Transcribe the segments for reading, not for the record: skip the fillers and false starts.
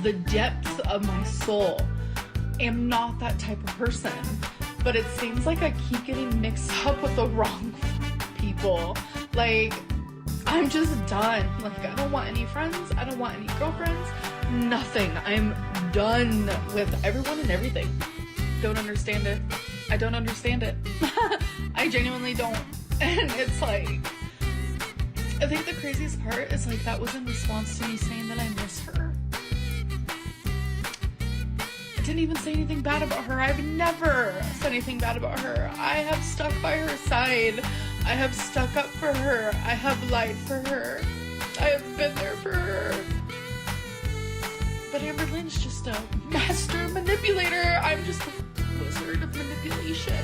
the depths of my soul, am not that type of person. But it seems like I keep getting mixed up with the wrong people. Like, I'm just done. Like, I don't want any friends. I don't want any girlfriends. Nothing. I'm done with everyone and everything. Don't understand it. I don't understand it. I genuinely don't. And it's like, I think the craziest part is like that was in response to me saying that I miss her. I didn't even say anything bad about her. I've never said anything bad about her. I have stuck by her side. I have stuck up for her. I have lied for her. I have been there for her. But Amber Lynn's just a master manipulator. I'm just a wizard of manipulation.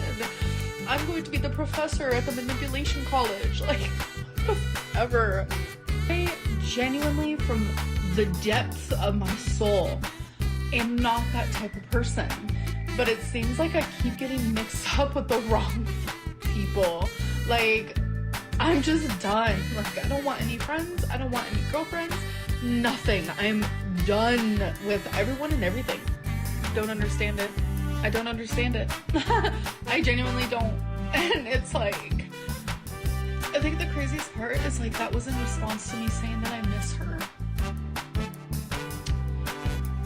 I'm going to be the professor at the manipulation college. Like, ever. I genuinely, from the depths of my soul, am not that type of person. But it seems like I keep getting mixed up with the wrong people. Like, I'm just done. Like, I don't want any friends. I don't want any girlfriends. Nothing. I'm done with everyone and everything. Don't understand it. I don't understand it. I genuinely don't. And it's like, I think the craziest part is like that was in response to me saying that I miss her.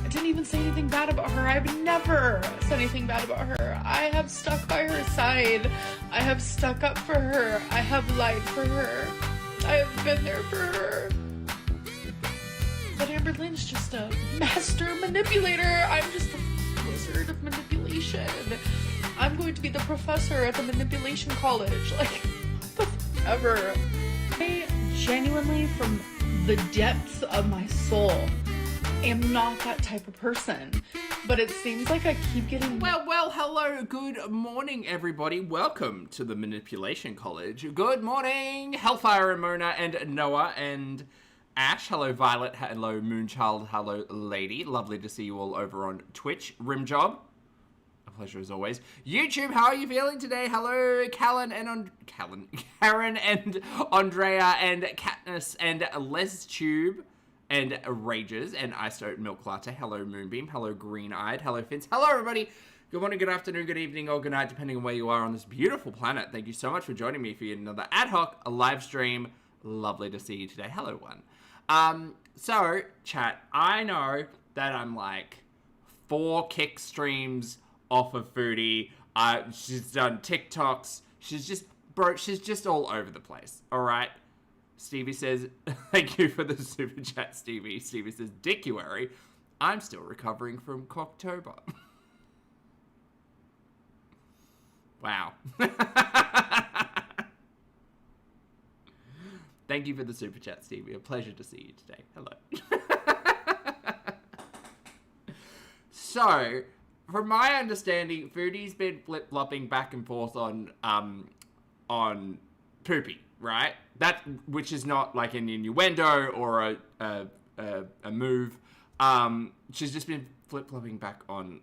I didn't even say anything bad about her. I've never said anything bad about her. I have stuck by her side. I have stuck up for her. I have lied for her. I have been there for her. But Amber Lynn's just a master manipulator. I'm just a wizard of manipulation. I'm going to be the professor at the manipulation college. Like, ever. I genuinely, from the depths of my soul, am not that type of person. But it seems like I keep getting... Well, hello, good morning, everybody. Welcome to the Manipulation College. Good morning, Hellfire and Mona and Noah and Ash. Hello, Violet. Hello, Moonchild. Hello, Lady. Lovely to see you all over on Twitch. Rimjob. A pleasure as always. YouTube, how are you feeling today? Hello, Karen and Andrea and Katniss and LesTube and Rages and Iced Oat Milk Latte. Hello, Moonbeam. Hello, Green Eyed. Hello, Finns. Hello, everybody. Good morning, good afternoon, good evening, or good night, depending on where you are on this beautiful planet. Thank you so much for joining me for yet another ad hoc live stream. Lovely to see you today. Hello, one. So, chat, I know that I'm like 4 kick streams off of Foodie. She's done TikToks. She's just all over the place. All right. Stevie says, thank you for the super chat, Stevie. Stevie says, Dickuary. I'm still recovering from Cocktober. Wow. Thank you for the super chat, Stevie. A pleasure to see you today. Hello. So, from my understanding, Foodie's been flip-flopping back and forth on Poopy, right? That, which is not like an innuendo or a move. She's just been flip-flopping back on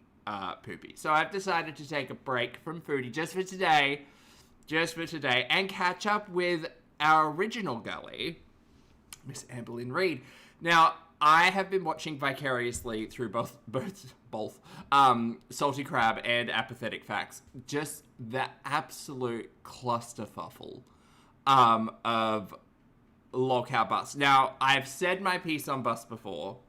Poopy. So I've decided to take a break from Foodie just for today, and catch up with our original gully, Miss Amberlynn Reid. Now, I have been watching vicariously through both Salty Crab and Apathetic Facts. Just the absolute clusterfuffle of Lolcow Bus. Now, I've said my piece on Bus before.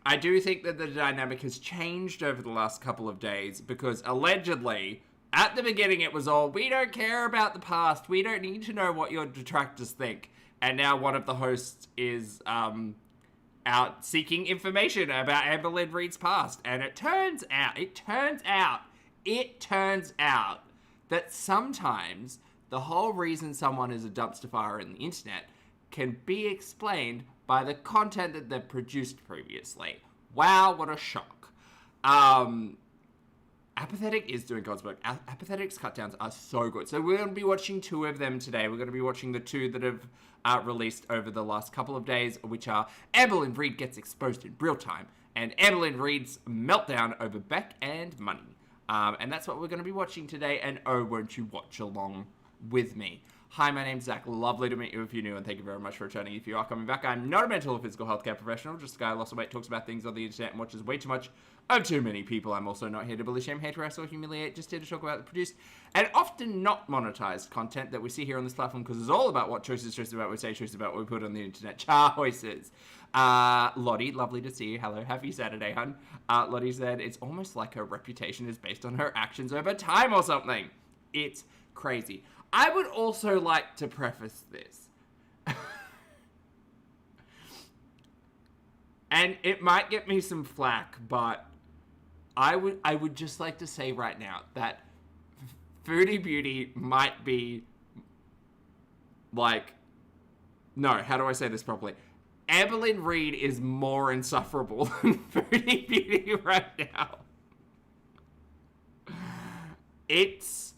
I do think that the dynamic has changed over the last couple of days because allegedly, at the beginning it was all, we don't care about the past, we don't need to know what your detractors think. And now one of the hosts is out seeking information about Amberlynn Reid's past. And it turns out that sometimes the whole reason someone is a dumpster fire in the internet can be explained by the content that they've produced previously. Wow, what a shock. Apathetic is doing God's work. Apathetic's cutdowns are so good. So we're going to be watching 2 of them today. We're going to be watching the 2 that have released over the last couple of days, which are Amberlynn Reid Gets Exposed in Real Time and Amberlynn Reid's Meltdown Over Beck and Money. And that's what we're going to be watching today. And oh, won't you watch along with me? Hi, my name's Zach. Lovely to meet you if you're new, and thank you very much for returning if you are coming back. I'm not a mental or physical healthcare professional, just a guy who lost weight, talks about things on the internet, and watches way too much of too many people. I'm also not here to bully, shame, hate, harass, or humiliate, just here to talk about the produced and often not monetized content that we see here on this platform, because it's all about what choices about, what we say, choices about what we put on the internet. Choices. Lottie, lovely to see you. Hello, happy Saturday, hun. Lottie said, it's almost like her reputation is based on her actions over time or something. It's crazy. I would also like to preface this. And it might get me some flack, but I would just like to say right now that Foodie Beauty might be like, no, how do I say this properly? Amberlynn Reid is more insufferable than Foodie Beauty right now. It's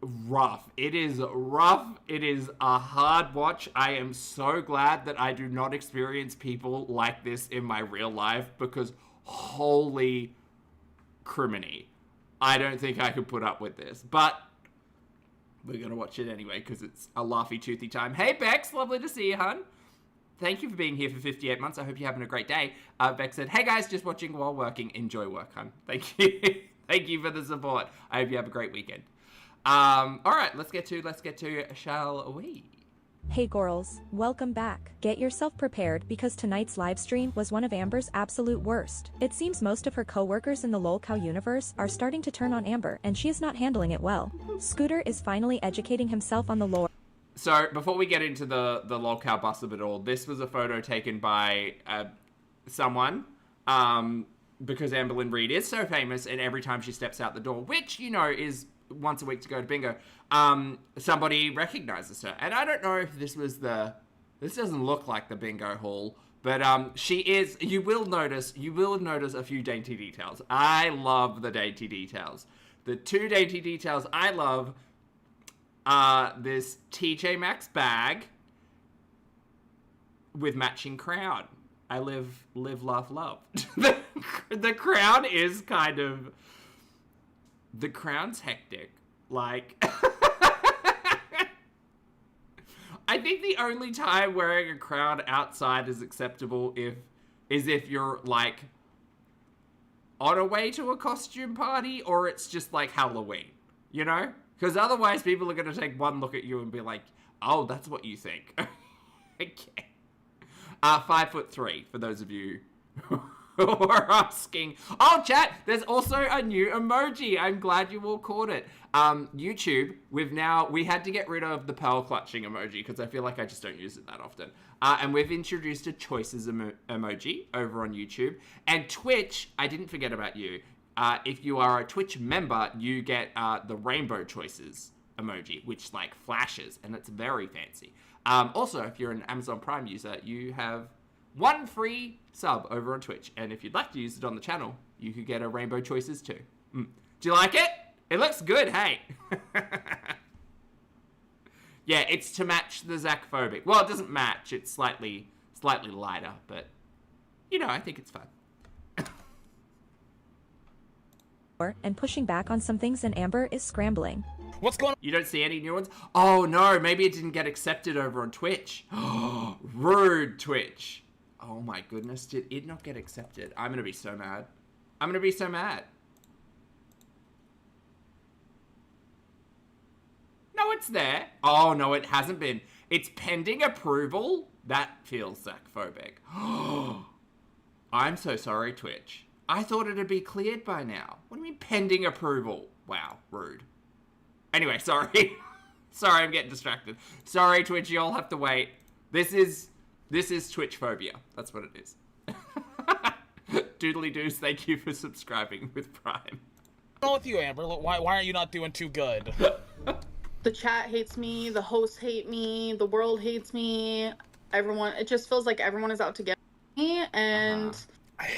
rough. It is rough. It is a hard watch. I am so glad that I do not experience people like this in my real life, because holy criminy, I don't think I could put up with this. But we're gonna watch it anyway because it's a laughy toothy time. Hey Bex, lovely to see you, hun. Thank you for being here for 58 months. I hope you're having a great day. Bex said, hey guys, just watching while working. Enjoy work, hun. Thank you. Thank you for the support. I hope you have a great weekend. All right, let's get to, shall we? Hey girls, welcome back. Get yourself prepared because tonight's live stream was one of Amber's absolute worst. It seems most of her co-workers in the lolcow universe are starting to turn on Amber, and she is not handling it well. Scooter is finally educating himself on the lore. So, before we get into the lolcow bust of it all, this was a photo taken by someone, because Amberlynn Reid is so famous, and every time she steps out the door, which, you know, is once a week to go to bingo, somebody recognizes her. And I don't know if this was this doesn't look like the bingo hall, but she is, you will notice a few dainty details. I love the dainty details. The two dainty details I love are this TJ Maxx bag with matching crown. I live, laugh, love. The crown is kind of, the crown's hectic. Like, I think the only time wearing a crown outside is acceptable is if you're like on a way to a costume party, or it's just like Halloween, you know? Because otherwise people are going to take one look at you and be like, oh, that's what you think. Okay. 5'3", for those of you who are asking. Oh, chat, there's also a new emoji. I'm glad you all caught it. YouTube, we had to get rid of the pearl clutching emoji because I feel like I just don't use it that often. And we've introduced a choices emoji over on YouTube. And Twitch, I didn't forget about you. If you are a Twitch member, you get the rainbow choices emoji, which like flashes, and it's very fancy. Also, if you're an Amazon Prime user, you have one free sub over on Twitch, and if you'd like to use it on the channel, you could get a rainbow choices too. Do you like it? It looks good, hey. Yeah, it's to match the Zach-phobic. Well, it doesn't match. It's slightly lighter, but you know, I think it's fun. And pushing back on some things, and Amber is scrambling. What's going on? You don't see any new ones? Oh no, maybe it didn't get accepted over on Twitch. Rude, Twitch. Oh my goodness, did it not get accepted? I'm gonna be so mad. I'm gonna be so mad. No, it's there. Oh no, it hasn't been. It's pending approval? That feels Zach-phobic. I'm so sorry, Twitch. I thought it'd be cleared by now. What do you mean pending approval? Wow, rude. Anyway, sorry. Sorry, I'm getting distracted. Sorry, Twitch, you all have to wait. This is Twitch phobia. That's what it is. Doodly doos, thank you for subscribing with Prime. What's wrong with you, Amber? Why aren't you not doing too good? The chat hates me, the hosts hate me, the world hates me, everyone, it just feels like everyone is out to get me, and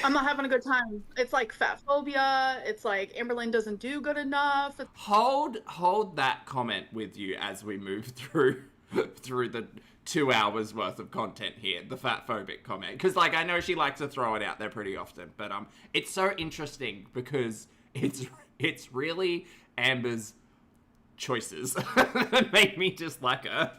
I'm not having a good time. It's like fat phobia, it's like Amberlynn doesn't do good enough. Hold that comment with you as we move through the 2 hours worth of content here, the fat phobic comment, because like I know she likes to throw it out there pretty often, but it's so interesting because it's really Amber's choices that make me dislike her.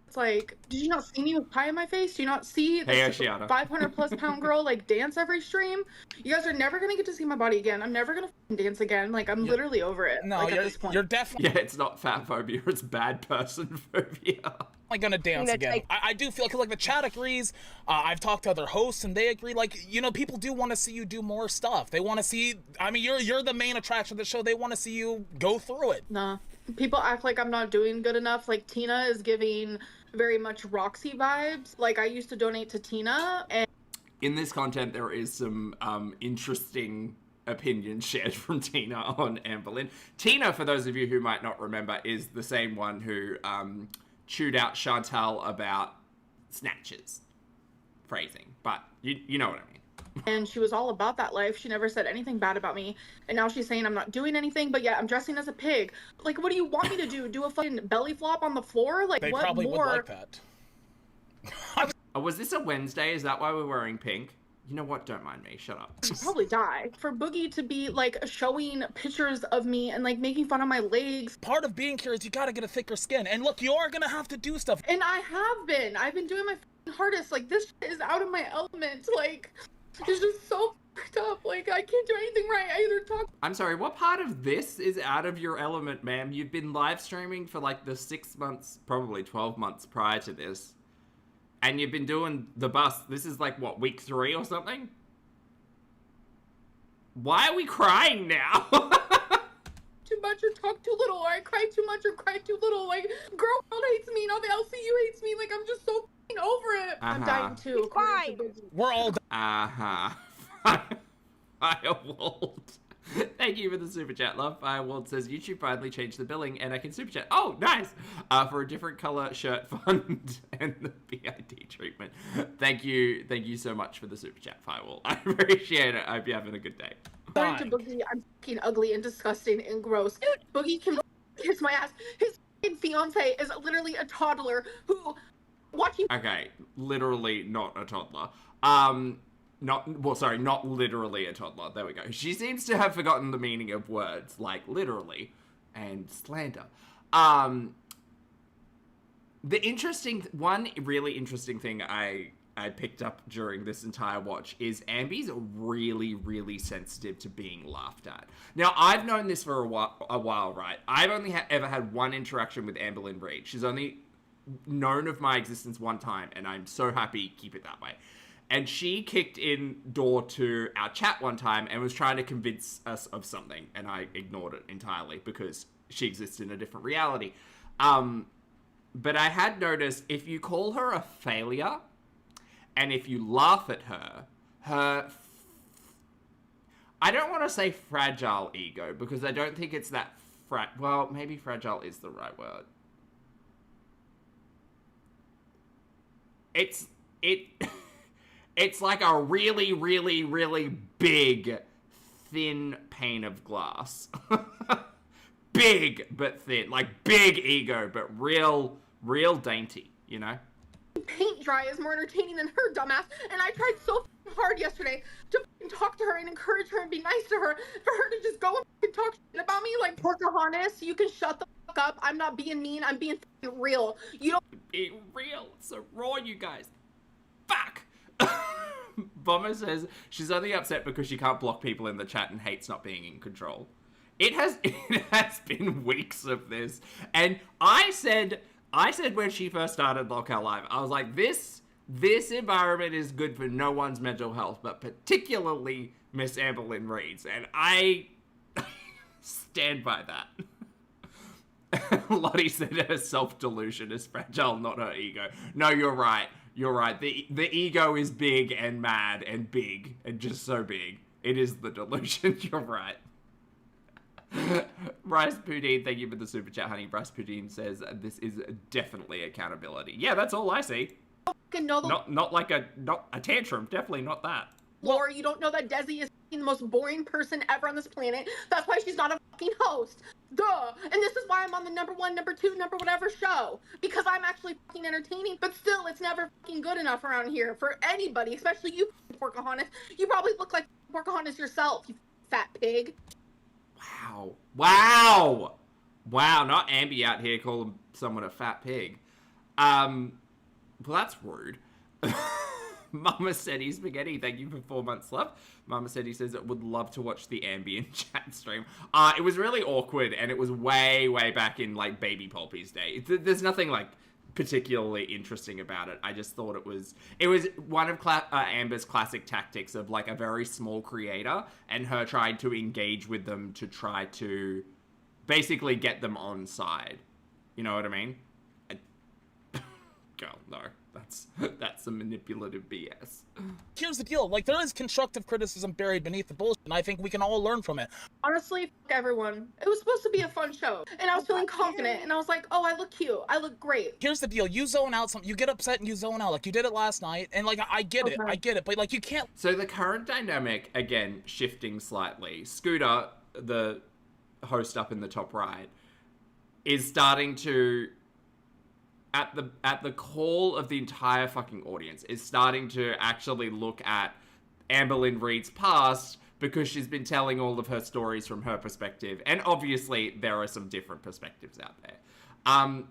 It's like, did you not see me with pie in my face? Do you not see Hey, this Oceana. 500+ pound girl like dance every stream? You guys are never gonna get to see my body again. I'm never gonna dance again. Like, I'm literally over it. No, like, at this point. you're definitely Yeah, it's not fat phobia, it's bad person phobia. gonna dance again. I do feel like the chat agrees. I've talked to other hosts and they agree. Like, you know, people do want to see you do more stuff. They want to see. I mean, you're the main attraction of the show. They want to see you go through it. Nah. People act like I'm not doing good enough. Like, Tina is giving very much Roxy vibes. Like, I used to donate to Tina, and In this content, there is some interesting opinions shared from Tina on Amberlynn. Tina, for those of you who might not remember, is the same one who chewed out Chantal about snatches phrasing, but you know what I mean. and she was all about that life. She never said anything bad about me. And now she's saying I'm not doing anything, but yeah, I'm dressing as a pig. Like, what do you want me to do? Do a fucking belly flop on the floor? Like, They what probably more? would like that. Oh, was this a Wednesday? Is that why we're wearing pink? You know what? Don't mind me. Shut up. I'd probably die. For Boogie to be like showing pictures of me and like making fun of my legs. Part of being here is you gotta get a thicker skin. And look, you are gonna have to do stuff. And I have been. I've been doing my fucking hardest. Like, this shit is out of my element. Like, it's just so fucked up. Like, I can't do anything right. I either talk. I'm sorry, what part of this is out of your element, ma'am? You've been live streaming for like the 6 months, probably 12 months prior to this. And you've been doing the bus. This is like, what, week 3 or something? Why are we crying now? Too much or talk too little, or I cry too much or cry too little. Like, girl world hates me, now the LCU hates me. Like, I'm just so fucking over it. I'm dying too. according to Boogie. We're all Uh-huh. Firewalled. Thank you for the super chat, love. Firewalled says YouTube finally changed the billing and I can super chat. Oh, nice! For a different color shirt fund and the BID treatment. Thank you so much for the super chat, Firewall. I appreciate it. I hope you're having a good day. According to Boogie, I'm fucking ugly and disgusting and gross. Boogie can kiss my ass. His fucking fiance is literally a toddler who watching. Okay, literally not a toddler. Not literally a toddler. There we go. She seems to have forgotten the meaning of words like literally and slander. The one really interesting thing I picked up during this entire watch is Ambi's really, really sensitive to being laughed at. Now, I've known this for a while, right? I've only ever had one interaction with Amberlynn Reid. She's only known of my existence one time, and I'm so happy keep it that way. And she kicked in door to our chat one time and was trying to convince us of something, and I ignored it entirely because she exists in a different reality. But I had noticed if you call her a failure, and if you laugh at her I don't want to say fragile ego, because I don't think it's that well, maybe fragile is the right word. It's like a really, really, really big, thin pane of glass. Big, but thin. Like, big ego, but real dainty, you know? Paint dry is more entertaining than her, dumbass. And I tried so hard yesterday to talk to her and encourage her and be nice to her, for her to just go and talk shit about me. Like, Pocahontas, you can shut the fuck up. I'm not being mean. I'm being real. You don't be real. It's so raw, you guys. Fuck! Bomber says she's only upset because she can't block people in the chat and hates not being in control. It has been weeks of this. And I said when she first started Lockout Live, I was like, this environment is good for no one's mental health, but particularly Miss Amberlynn Reid's. And I stand by that. Lottie said her self-delusion is fragile, not her ego. No, you're right. You're right. The ego is big and mad and big and just so big. It is the delusion. You're right. Bryce Poudine, thank you for the super chat, honey. Bryce Poudine says this is definitely accountability. Yeah, that's all I see. know the Not a tantrum. Definitely not that. lore. You don't know that Desi is the most boring person ever on this planet. That's why she's not a fucking host. Duh. And this is why I'm on the number 1, number 2, number whatever show. Because I'm actually fucking entertaining. But still, it's never fucking good enough around here for anybody, especially you, Pocahontas. You probably look like Pocahontas yourself, you fat pig. Wow. Wow, not Ambi out here calling someone a fat pig. Well, that's rude. Mama said he's spaghetti. Thank you for 4 months love. Mama said he says it would love to watch the ambient chat stream. It was really awkward, and it was way back in like Baby Poppy's day. There's nothing like particularly interesting about it. I just thought it was one of Amber's classic tactics of like a very small creator and her trying to engage with them to try to basically get them on side. You know what I mean? Girl, no. That's some manipulative BS. Here's the deal, like, there is constructive criticism buried beneath the bullshit, and I think we can all learn from it. Honestly, fuck everyone. It was supposed to be a fun show, and I was feeling confident, and I was like, oh, I look cute. I look great. Here's the deal, you zone out, you get upset and you zone out, like you did it last night, and like, I get it, but like, you can't... So the current dynamic, again, shifting slightly. Scooter, the host up in the top right, is starting to... at the call of the entire fucking audience, is starting to actually look at Amberlynn Reid's past because she's been telling all of her stories from her perspective. And obviously, there are some different perspectives out there.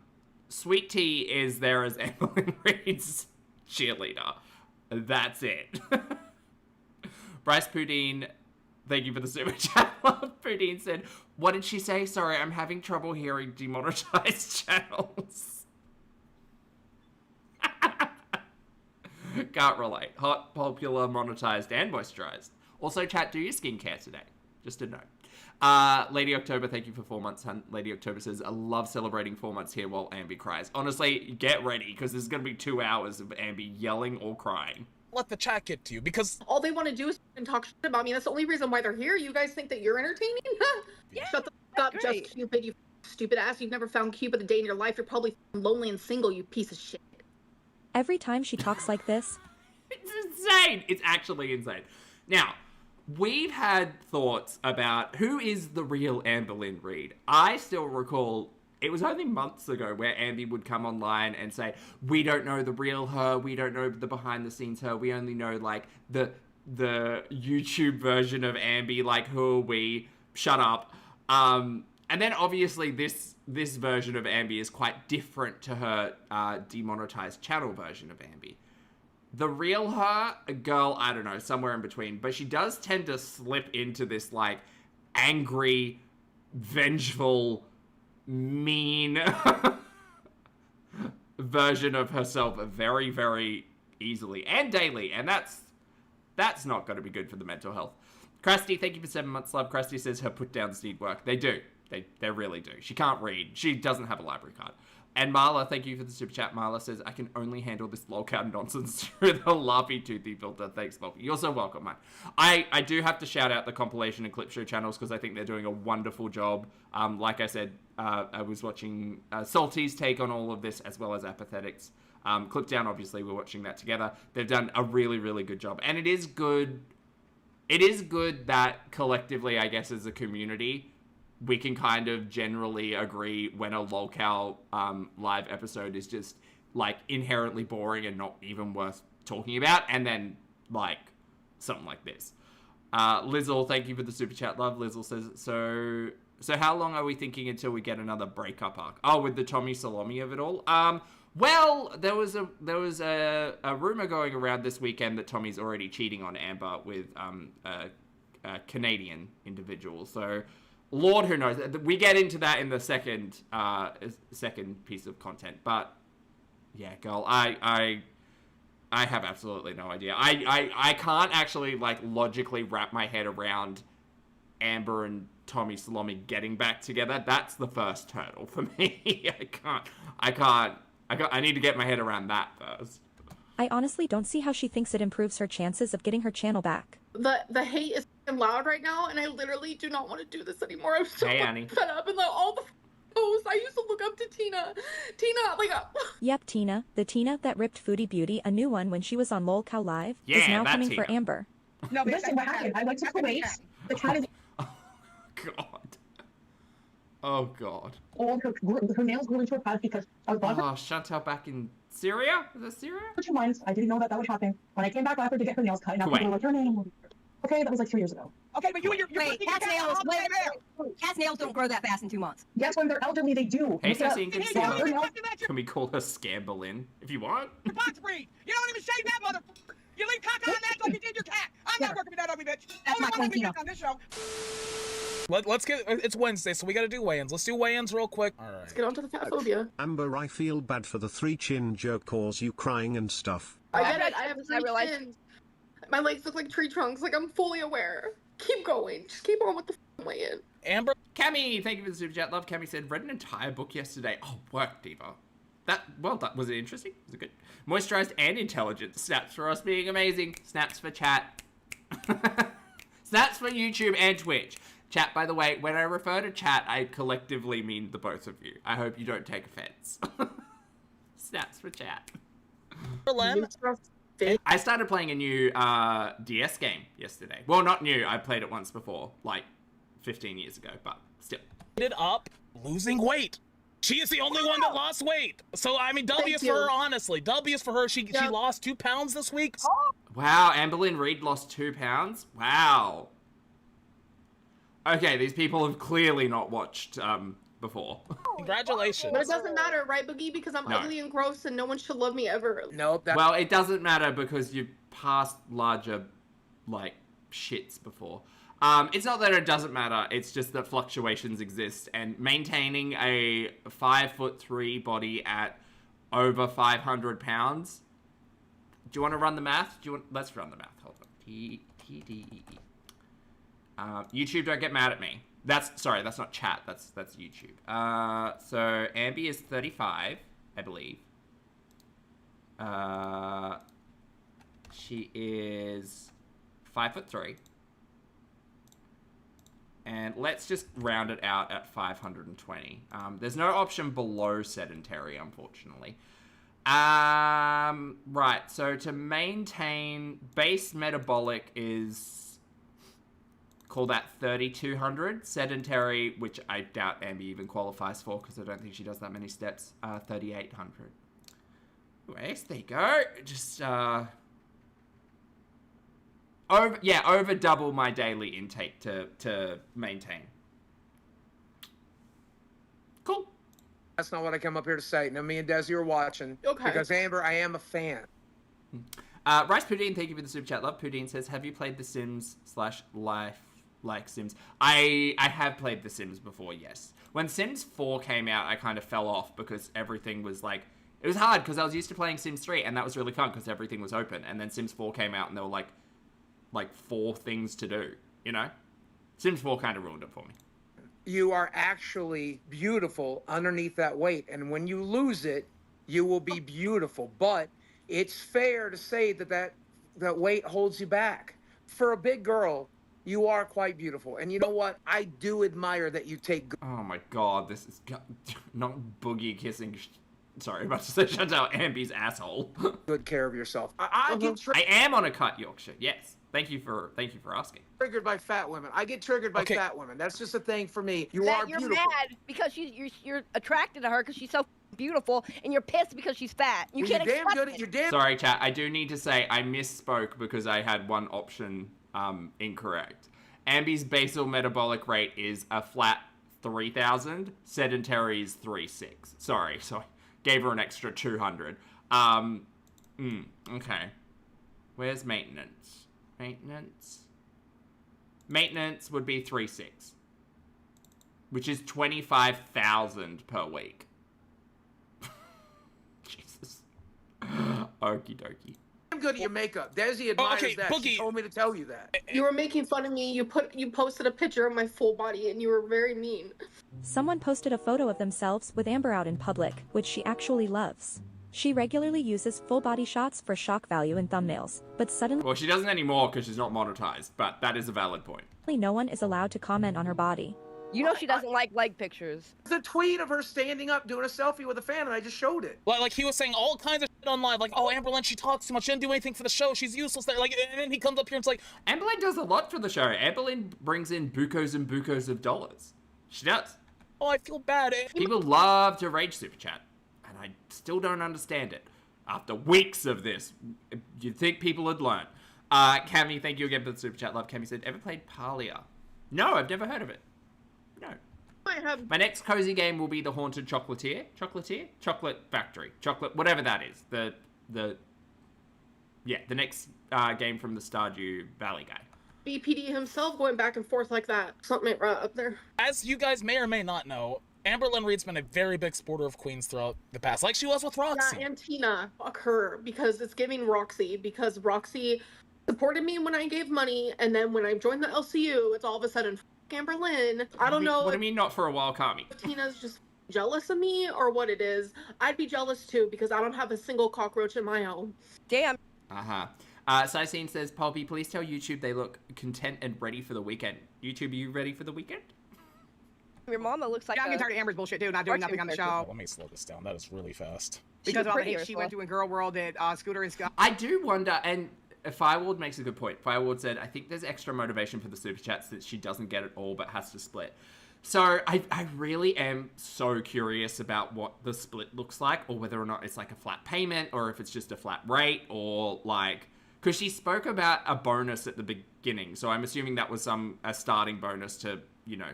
Sweet Tea is there as Amberlynn Reid's cheerleader. That's it. Bryce Poudine, thank you for the super chat. Poudine said, what did she say? Sorry, I'm having trouble hearing demonetized channels. Can't relate. Hot, popular, monetized, and moisturized. Also, chat, do your skincare today. Just a note. Lady October, thank you for 4 months, hun. Lady October says, I love celebrating 4 months here while Ambi cries. Honestly, get ready, because there's going to be 2 hours of Ambi yelling or crying. Let the chat get to you, because... all they want to do is talk shit about me. That's the only reason why they're here. You guys think that you're entertaining? Yeah, Shut the fuck up, great. Just Cupid, you stupid ass. You've never found Cupid a day in your life. You're probably lonely and single, you piece of shit. Every time she talks like this, It's insane. It's actually insane. Now, we've had thoughts about who is the real Amberlynn Reid. I still recall it was only months ago where Ambi would come online and say, we don't know the real her, we don't know the behind the scenes her, we only know like the YouTube version of Ambi, like who are we? Shut up. And then obviously this version of Ambi is quite different to her demonetized channel version of Ambi. The real her, a girl, I don't know, somewhere in between. But she does tend to slip into this, like, angry, vengeful, mean version of herself very, very easily and daily. And that's not going to be good for the mental health. Krusty, thank you for 7 months, love. Krusty says her put-downs need work. They do. They really do. She can't read. She doesn't have a library card. And Marla, thank you for the super chat. Marla says, I can only handle this lolcat nonsense through the Laffy Toothy filter. Thanks, Bob. You're so welcome, man. I do have to shout out the compilation and clip show channels because I think they're doing a wonderful job. Like I said, I was watching Salty's take on all of this as well as Apathetics. Clip Down, obviously, we're watching that together. They've done a really, really good job. And it is good. It is good that collectively, I guess, as a community, we can kind of generally agree when a lolcow live episode is just, like, inherently boring and not even worth talking about, and then, like, something like this. Lizzle, thank you for the super chat, love. Lizzle says, so how long are we thinking until we get another breakup arc? Oh, with the Tommy Salami of it all? Well, there was a rumor going around this weekend that Tommy's already cheating on Amber with a Canadian individual, so... Lord, who knows? We get into that in the second piece of content. But yeah, girl, I have absolutely no idea. I can't actually like logically wrap my head around Amber and Tommy Salami getting back together. That's the first hurdle for me. I need to get my head around that first. I honestly don't see how she thinks it improves her chances of getting her channel back. The hate is loud right now, and I literally do not want to do this anymore. I'm so fed up, and like, all the posts. I used to look up to Tina, like. Yep, Tina, the Tina that ripped Foodie Beauty a new one when she was on LolCow Live, is now coming Tina. for Amber. No, listen, what happened? I went to Kuwait. The cat is Oh god. old. Her nails grew into her past because I was gone Oh, Chantal back in Syria? Is that Syria? for 2 months. I didn't know that would happen. When I came back after to get her nails cut, and after Kuwait. they were like, your name will be here. Okay, that was like 3 years ago. Okay, but you and your Wait, cat's nails. Cat's nails don't grow that fast in 2 months. Yes, when they're elderly, they do. Hey, Look it up. Sassy and Concealer. Can we call her Scamberlin if you want? box breed. You don't even shave that motherfucker. You leave caca on that like you did your cat. I'm not working with that ugly bitch. That's my Only one ugly Quintino. bitch on this show. Let's get. It's Wednesday, so we got to do weigh-ins. Let's do weigh-ins real quick. All right. Let's get on to the fat phobia. Amber, I feel bad for the 3 chin joke cause you crying and stuff. I get it. I have I realized- 3 chins. My legs look like tree trunks. Like, I'm fully aware. Keep going. Just keep on with the weigh-in. Amber. Cammy, thank you for the super chat. Love. Cammy said, read an entire book yesterday. Oh, work, Diva. That was it interesting? Was it good? Moisturized and intelligent. Snaps for us being amazing. Snaps for chat. Snaps for YouTube and Twitch. Chat, by the way, when I refer to chat, I collectively mean the both of you. I hope you don't take offense. Snaps for chat. I started playing a new DS game yesterday. Well, not new. I played it once before, like 15 years ago, but still. Ended up losing weight. She is the only one that lost weight. So, I mean, W is for her, honestly. W is for her. She lost 2 pounds this week. Wow, Reid lost 2 pounds? Wow. Okay, these people have clearly not watched before. Congratulations. But it doesn't matter, right, Boogie? Because I'm No. ugly and gross and no one should love me ever. Nope. Well, it doesn't matter because you've passed larger, like, shits before. It's not that it doesn't matter, it's just that fluctuations exist, and maintaining a 5'3" body at over 500 pounds. Do you want to run the math? Let's run the math. Hold on. TDEE. YouTube, don't get mad at me. Sorry, that's not chat. That's YouTube. So Ambi is 35, I believe. She is 5'3". And let's just round it out at 520. There's no option below sedentary, unfortunately. Right, so to maintain base metabolic is, call that 3,200. Sedentary, which I doubt Ambi even qualifies for because I don't think she does that many steps, 3,800. Anyways, there you go. Just, over double my daily intake to maintain. Cool. That's not what I come up here to say. Now, me and Desi are watching. Okay. Because, Amber, I am a fan. Rice Poudine, thank you for the super chat. Love Poudine says, have you played The Sims / Life Like Sims? I have played The Sims before, yes. When Sims 4 came out, I kind of fell off because everything was like, it was hard because I was used to playing Sims 3 and that was really fun because everything was open. And then Sims 4 came out and there were like 4 things to do, you know? Sims 4 kind of ruined it for me. You are actually beautiful underneath that weight. And when you lose it, you will be beautiful. But it's fair to say that weight holds you back. For a big girl, you are quite beautiful. And you know what? I do admire that you take good. Oh my god, this is not Boogie kissing. Sorry, about to say shut out Ambi's asshole. Good care of yourself. I get I am on a cut Yorkshire, yes. Thank you for asking. triggered by fat women. I get triggered by fat women. That's just a thing for me. You are You're beautiful. mad because you're attracted to her because she's so beautiful, and you're pissed because she's fat. You can't You're damn accept good. it. You're damn. Sorry, chat. I do need to say I misspoke because I had one option incorrect. Ambi's basal metabolic rate is a flat 3,000. Sedentary is 3,600. Sorry, so I gave her an extra 200. Okay. Where's maintenance? Maintenance would be 3,600, which is 25,000 per week. Jesus. Okie dokie. I'm good at your makeup. Desi admires that. Boogie. She told me to tell you that. You were making fun of me. You posted a picture of my full body and you were very mean. Someone posted a photo of themselves with Amber out in public, which she actually loves. She regularly uses full body shots for shock value in thumbnails, but suddenly Well, she doesn't anymore because she's not monetized, but that is a valid point. no one is allowed to comment on her body. You know she doesn't like leg pictures. There's a tweet of her standing up doing a selfie with a fan, and I just showed it. Like he was saying all kinds of shit on live, like, oh, Amberlynn, she talks too much, she didn't do anything for the show, she's useless. Like, and then he comes up here and it's like, Amberlynn does a lot for the show. Amberlynn brings in bucos and bucos of dollars. She does. oh, I feel bad. People love to rage super chat, and I still don't understand it. After weeks of this, you'd think people had learned. Cammy, thank you again for the super chat. Love. Cammy said, ever played Parlia? No, I've never heard of it. No. I have. My next cozy game will be the Haunted Chocolatier? Chocolate Factory. Chocolate, whatever that is. The next game from the Stardew Valley guy. BPD himself going back and forth like that. Something ain't right up there. As you guys may or may not know, Amberlynn Reid's been a very big supporter of Queens throughout the past, like she was with Roxy. Yeah, and Tina, fuck her, because it's giving Roxy, because Roxy supported me when I gave money, and then when I joined the LCU, it's all of a sudden, fuck Amberlynn. I don't know. What do you mean not for a while, Kami? If Tina's just jealous of me or what it is. I'd be jealous too, because I don't have a single cockroach in my home. Damn. Sysine says, Pulpy, please tell YouTube they look content and ready for the weekend. YouTube, are you ready for the weekend? Your mama looks like I'm getting tired of Amber's bullshit, dude. Not doing nothing on the show. Let me slow this down. That is really fast. Because of all the hate she went through in Girl World at Scooter and Scott. I do wonder, and Fireward makes a good point. Fireward said, I think there's extra motivation for the super chats that she doesn't get it all but has to split. So I really am so curious about what the split looks like, or whether or not it's like a flat payment, or if it's just a flat rate, or like, because she spoke about a bonus at the beginning, so I'm assuming that was a starting bonus to, you know,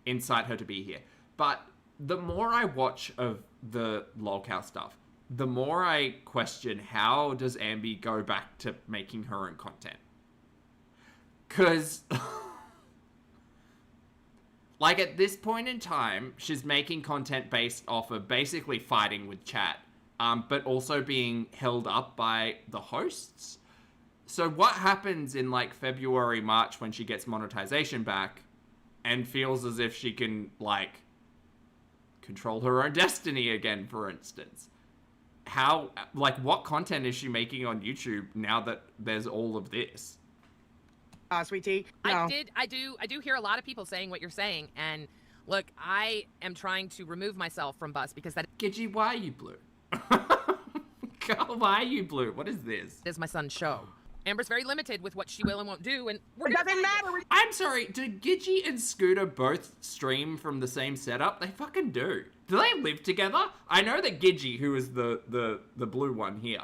incite her to be here. But the more I watch of the lolcow stuff, the more I question, how does Ambi go back to making her own content? Because like at this point in time, she's making content based off of basically fighting with chat, but also being held up by the hosts. So what happens in like February, March when she gets monetization back and feels as if she can like control her own destiny again, for instance? How, like, what content is she making on YouTube now that there's all of this? Sweet tea. No. I do hear a lot of people saying what you're saying, and look, I am trying to remove myself from Bus because that. Gidgey, why are you blue? Girl, why are you blue? What is this? Is my son's show. Amber's very limited with what she will and won't do, and it doesn't matter. I'm sorry, do Gidgey and Scooter both stream from the same setup? They fucking do. Do they live together? I know that Gidgey, who is the blue one here,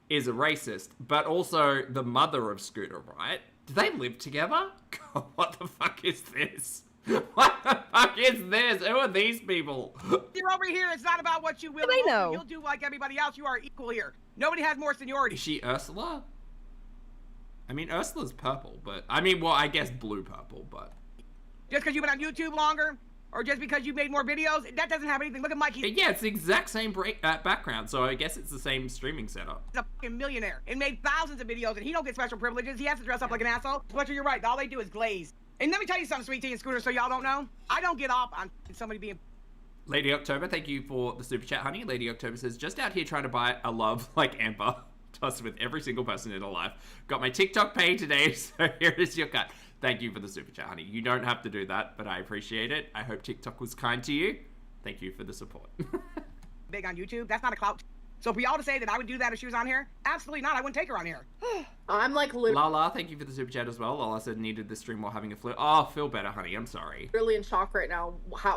is a racist, but also the mother of Scooter, right? Do they live together? God, what the fuck is this? What the fuck is this? Who are these people? You're over here. It's not about what you will. I know. You'll do like everybody else. You are equal here. Nobody has more seniority. Is she Ursula? I mean, Ursula's purple, but... I mean, well, I guess blue-purple, but... Just because you've been on YouTube longer, or just because you made more videos, that doesn't have anything. Look at Mikey. Yeah, it's the exact same background, so I guess it's the same streaming setup. He's a fucking millionaire and made thousands of videos, and he don't get special privileges. He has to dress up like an asshole. Fletcher, you're right. All they do is glaze. And let me tell you something, Sweet Tea and Scooter, so y'all don't know. I don't get off on somebody being... Lady October, thank you for the super chat, honey. Lady October says, just out here trying to buy a love like Amber does with every single person in her life. Got my TikTok pay today, so here is your cut. Thank you for the super chat, honey. You don't have to do that, but I appreciate it. I hope TikTok was kind to you. Thank you for the support. Big on YouTube. That's not a clout. So for y'all to say that I would do that if she was on here, absolutely not. I wouldn't take her on here. I'm like literally... Lala, thank you for the super chat as well. Lala said needed the stream while having a flu. Oh, feel better, honey. I'm sorry. Really in shock right now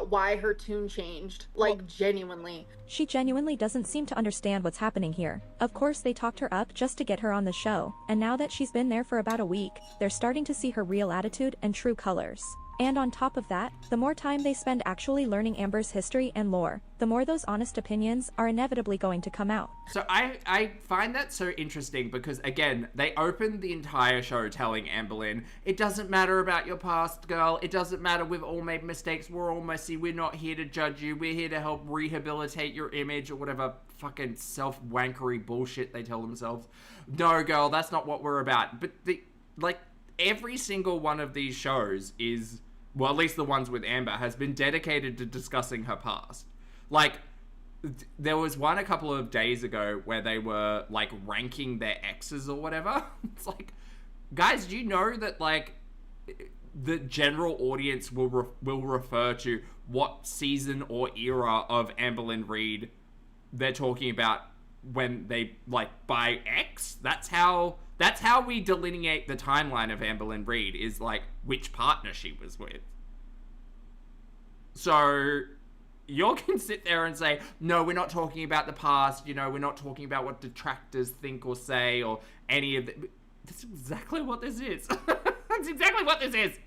why her tune changed. Like, genuinely. She genuinely doesn't seem to understand what's happening here. Of course they talked her up just to get her on the show, and now that she's been there for about a week, they're starting to see her real attitude and true colors. And on top of that, the more time they spend actually learning Amber's history and lore, the more those honest opinions are inevitably going to come out. So I find that so interesting because, again, they opened the entire show telling Amberlynn, it doesn't matter about your past, girl. It doesn't matter. We've all made mistakes. We're all messy. We're not here to judge you. We're here to help rehabilitate your image or whatever fucking self-wankery bullshit they tell themselves. No, girl, that's not what we're about. But, every single one of these shows is... well, at least the ones with Amber, has been dedicated to discussing her past. Like, there was one a couple of days ago where they were, like, ranking their exes or whatever. It's like, guys, do you know that, like, the general audience will refer to what season or era of Amberlynn Reid they're talking about when they, like, by X? That's how we delineate the timeline of Amberlynn Reid, is like which partner she was with. So you can sit there and say, no, we're not talking about the past, you know, we're not talking about what detractors think or say or any of that. That's exactly what this is. That's exactly what this is.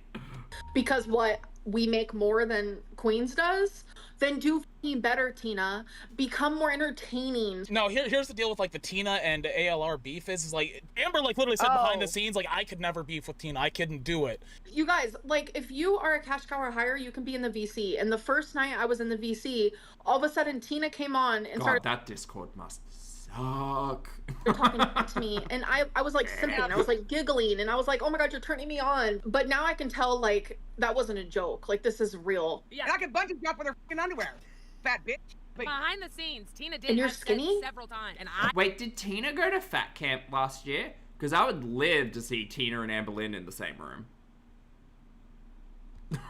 Because what, we make more than Queens does? Then do f***ing better, Tina. Become more entertaining. No, here's the deal with like the Tina and ALR beef is like Amber like literally said behind the scenes like I could never beef with Tina. I couldn't do it. You guys, like if you are a cash cow or higher, you can be in the VC. And the first night I was in the VC, all of a sudden Tina came on and started. That Discord must suck. They're talking to me, and I was like simping. I was like giggling, and I was like, oh my god, you're turning me on. But now I can tell like that wasn't a joke. Like this is real. Yeah, and I can bungee jump with her fucking underwear. Fat bitch. Behind the scenes, Tina did And you're have sex skinny? several times. And Wait, did Tina go to fat camp last year? Because I would live to see Tina and Amber Lynn in the same room.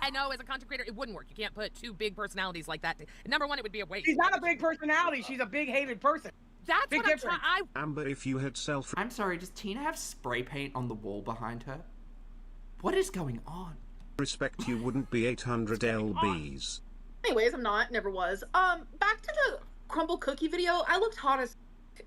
I know, as a content creator, it wouldn't work. You can't put two big personalities like that. Number one, it would be a waste. She's not a big personality. She's a big hated person. That's big what I'm trying. Amber, if you had I'm sorry, does Tina have spray paint on the wall behind her? What is going on? respect, you wouldn't be 800 lbs. Anyways, I'm not, never was. Back to the crumble cookie video. I looked hot as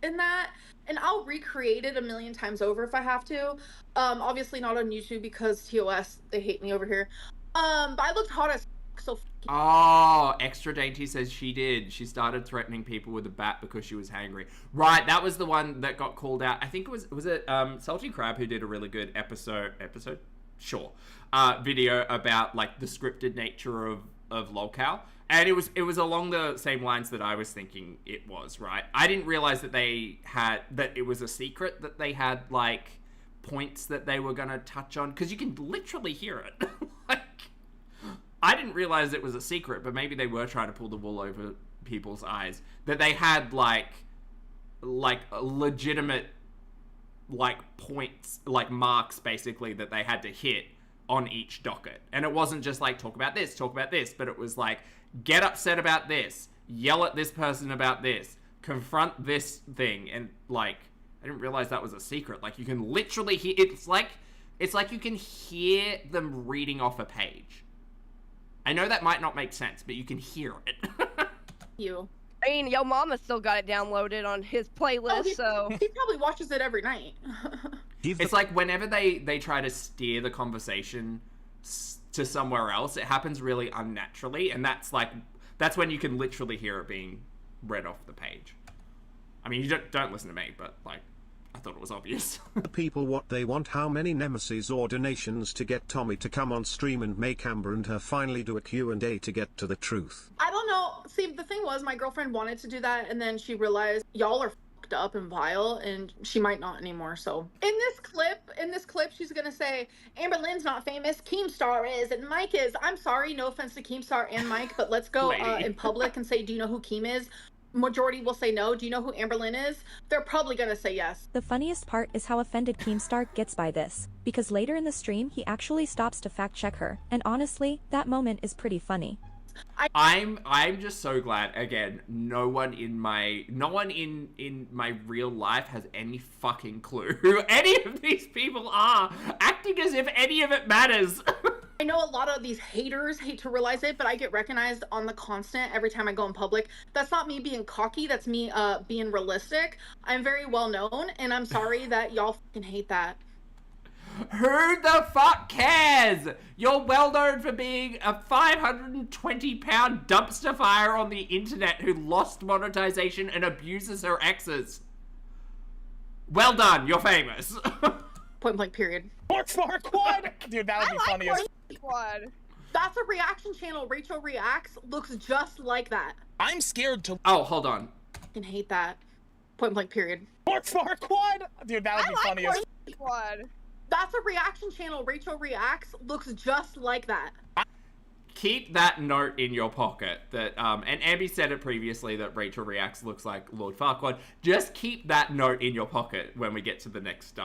in that, and I'll recreate it a million times over if I have to. Obviously not on YouTube because TOS, they hate me over here. But I looked hot as so. Oh, Extra Dainty says she did. She started threatening people with a bat because she was hangry. Right, that was the one that got called out. I think was it Salty Crab who did a really good episode? Sure. Video about like the scripted nature of lolcow. And it was along the same lines that I was thinking it was, right? I didn't realize that that it was a secret that they had like points that they were gonna touch on, because you can literally hear it. Like, I didn't realize it was a secret, but maybe they were trying to pull the wool over people's eyes. That they had like legitimate like points, like marks basically that they had to hit on each docket. And it wasn't just like talk about this, but it was like get upset about this, yell at this person about this, confront this thing. And like I didn't realize that was a secret. Like you can literally hear it's like you can hear them reading off a page. I know that might not make sense, but you can hear it. You. I mean, yo mama still got it downloaded on his playlist, so he probably watches it every night. It's like whenever they try to steer the conversation to somewhere else, it happens really unnaturally, and that's when you can literally hear it being read off the page. I mean, you don't listen to me, but like I thought it was obvious. The people what they want, how many nemesis or donations to get Tommy to come on stream and make Amber and her finally do a Q&A to get to the truth. I don't know. See, the thing was, my girlfriend wanted to do that, and then she realized y'all are fucked up and vile, and she might not anymore. So in this clip, she's gonna say Amber Lynn's not famous, Keemstar is, and Mike is. I'm sorry, no offense to Keemstar and Mike, but let's go in public and say, do you know who Keem is? Majority will say no. Do you know who Amber Lynn is? They're probably gonna say yes. The funniest part is how offended Keemstar gets by this, because later in the stream he actually stops to fact check her, and honestly, that moment is pretty funny. I'm just so glad, again, no one in my real life has any fucking clue who any of these people are, acting as if any of it matters. I know a lot of these haters hate to realize it, but I get recognized on the constant every time I go in public. That's not me being cocky, that's me being realistic. I'm very well known, and I'm sorry that y'all fucking hate that. Who the fuck cares? You're well known for being a 520-pound dumpster fire on the internet who lost monetization and abuses her exes. Well done, you're famous. Point blank period. Pork Quad! Dude, that would be funny as Quad. That's a reaction channel. Rachel Reacts looks just like that. I'm scared to. Oh, hold on. Fucking hate that. Point blank period. Pork Quad! Dude, that would be funny as Quad. That's a reaction channel. Rachel Reacts looks just like that. Keep that note in your pocket that, and Abby said it previously that Rachel Reacts looks like Lord Farquaad. Just keep that note in your pocket when we get to the next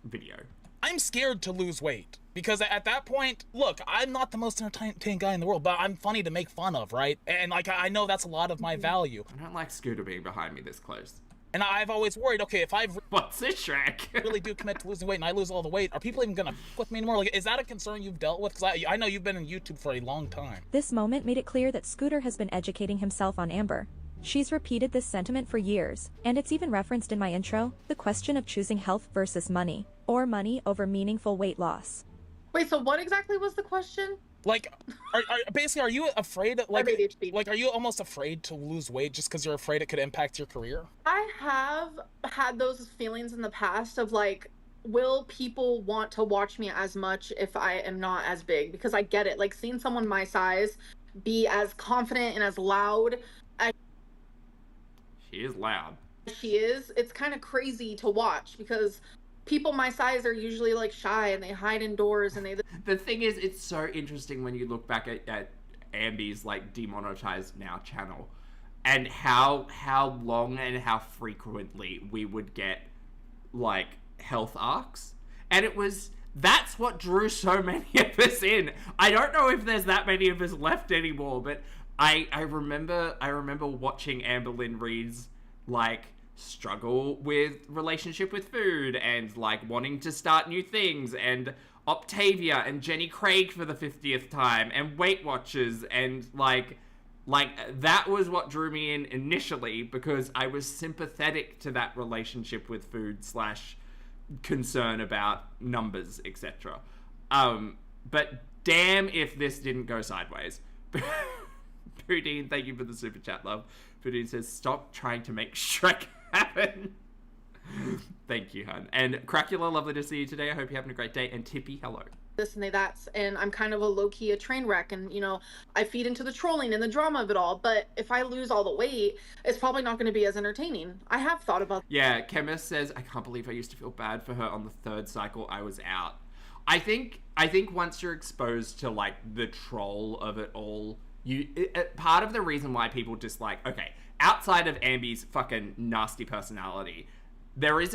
video. I'm scared to lose weight. Because at that point, look, I'm not the most entertaining guy in the world, but I'm funny to make fun of, right? And like, I know that's a lot of my value. I don't like Scooter being behind me this close. And I've always worried, okay, if I What's this, Shrek? really do commit to losing weight and I lose all the weight, are people even gonna f with me anymore? Like, is that a concern you've dealt with? Because I know you've been in YouTube for a long time. This moment made it clear that Scooter has been educating himself on Amber. She's repeated this sentiment for years, and it's even referenced in my intro, the question of choosing health versus money, or money over meaningful weight loss. Wait, so what exactly was the question? Like, basically, are you afraid of, like, ADHD. like, are you almost afraid to lose weight just because you're afraid it could impact your career? I have had those feelings in the past of like, will people want to watch me as much if I am not as big? Because I get it. Like, seeing someone my size be as confident and as loud as She is loud. she is, it's kind of crazy to watch because people my size are usually like shy and they hide indoors and they. The thing is, it's so interesting when you look back at Ambi's like demonetized now channel, and how long and how frequently we would get like health arcs, and that's what drew so many of us in. I don't know if there's that many of us left anymore, but I remember watching Amberlynn Reid's like struggle with relationship with food and like wanting to start new things, and Octavia and Jenny Craig for the 50th time, and Weight Watchers, and like that was what drew me in initially, because I was sympathetic to that relationship with food / concern about numbers, etc. But damn if this didn't go sideways. Pudine, thank you for the super chat, love. Pudine says, stop trying to make Shrek happen. Thank you, hun. And Cracula, lovely to see you today. I hope you're having a great day. And Tippy, hello. This and that's, and I'm kind of a low-key a train wreck, and you know, I feed into the trolling and the drama of it all, but if I lose all the weight, it's probably not going to be as entertaining. I have thought about. Yeah, Chemist says, I can't believe I used to feel bad for her on the 3rd cycle I was out. I think once you're exposed to like the troll of it all, part of the reason why people dislike, okay, outside of Ambi's fucking nasty personality, there is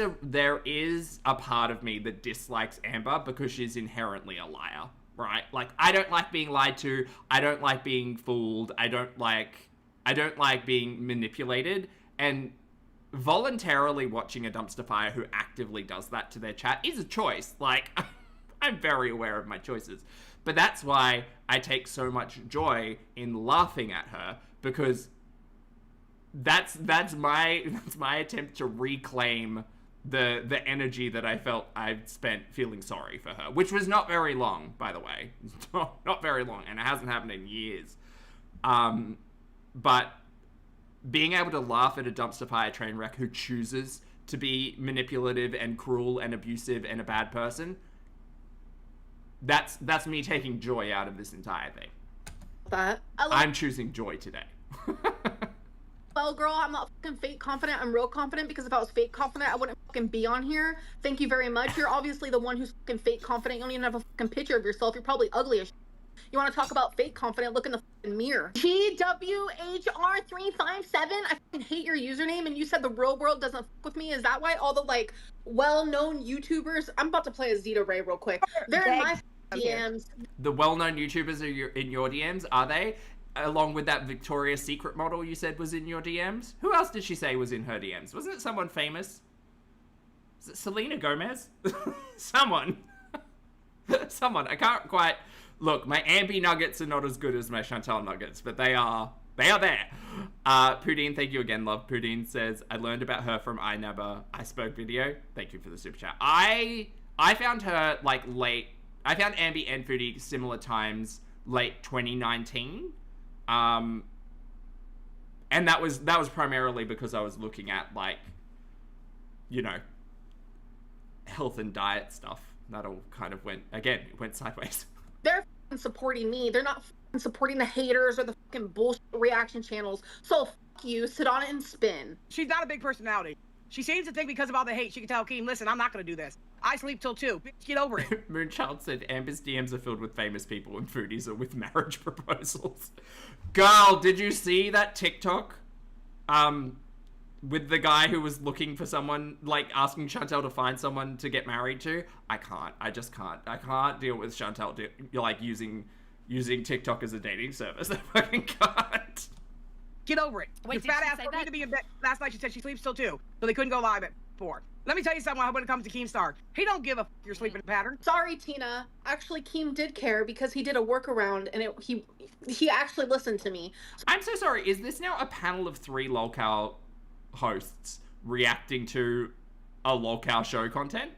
a part of me that dislikes Amber because she's inherently a liar, right? Like, I don't like being lied to. I don't like being fooled. I don't like being manipulated. And voluntarily watching a dumpster fire who actively does that to their chat is a choice. Like, I'm very aware of my choices. But that's why I take so much joy in laughing at her, because that's my attempt to reclaim the energy that I felt I'd spent feeling sorry for her, which was not very long, by the way. Not very long, and it hasn't happened in years. But being able to laugh at a dumpster fire train wreck who chooses to be manipulative and cruel and abusive and a bad person, that's me taking joy out of this entire thing. I'm choosing joy today. Well, girl, I'm not fucking fake confident. I'm real confident, because if I was fake confident, I wouldn't fucking be on here. Thank you very much. You're obviously the one who's fucking fake confident. You don't even have a fucking picture of yourself. You're probably ugly as shit. You want to talk about fake confident? Look in the fucking mirror. GWHR357. I fucking hate your username, and you said the real world doesn't fuck with me. Is that why all the like well-known YouTubers? I'm about to play a Zeta Ray real quick. They're in my DMs. The well-known YouTubers are in your DMs, are they? Along with that Victoria's Secret model you said was in your DMs? Who else did she say was in her DMs? Wasn't it someone famous? Is it Selena Gomez? Someone. Someone. I can't quite... Look, my Ambi nuggets are not as good as my Chantal nuggets, but they are there. Pudine, thank you again, love. Pudine says, I learned about her from I Spoke video. Thank you for the super chat. I found her like late... I found Ambi and Foodie similar times, late 2019. And that was primarily because I was looking at like, you know, health and diet stuff. That all kind of went sideways. They're supporting me. They're not supporting the haters or the fucking bullshit reaction channels. So fuck you, sit on it and spin. She's not a big personality. She seems to think because of all the hate, she can tell Keem, listen, I'm not going to do this. I sleep till 2. Bitch, get over it. Moonchild said, Amber's DMs are filled with famous people and Foodies are with marriage proposals. Girl, did you see that TikTok? With the guy who was looking for someone, like asking Chantal to find someone to get married to? I can't. I just can't. I can't deal with Chantal like using TikTok as a dating service. I fucking can't. Get over it. Wait, Your did fat she ass say don't need that? to be in bed. Last night she said she sleeps till 2, so they couldn't go live at 4. Let me tell you something when it comes to Keemstar. He don't give a your sleeping pattern. Sorry, Tina. Actually, Keem did care because he did a workaround and he actually listened to me. I'm so sorry. Is this now a panel of 3 lolcow hosts reacting to a lolcow show content?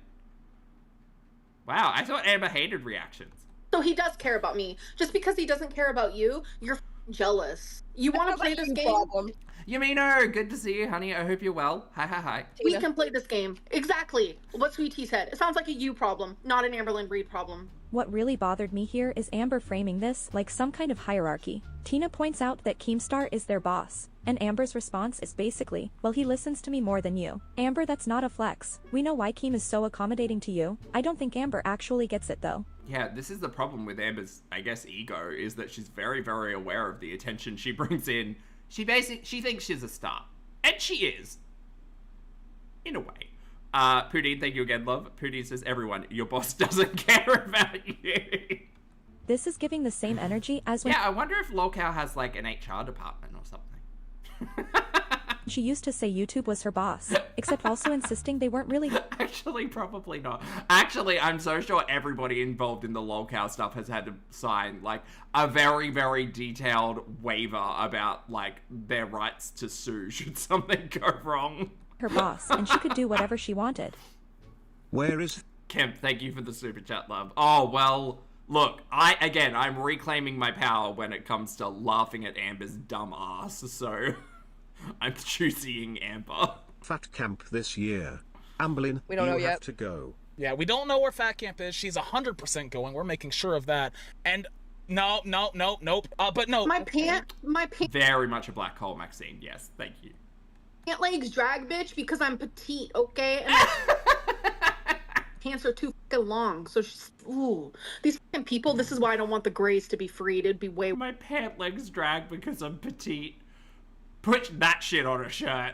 Wow, I thought Amber hated reactions. So he does care about me. Just because he doesn't care about you, you're jealous. You want to play this game? Yamino, good to see you, honey. I hope you're well. Hi. We can play this game. Exactly. What Sweet Tea said. It sounds like a you problem, not an Amberlynn Reid problem. What really bothered me here is Amber framing this like some kind of hierarchy. Tina points out that Keemstar is their boss, and Amber's response is basically, well, he listens to me more than you. Amber, that's not a flex. We know why Keem is so accommodating to you. I don't think Amber actually gets it though. Yeah, this is the problem with Amber's, I guess, ego, is that she's very, very aware of the attention she brings in. She thinks she's a star. And she is. In a way. Poudine, thank you again, love. Poudine says, everyone, your boss doesn't care about you. This is giving the same energy as when Yeah, I wonder if lolcow has, like, an HR department or something. she used to say YouTube was her boss, except also insisting they weren't really. Actually, probably not. Actually, I'm so sure everybody involved in the lolcow stuff has had to sign, like, a very, very detailed waiver about, like, their rights to sue should something go wrong. Her boss, and she could do whatever she wanted. Where is Kemp, thank you for the super chat, love. Oh, well, look, I'm reclaiming my power when it comes to laughing at Amber's dumb ass, so I'm choosing Amber. Fat Camp this year? Amberlynn, We don't know you have yet. to go. Yeah, we don't know where Fat Camp is. She's 100% going. We're making sure of that. And nope. But no. My pant Very much a black hole, Maxine. Yes, thank you. legs drag, bitch, because I'm petite, okay? And my pants are too fucking long, so she's, ooh. These fucking people, this is why I don't want the grays to be freed. It'd be way My pant legs drag because I'm petite. Put that shit on a shirt.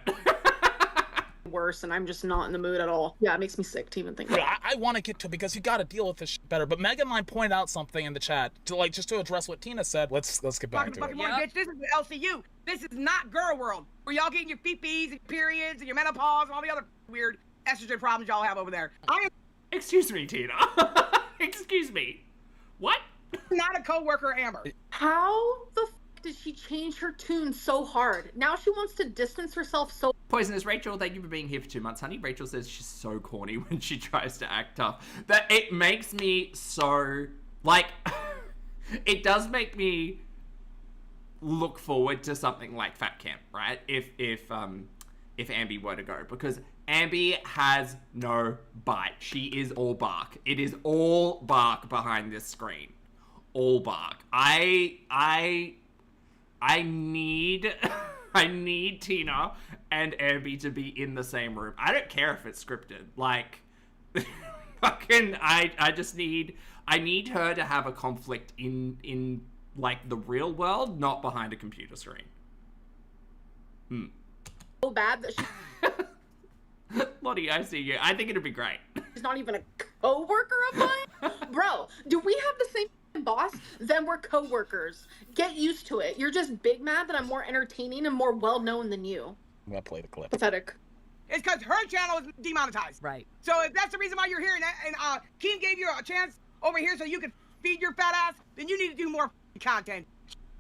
worse, and I'm just not in the mood at all. Yeah, it makes me sick to even think about it. I want to get to it because you got to deal with this shit better. But Megan Line pointed out something in the chat to just to address what Tina said. Let's get back to it. Bitch, this is the LCU. This is not girl world where y'all getting your PPs and periods and your menopause and all the other weird estrogen problems y'all have over there. I am Excuse me, Tina. Excuse me. What? not a co-worker, Amber. How the f did she change her tune so hard? Now she wants to distance herself so. Poisonous Rachel, thank you for being here for 2 months, honey. Rachel says she's so corny when she tries to act tough. That it makes me so, like, it does make me look forward to something like Fat Camp, right? If Ambi were to go, because Ambi has no bite. She is all bark. It is all bark behind this screen. All bark. I need I need Tina and Ambi to be in the same room. I don't care if it's scripted. Like, fucking, I just need her to have a conflict in like the real world, not behind a computer screen. so bad that Lottie, I see you. I think it'd be great. she's not even a co-worker of mine. Bro, do we have the same boss? Then we're co-workers. Get used to it. You're just big mad that I'm more entertaining and more well-known than you. I'm gonna play the clip. Pathetic. It's because her channel is demonetized. Right. So if that's the reason why you're here and Keem gave you a chance over here so you could feed your fat ass, then you need to do more content.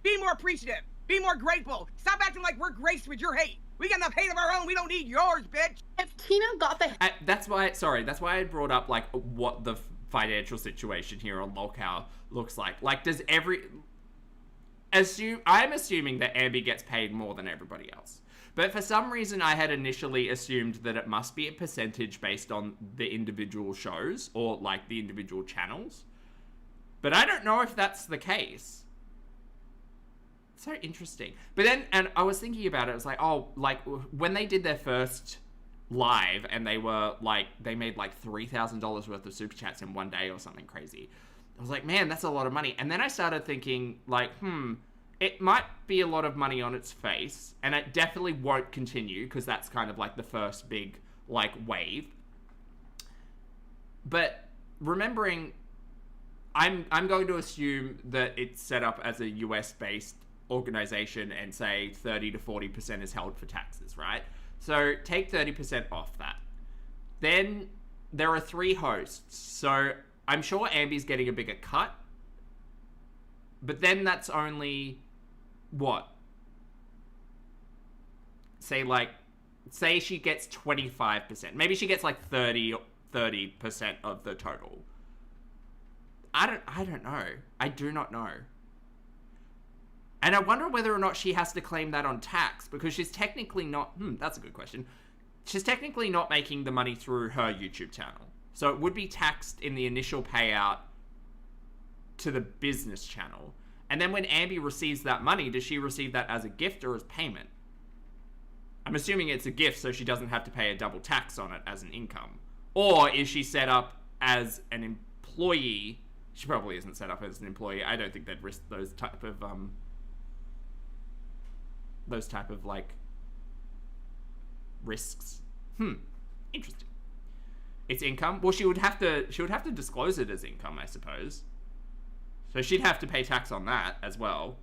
Be more appreciative. Be more grateful. Stop acting like we're graced with your hate. We got enough hate of our own. We don't need yours, bitch. If Tina got the That's why I brought up, like, what the financial situation here on lolcow looks like. Like, does I'm assuming that Ambi gets paid more than everybody else. But for some reason, I had initially assumed that it must be a percentage based on the individual shows or, like, the individual channels. But I don't know if that's the case. So interesting. But then, and I was thinking about it, it was like, oh, like, when they did their first live and they were, like, they made, like, $3,000 worth of super chats in one day or something crazy. I was like, man, that's a lot of money. And then I started thinking, like, it might be a lot of money on its face, and it definitely won't continue, because that's kind of like the first big, like, wave. But remembering, I'm going to assume that it's set up as a US-based organization and say 30 to 40% is held for taxes, right? So take 30% off that. Then there are 3 hosts. So I'm sure Ambi's getting a bigger cut. But then that's only, what? Say she gets 25%. Maybe she gets like 30% of the total. I don't know. I do not know. And I wonder whether or not she has to claim that on tax, because she's technically not... that's a good question. She's technically not making the money through her YouTube channel. So it would be taxed in the initial payout to the business channel. And then when Ambi receives that money, does she receive that as a gift or as payment? I'm assuming it's a gift, so she doesn't have to pay a double tax on it as an income. Or is she set up as an employee? She probably isn't set up as an employee. I don't think they'd risk those type of like risks. Interesting. It's income. Well, she would have to disclose it as income, I suppose. So she'd have to pay tax on that as well.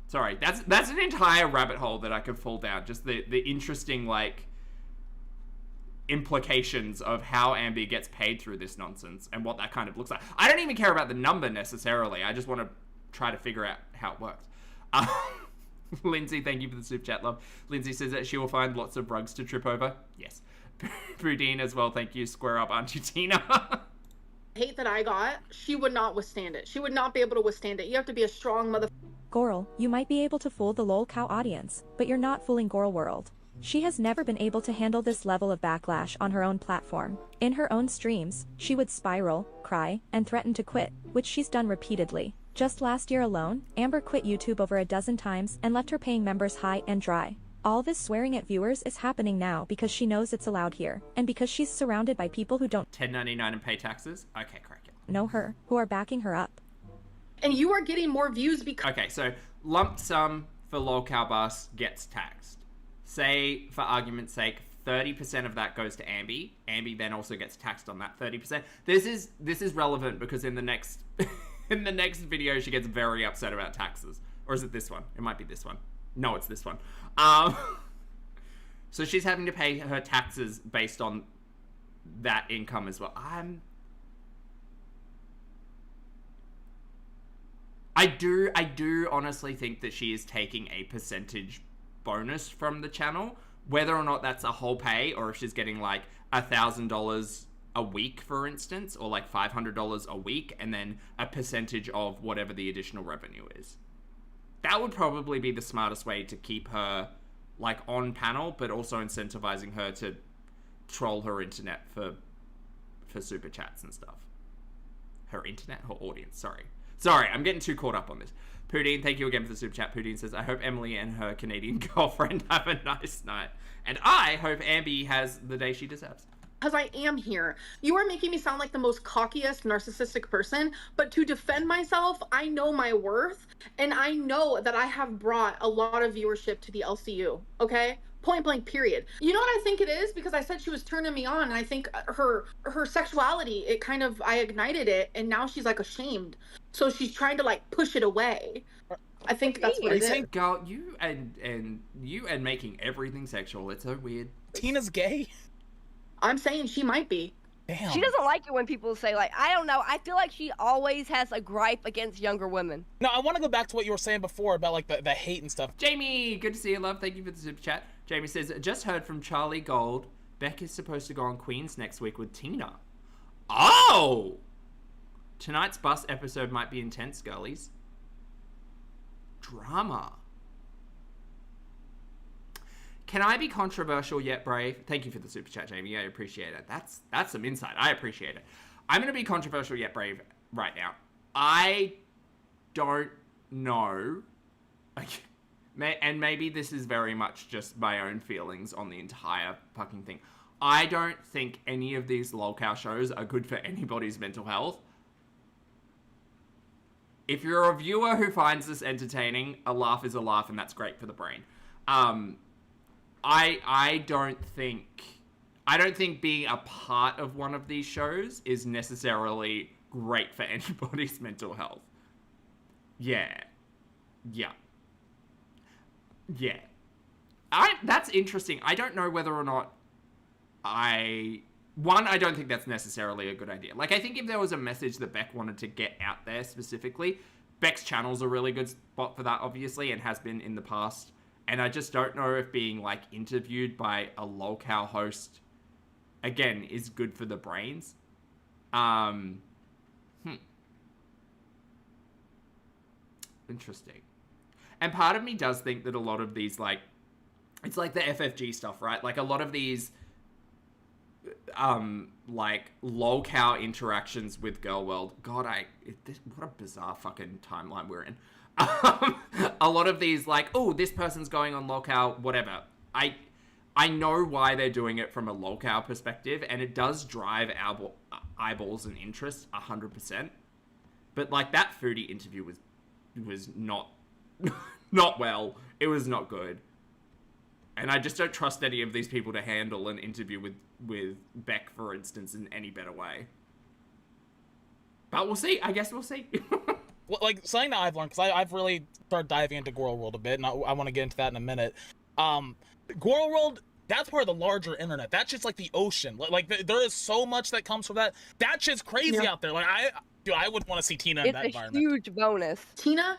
Sorry, that's an entire rabbit hole that I could fall down. Just the interesting like implications of how Ambi gets paid through this nonsense and what that kind of looks like. I don't even care about the number necessarily. I just want to try to figure out how it works. Lindsay, thank you for the super chat, love. Lindsay says that she will find lots of rugs to trip over. Yes. Boudin as well, thank you. Square up, Auntie Tina. Hate that I got, she would not withstand it. She would not be able to withstand it. You have to be a strong mother. Goral, you might be able to fool the lol cow audience, but you're not fooling Goral World. She has never been able to handle this level of backlash on her own platform. In her own streams, she would spiral, cry, and threaten to quit, which she's done repeatedly. Just last year alone, Amber quit YouTube over a dozen times and left her paying members high and dry. All this swearing at viewers is happening now because she knows it's allowed here, and because she's surrounded by people who don't $10.99 and pay taxes? Okay, correct. know her, who are backing her up. And you are getting more views because... Okay, so lump sum for lol cow bus gets taxed. Say, for argument's sake, 30% of that goes to Ambi. Ambi then also gets taxed on that 30%. This is relevant because in the next in the next video she gets very upset about taxes. Or is it this one? It might be this one. No, it's this one. So she's having to pay her taxes based on that income as well. I do honestly think that she is taking a percentage bonus from the channel, whether or not that's a whole pay or if she's getting like $1,000 a week, for instance, or like $500 a week, and then a percentage of whatever the additional revenue is. That would probably be the smartest way to keep her like on panel, but also incentivizing her to troll her internet for super chats and stuff. Her internet, her audience, Sorry, I'm getting too caught up on this. Poudine, thank you again for the super chat. Poudine says, I hope Emily and her Canadian girlfriend have a nice night. And I hope Ambi has the day she deserves. Because I am here. You are making me sound like the most cockiest, narcissistic person, but to defend myself, I know my worth, and I know that I have brought a lot of viewership to the LCU, okay? Point blank, period. You know what I think it is? Because I said she was turning me on, and I think her sexuality, it kind of, I ignited it, and now she's like ashamed. So she's trying to like push it away. I think that's what it is. Girl, you and making everything sexual, it's so weird. Tina's gay? I'm saying she might be. Damn. She doesn't like it when people say, like, I don't know. I feel like she always has a gripe against younger women. No, I want to go back to what you were saying before about, like, the hate and stuff. Jamie, good to see you, love. Thank you for the super chat. Jamie says, just heard from Charlie Gold. Beck is supposed to go on Queens next week with Tina. Oh! Tonight's bus episode might be intense, girlies. Drama. Can I be controversial yet brave? Thank you for the super chat, Jamie. I appreciate it. That's some insight. I appreciate it. I'm going to be controversial yet brave right now. I don't know. And maybe this is very much just my own feelings on the entire fucking thing. I don't think any of these lolcow shows are good for anybody's mental health. If you're a viewer who finds this entertaining, a laugh is a laugh, and that's great for the brain. I don't think being a part of one of these shows is necessarily great for anybody's mental health. Yeah. Yeah. Yeah. That's interesting. I don't know whether or not I don't think that's necessarily a good idea. Like, I think if there was a message that Beck wanted to get out there specifically, Beck's channel's a really good spot for that, obviously, and has been in the past. And I just don't know if being, like, interviewed by a lolcow host, again, is good for the brains. Interesting. And part of me does think that a lot of these, like, it's like the FFG stuff, right? Like, a lot of these, like, lolcow interactions with Girl World. God, what a bizarre fucking timeline we're in. A lot of these, like, oh, this person's going on lolcow, whatever. I know why they're doing it from a lolcow perspective, and it does drive eyeballs and interest 100%. But, like, that foodie interview was not not well. It was not good. And I just don't trust any of these people to handle an interview with Beck, for instance, in any better way. But we'll see. I guess we'll see. Well, like, something that I've learned, because I've really started diving into Girl World a bit, and I want to get into that in a minute. Girl World, that's part of the larger internet. That's just like the ocean. Like there is so much that comes from that. That shit's crazy out there. Like, I would want to see Tina in that environment. It's a huge bonus. Tina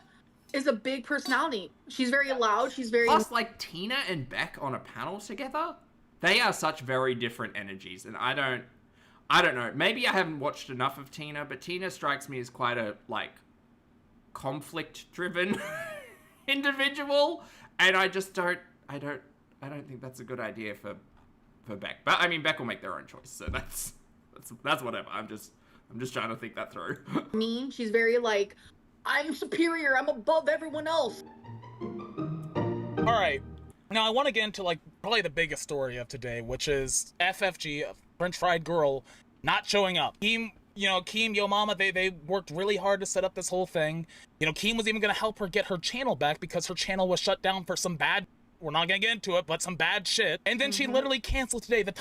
is a big personality. She's very loud. She's very... Plus, like, Tina and Beck on a panel together, they are such very different energies. And I don't know. Maybe I haven't watched enough of Tina, but Tina strikes me as quite a, like, conflict-driven individual. And I just don't think that's a good idea for Beck. But, I mean, Beck will make their own choice. So that's whatever. I'm just trying to think that through. Mean. She's very, like, I'm superior. I'm above everyone else. All right. Now I want to get into, like, probably the biggest story of today, which is FFG, French Fried Girl, not showing up. Keem, Yo Mama, they worked really hard to set up this whole thing. Keem was even going to help her get her channel back because her channel was shut down for some bad, we're not going to get into it, but some bad shit. And then she literally canceled today, the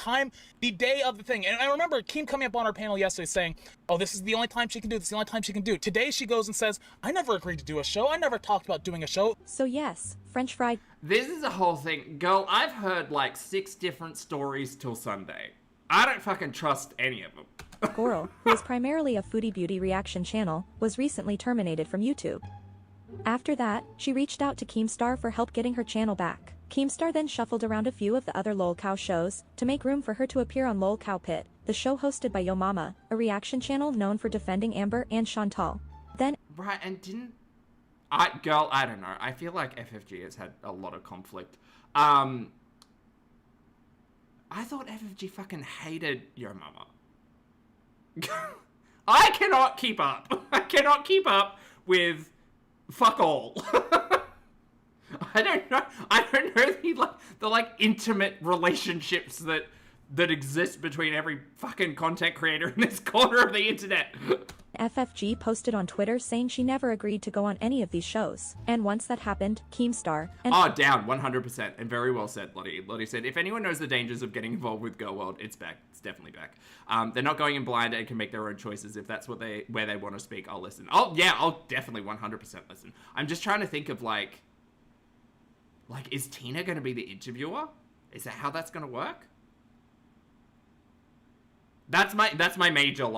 day of the thing. And I remember Keem coming up on her panel yesterday saying, oh, this is the only time she can do this, the only time she can do it. Today she goes and says, I never agreed to do a show. I never talked about doing a show. So yes, French Fried. This is a whole thing. Girl, I've heard like 6 different stories till Sunday. I don't fucking trust any of them. Girl, who is primarily a foodie beauty reaction channel, was recently terminated from YouTube. After that, she reached out to Keemstar for help getting her channel back. Keemstar then shuffled around a few of the other lolcow shows to make room for her to appear on lolcow Pit, the show hosted by Yo Mama, a reaction channel known for defending Amber and Chantal. Then, right, and I don't know. I feel like FFG has had a lot of conflict. I thought FFG fucking hated Yo Mama. I cannot keep up. I cannot keep up with fuck all. I don't know the intimate relationships that exist between every fucking content creator in this corner of the internet. FFG posted on Twitter saying she never agreed to go on any of these shows. And once that happened, Keemstar and... Oh, down, 100%. And very well said, Lottie. Lottie said, if anyone knows the dangers of getting involved with Girl World, it's back. It's definitely back. They're not going in blind and can make their own choices. If that's where they want to speak, I'll listen. Oh, yeah, I'll definitely 100% listen. I'm just trying to think of, like, is Tina going to be the interviewer? Is that how that's going to work? That's my major,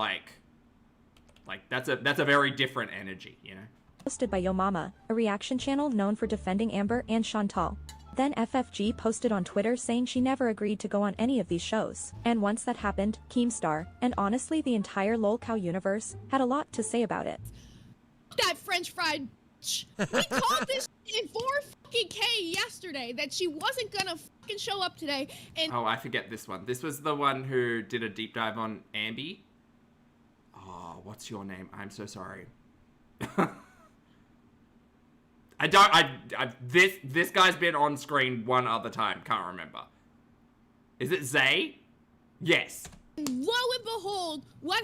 that's a very different energy, you know? Hosted by Yo Mama, a reaction channel known for defending Amber and Chantal. Then FFG posted on Twitter saying she never agreed to go on any of these shows. And once that happened, Keemstar, and honestly the entire lolcow universe, had a lot to say about it. That French fried we called this in 4K yesterday that she wasn't gonna fucking show up today. And oh, I forget this one. This was the one who did a deep dive on Ambi. Oh, what's your name? I'm so sorry. This guy's been on screen one other time. Can't remember. Is it Zay? Yes. Lo and behold, what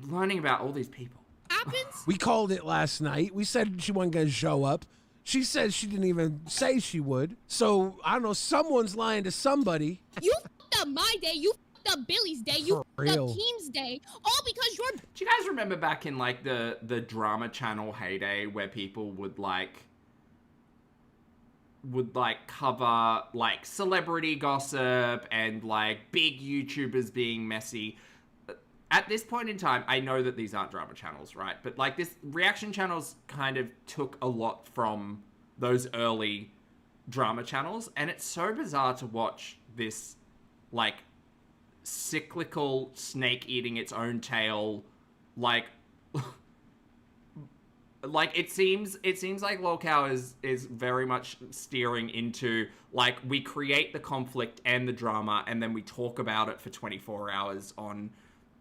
learning about all these people. Happens? We called it last night. We said she wasn't going to show up. She said she didn't even say she would. So, I don't know, someone's lying to somebody. You fucked up my day. You fucked fucked up Billy's day. You For fucked real. up Keem's day. All because you're Do you guys remember back in like the drama channel heyday where people would cover like celebrity gossip and like big YouTubers being messy? At this point in time, I know that these aren't drama channels, right? But like this reaction channels kind of took a lot from those early drama channels, and it's so bizarre to watch this like cyclical snake eating its own tail, like like it seems like lolcow is very much steering into like we create the conflict and the drama and then we talk about it for 24 hours on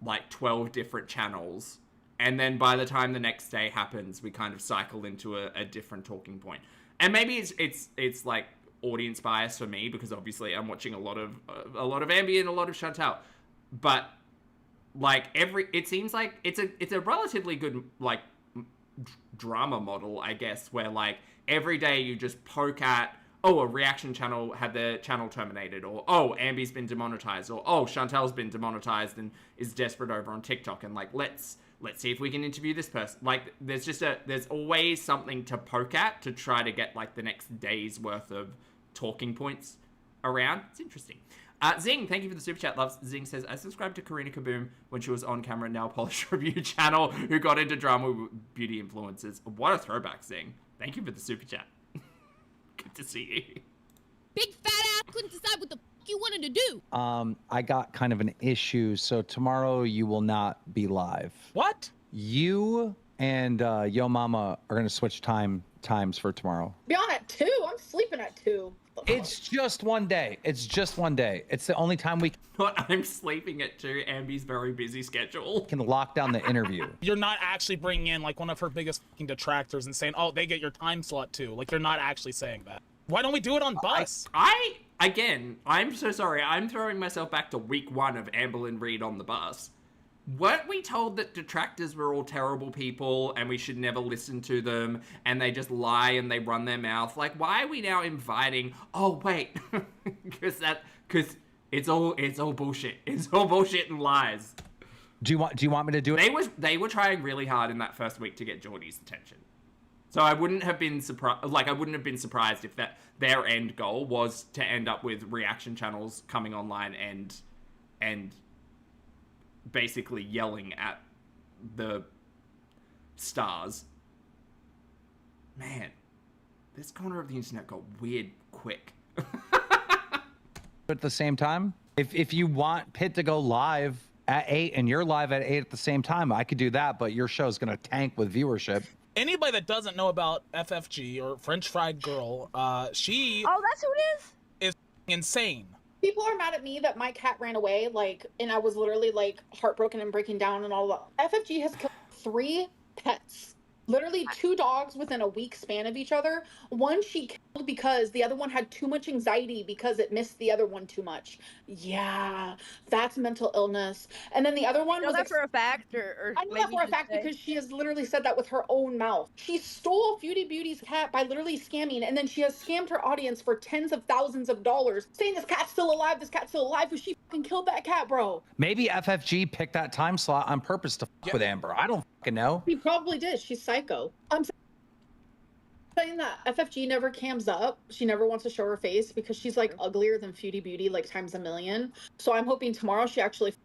like 12 different channels, and then by the time the next day happens we kind of cycle into a different talking point. And maybe it's like audience bias for me because obviously I'm watching a lot of Ambi and a lot of Chantal, but like it seems like it's a relatively good like drama model, I guess, where like every day you just poke at, oh, a reaction channel had their channel terminated, or oh, Ambi's been demonetized, or oh, Chantal's been demonetized and is desperate over on TikTok, and like let's see if we can interview this person. Like there's always something to poke at to try to get like the next day's worth of talking points around. It's interesting. Zing, thank you for the super chat. Loves Zing says, I subscribed to Karina Kaboom when she was on camera nail polish review channel who got into drama with beauty influencers. What a throwback, Zing. Thank you for the super chat. Good to see you. big fat ass couldn't decide what the fuck you wanted to do. I got kind of an issue, so tomorrow you will not be live. What? You and Yo Mama are gonna switch times for tomorrow. Be on at 2. I'm sleeping at 2. It's just one day. It's just one day. It's the only time we I'm sleeping at 2. Ambi's very busy schedule. can lock down the interview. You're not actually bringing in like one of her biggest fucking detractors and saying, oh, they get your time slot too. Like, you're not actually saying that. Why don't we do it on bus? I'm so sorry. I'm throwing myself back to week 1 of Amber and Reid on the bus. Weren't we told that detractors were all terrible people and we should never listen to them and they just lie and they run their mouth? Like, why are we now inviting? Oh wait, because it's all bullshit. It's all bullshit and lies. Do you want me to do it? They were trying really hard in that first week to get Geordie's attention. So I wouldn't have been surprised if their end goal was to end up with reaction channels coming online and basically yelling at the stars. Man, this corner of the internet got weird quick. At the same time, if you want Pitt to go live at 8 and you're live at 8 at the same time, I could do that, but your show's gonna tank with viewership. Anybody that doesn't know about FFG or French Fried Girl, she... Oh, that's who it is? ...is insane. People are mad at me that my cat ran away, like, and I was literally, like, heartbroken and breaking down and all that. FFG has killed 3 pets. Literally 2 dogs within a week span of each other. One she killed because the other one had too much anxiety because it missed the other one too much. Yeah, that's mental illness. And then the other one was... that for a fact? Or I know that for a fact because she has literally said that with her own mouth. She stole Feudy Beauty's cat by literally scamming, and then she has scammed her audience for tens of thousands of dollars, saying this cat's still alive, but she fucking killed that cat, bro. Maybe FFG picked that time slot on purpose to fuck with Amber. I don't fucking know. He probably did. She's psycho. I'm saying that FFG never cams up. She never wants to show her face because she's like uglier than Feudy Beauty, like times a million. So I'm hoping tomorrow she actually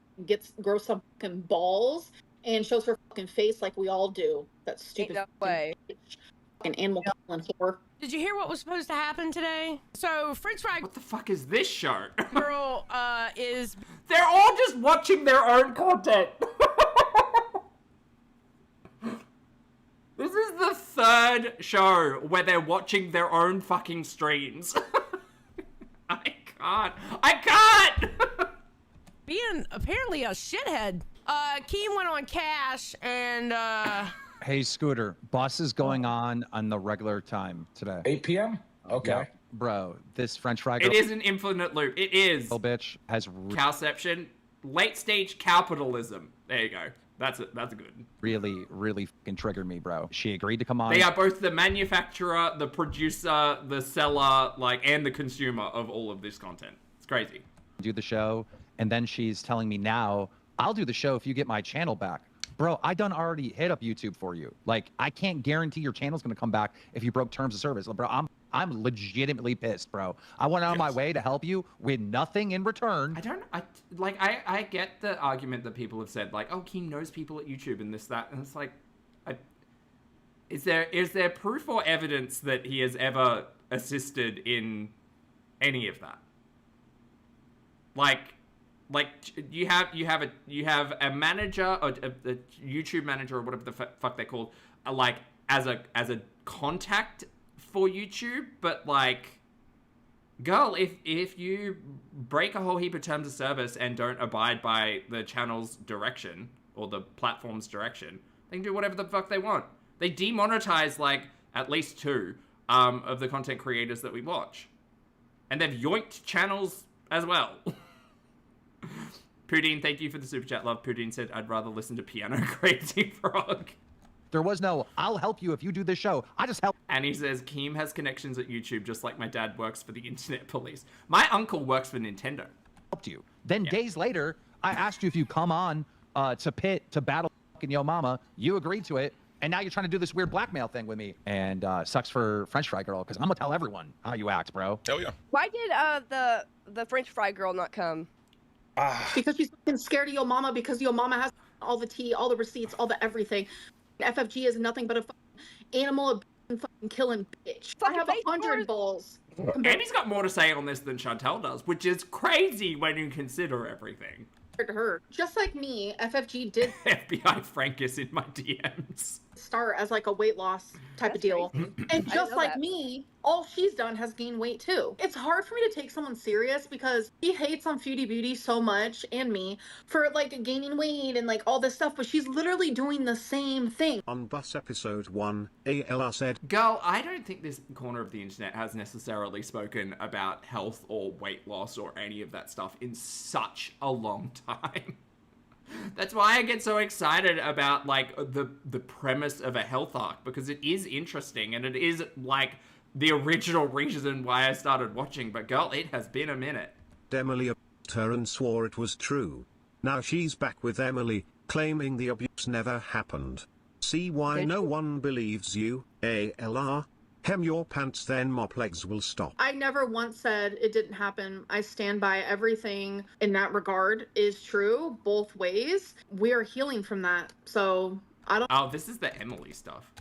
grows some fucking balls and shows her fucking face like we all do. That stupid fucking animal killing whore. Did you hear what was supposed to happen today? So French Fried... What the fuck is this show? Girl is... They're all just watching their own content. This is the 3rd show where they're watching their own fucking streams. I can't! Being apparently a shithead. Keem went on Cash and Hey, Scooter, bus is going on the regular time today. 8 p.m.? Okay. Yeah. Bro, this French fry... It is an infinite loop. It is. Little bitch has... Cowception. Late stage capitalism. There you go. That's good. Really fucking triggered me, bro. She agreed to come on. They are both the manufacturer, the producer, the seller, and the consumer of all of this content. It's crazy. Do the show, And then she's telling me now, I'll do the show if you get my channel back. Bro, I done already hit up YouTube for you. Like, I can't guarantee your channel's gonna come back if you broke terms of service. Bro, I'm legitimately pissed, bro. I went out of my way to help you with nothing in return. I get the argument that people have said, like, oh, Keem knows people at YouTube and this, that, and it's like, is there proof or evidence that he has ever assisted in any of that? Like you have a manager, or a YouTube manager, or whatever the fuck they're called, like as a contact for YouTube, but like, girl, if you break a whole heap of terms of service and don't abide by the channel's direction or the platform's direction, they can do whatever the fuck they want. They demonetize like at least 2 of the content creators that we watch, and they've yoinked channels as well. Poudine, thank you for the super chat. Love. Poudine said, I'd rather listen to Piano Crazy Frog. There was no, I'll help you if you do this show. I just help. And he says, Keem has connections at YouTube just like my dad works for the internet police. My uncle works for Nintendo. Helped you. Then days later, I asked you if you come on to battle fucking Yo Mama. You agreed to it. And now you're trying to do this weird blackmail thing with me. And sucks for French Fry Girl, because I'm going to tell everyone how you act, bro. Hell yeah. Why did the French Fry Girl not come? Because she's fucking scared of Yo Mama, because Yo Mama has all the tea, all the receipts, all the everything. FFG is nothing but a animal fucking killing bitch. I have 100 balls. Andy's got more to say on this than Chantel does, which is crazy when you consider everything. To her, just like me, FFG did FBI Frank is in my DMs. Start as like a weight loss type of deal, and just like that. me, all she's done has gained weight too. It's hard for me to take someone serious because he hates on Foodie Beauty so much, and me, for like gaining weight and like all this stuff, but she's literally doing the same thing. On Bus Episode 1, ALR said, Girl, I don't think this corner of the internet has necessarily spoken about health or weight loss or any of that stuff in such a long time. That's why I get so excited about like the premise of a health arc, because it is interesting and it is like the original reason why I started watching. But girl, it has been a minute. Emily abused her and swore it was true. Now she's back with Emily, claiming the abuse never happened. See why no one believes you, ALR? Hem your pants, then mop legs will stop. I never once said it didn't happen. I stand by everything in that regard is true both ways. We are healing from that. So I don't. Oh, this is the Emily stuff.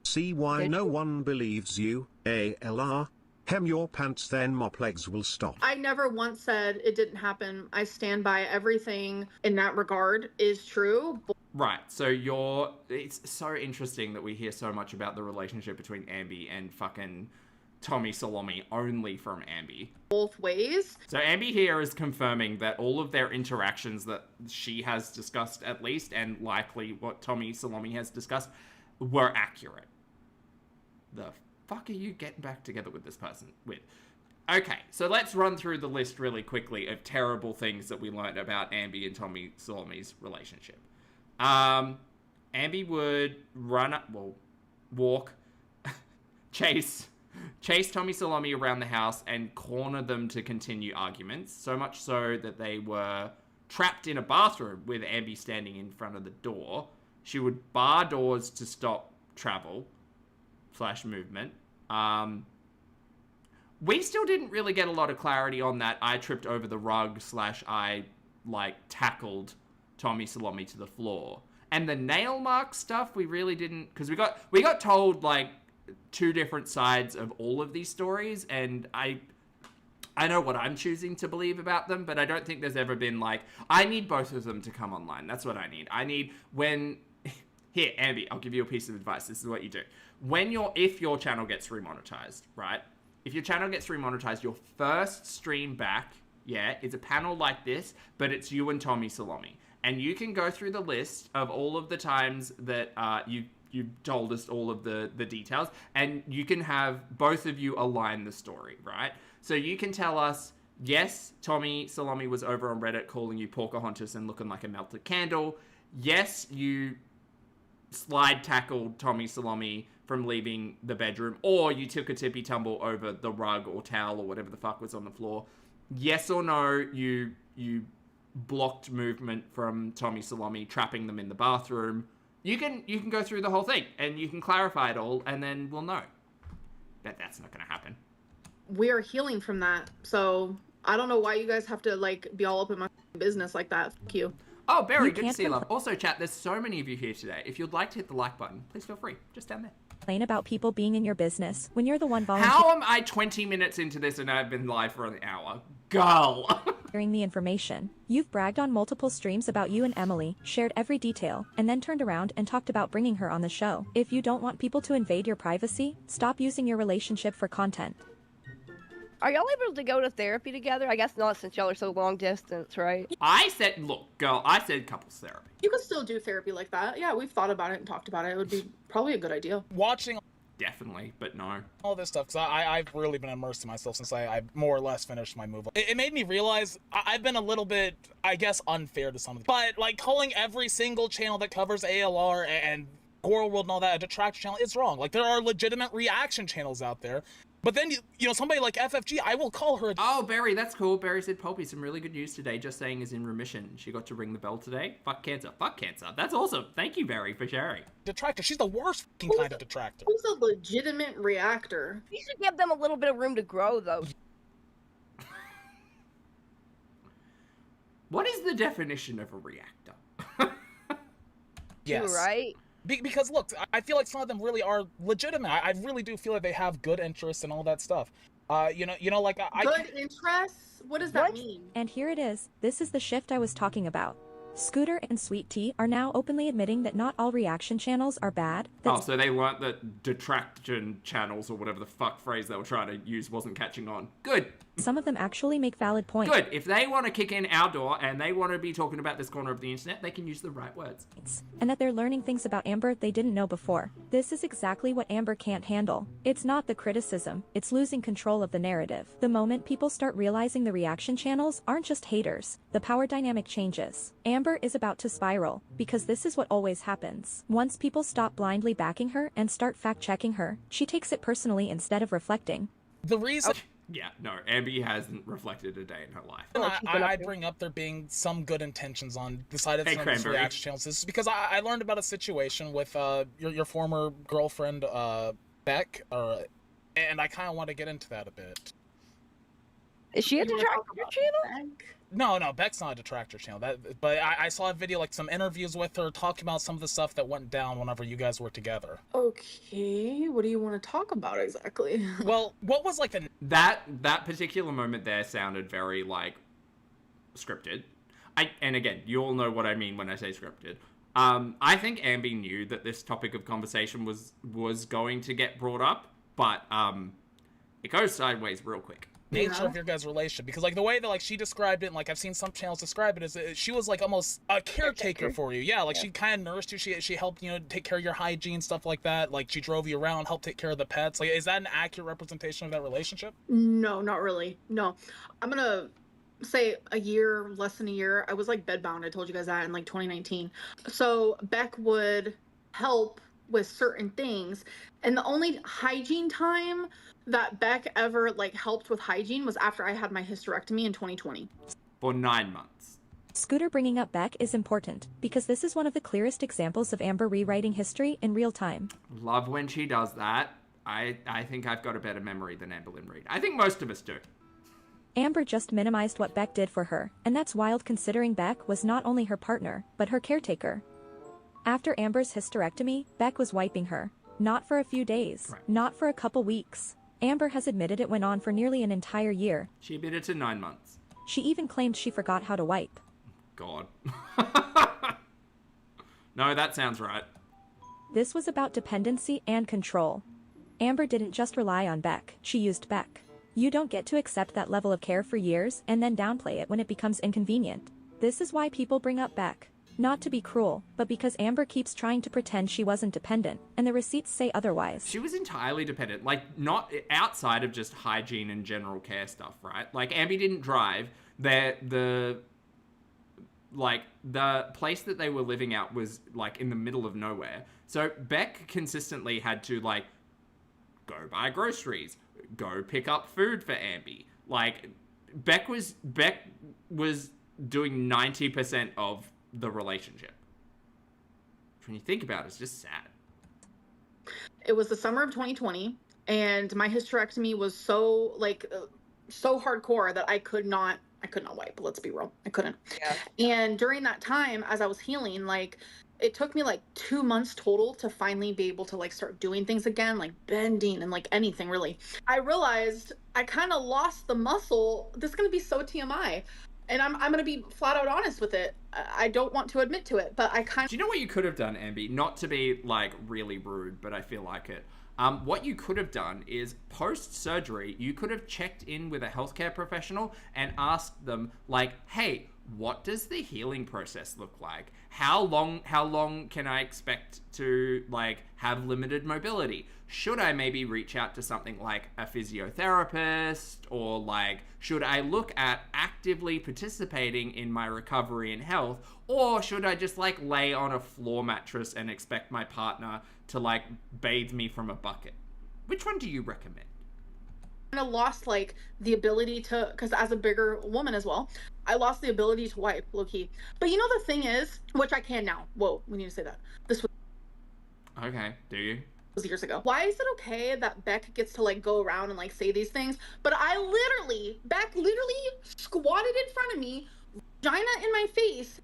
See why no one believes you, ALR? Hem your pants, then mop legs will stop. I never once said it didn't happen. I stand by everything in that regard is true. Right, so it's so interesting that we hear so much about the relationship between Ambi and fucking Tommy Salome only from Ambi. Both ways. So Ambi here is confirming that all of their interactions that she has discussed at least, and likely what Tommy Salome has discussed, were accurate. The fuck are you getting back together with this person with? Okay, so let's run through the list really quickly of terrible things that we learned about Ambi and Tommy Salome's relationship. Ambi would walk, chase Tommy Salome around the house and corner them to continue arguments, so much so that they were trapped in a bathroom with Ambi standing in front of the door. She would bar doors to stop travel / movement. We still didn't really get a lot of clarity on that. I tripped over the rug / I tackled Tommy Salome to the floor. And the nail mark stuff, we really didn't, because we got told like 2 different sides of all of these stories, and I know what I'm choosing to believe about them, but I don't think there's ever been like, I need both of them to come online. That's what I need. I need here, Ambi, I'll give you a piece of advice. This is what you do. If your channel gets remonetized, right? If your channel gets remonetized, your first stream back, is a panel like this, but it's you and Tommy Salome. And you can go through the list of all of the times that you've told us all of the details, and you can have both of you align the story, right? So you can tell us, yes, Tommy Salome was over on Reddit calling you Pocahontas and looking like a melted candle. Yes, you slide tackled Tommy Salome from leaving the bedroom, or you took a tippy tumble over the rug or towel or whatever the fuck was on the floor. Yes or no, you blocked movement from Tommy Salami trapping them in the bathroom. You can go through the whole thing and you can clarify it all, and then we'll know. But that's not going to happen. We are healing from that, so I don't know why you guys have to like be all up in my business like that. Fuck you. Oh, Barry, good to see you, love. Also, chat, there's so many of you here today. If you'd like to hit the like button, please feel free. Just down there. Complain about people being in your business when you're the one volunteering. How am I 20 minutes into this and I've been live for an hour? Girl! Sharing the information. You've bragged on multiple streams about you and Emily, shared every detail, and then turned around and talked about bringing her on the show. If you don't want people to invade your privacy, stop using your relationship for content. Are y'all able to go to therapy together? I guess not, since y'all are so long distance, right? I said, look, girl, I said couples therapy. You could still do therapy like that. Yeah, we've thought about it and talked about it. It would be probably a good idea. Watching Definitely, but no. all this stuff, because I've really been immersed in myself since I more or less finished my move. It made me realize I've been a little bit, I guess, unfair to some of them. But, like, calling every single channel that covers ALR and Gore World and all that a detractor channel, it's wrong. Like, there are legitimate reaction channels out there. But then, you know, somebody like FFG, I will call her. Oh, Barry, that's cool. Barry said, Poppy, some really good news today. Just saying is in remission. She got to ring the bell today. Fuck cancer. Fuck cancer. That's awesome. Thank you, Barry, for sharing. Detractor. She's the worst kind of detractor. Who's a legitimate reactor? You should give them a little bit of room to grow, though. What is the definition of a reactor? Yes. Right? Because, look, I feel like some of them really are legitimate. I really do feel like they have good interests and all that stuff. You know, like good interests? What does that mean? And here it is. This is the shift I was talking about. Scooter and Sweet Tea are now openly admitting that not all reaction channels are bad. Oh, so they learnt that detraction channels, or whatever the fuck phrase they were trying to use, wasn't catching on. Good. Some of them actually make valid points. Good. If they want to kick in our door and they want to be talking about this corner of the internet, they can use the right words. And that they're learning things about Amber they didn't know before. This is exactly what Amber can't handle. It's not the criticism, it's losing control of the narrative. The moment people start realizing the reaction channels aren't just haters, the power dynamic changes. Amber is about to spiral, because this is what always happens. Once people stop blindly backing her and start fact-checking her, she takes it personally instead of reflecting. The reason... Yeah, no, Amber hasn't reflected a day in her life. I bring up there being some good intentions on the side of some of these reaction channels. This is because I learned about a situation with your former girlfriend, Beck, and I kind of want to get into that a bit. Is she a detractor channel? No, Beck's not a detractor channel. But I saw a video, like some interviews with her, talking about some of the stuff that went down whenever you guys were together. Okay, what do you want to talk about exactly? Well, what was like the... That particular moment there sounded very, like, scripted. And again, you all know what I mean when I say scripted. I think Amber knew that this topic of conversation was going to get brought up, but it goes sideways real quick. Nature of your guys' relationship, because like the way that like she described it, and like I've seen some channels describe it, is she was like almost a caretaker for you. Yeah, like she kind of nourished you. She helped take care of your hygiene, stuff like that. Like she drove you around, helped take care of the pets. Like, is that an accurate representation of that relationship? No, not really. No, I'm gonna say less than a year. I was like bedbound. I told you guys that in like 2019. So Beck would help with certain things, and the only hygiene time that Beck ever like helped with hygiene was after I had my hysterectomy in 2020. For 9 months. Scooter bringing up Beck is important, because this is one of the clearest examples of Amber rewriting history in real time. Love when she does that. I think I've got a better memory than Amberlynn Reid. I think most of us do. Amber just minimized what Beck did for her, and that's wild considering Beck was not only her partner, but her caretaker. After Amber's hysterectomy, Beck was wiping her. Not for a few days, not for a couple weeks. Amber has admitted it went on for nearly an entire year. She admitted to 9 months. She even claimed she forgot how to wipe. God. No, that sounds right. This was about dependency and control. Amber didn't just rely on Beck, she used Beck. You don't get to accept that level of care for years and then downplay it when it becomes inconvenient. This is why people bring up Beck. Not to be cruel, but because Amber keeps trying to pretend she wasn't dependent, and the receipts say otherwise. She was entirely dependent, like, not outside of just hygiene and general care stuff, right? Like, Amber didn't drive. The place that they were living at was, like, in the middle of nowhere. So Beck consistently had to, like, go buy groceries, go pick up food for Amber. Like, Beck was doing 90% of the relationship. When you think about it, it's just sad. It was the summer of 2020, and my hysterectomy was so so hardcore that I could not wipe. Let's be real, I couldn't. Yeah. And during that time, as I was healing, like it took me like 2 months total to finally be able to like start doing things again, like bending and like anything really. I realized I kind of lost the muscle. This is gonna be so TMI. And I'm gonna be flat out honest with it. I don't want to admit to it, but I kind of... Do you know what you could have done, Ambi? Not to be, like, really rude, but I feel like it. What you could have done is, post-surgery, you could have checked in with a healthcare professional and asked them, like, hey, what does the healing process look like? How long can I expect to, like, have limited mobility? Should I maybe reach out to something like a physiotherapist, or like, should I look at actively participating in my recovery and health, or should I just like lay on a floor mattress and expect my partner to like bathe me from a bucket? Which one do you recommend? I kind of lost like the ability to, because as a bigger woman as well, I lost the ability to wipe, low key. But you know the thing is, which I can now. Whoa, we need to say that. This was... Okay, do you? Years ago. Why is it okay that Beck gets to like go around and like say these things, but Beck literally squatted in front of me, vagina in my face.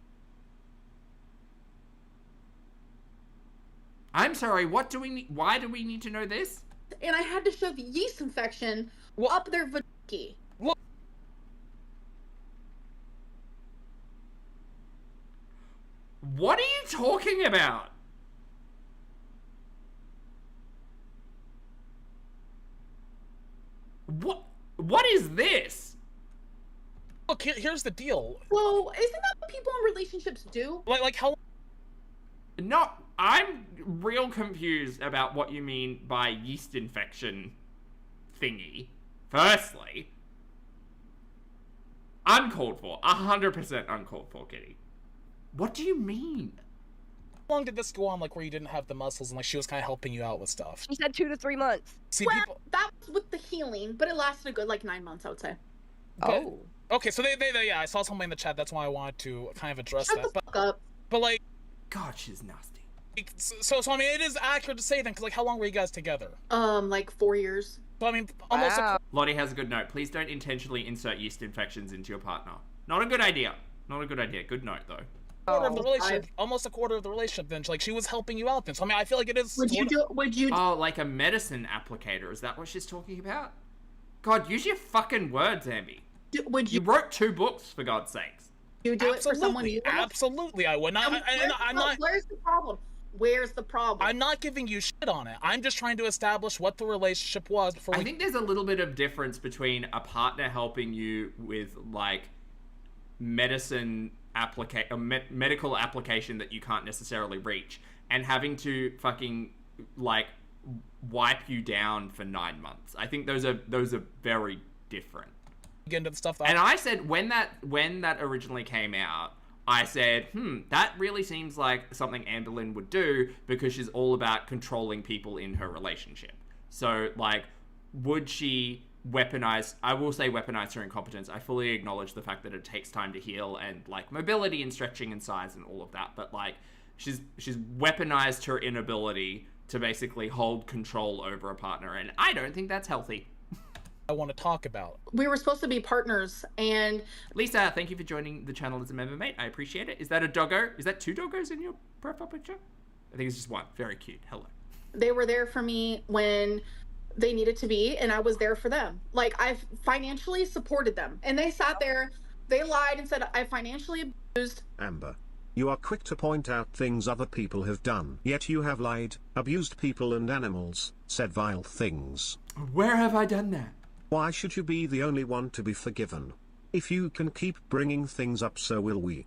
I'm sorry, why do we need to know this? And I had to shove yeast infection up their vagina. What are you talking about? What is this? Look, here's the deal. Well, isn't that what people in relationships do? Like how... No, I'm real confused about what you mean by yeast infection thingy. Firstly, uncalled for. 100% uncalled for, Kitty. What do you mean? How long did this go on, like, where you didn't have the muscles and, like, she was kind of helping you out with stuff? She said 2 to 3 months. See, well, people... that was with the healing, but it lasted a good, like, 9 months, I would say. Oh. Okay, so they yeah, I saw something in the chat, that's why I wanted to kind of address Shut that. the fuck up. But, like... God, she's nasty. So, I mean, it is accurate to say then, because, like, how long were you guys together? Like 4 years. So, I mean, almost... Wow. Lottie has a good note. Please don't intentionally insert yeast infections into your partner. Not a good idea. Not a good idea. Good note, though. Quarter of the relationship, almost a quarter of the relationship. Then, like, she was helping you out. Then, so I mean, I feel like it is. Would you? Oh, like a medicine applicator? Is that what she's talking about? God, use your fucking words, Ambi. Would you? You wrote 2 books, for God's sakes. You do it for someone you love? Absolutely, I would. I'm not. Where's the problem? Where's the problem? I'm not giving you shit on it. I'm just trying to establish what the relationship was before. I think there's a little bit of difference between a partner helping you with like medicine medical application that you can't necessarily reach, and having to fucking like wipe you down for 9 months. I think those are very different. Get into the stuff and I said when that originally came out, I said, that really seems like something Amberlynn would do, because she's all about controlling people in her relationship. So like, would she weaponize her incompetence? I fully acknowledge the fact that it takes time to heal, and like mobility and stretching and size and all of that, but like she's weaponized her inability to basically hold control over a partner, and I don't think that's healthy. I want to talk about. We were supposed to be partners, and Lisa, thank you for joining the channel as a member, mate. I appreciate it. Is that a doggo? Is that 2 doggos in your profile picture? I think it's just 1. Very cute. Hello. They were there for me when they needed to be, and I was there for them. Like, I've financially supported them, and they sat there, they lied and said I financially abused. Amber, you are quick to point out things other people have done, yet you have lied, abused people and animals, said vile things. Where have I done that? Why should you be the only one to be forgiven? If you can keep bringing things up, so will we.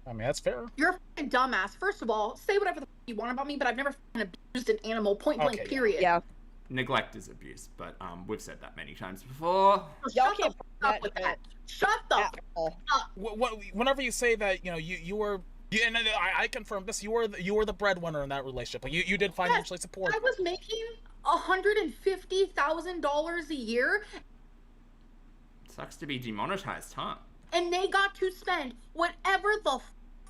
I mean, that's fair. You're a fucking dumbass. First of all, say whatever the fuck you want about me, but I've never fucking abused an animal, point blank, period. Yeah. Neglect is abuse, but we've said that many times before. Y'all can't put up with that. Shut the fuck up. Whenever you say that, you know, you were, and I confirm this, you were the breadwinner in that relationship. Like, you did financially support. I was making $150,000 a year. Sucks to be demonetized, huh? and they got to spend whatever the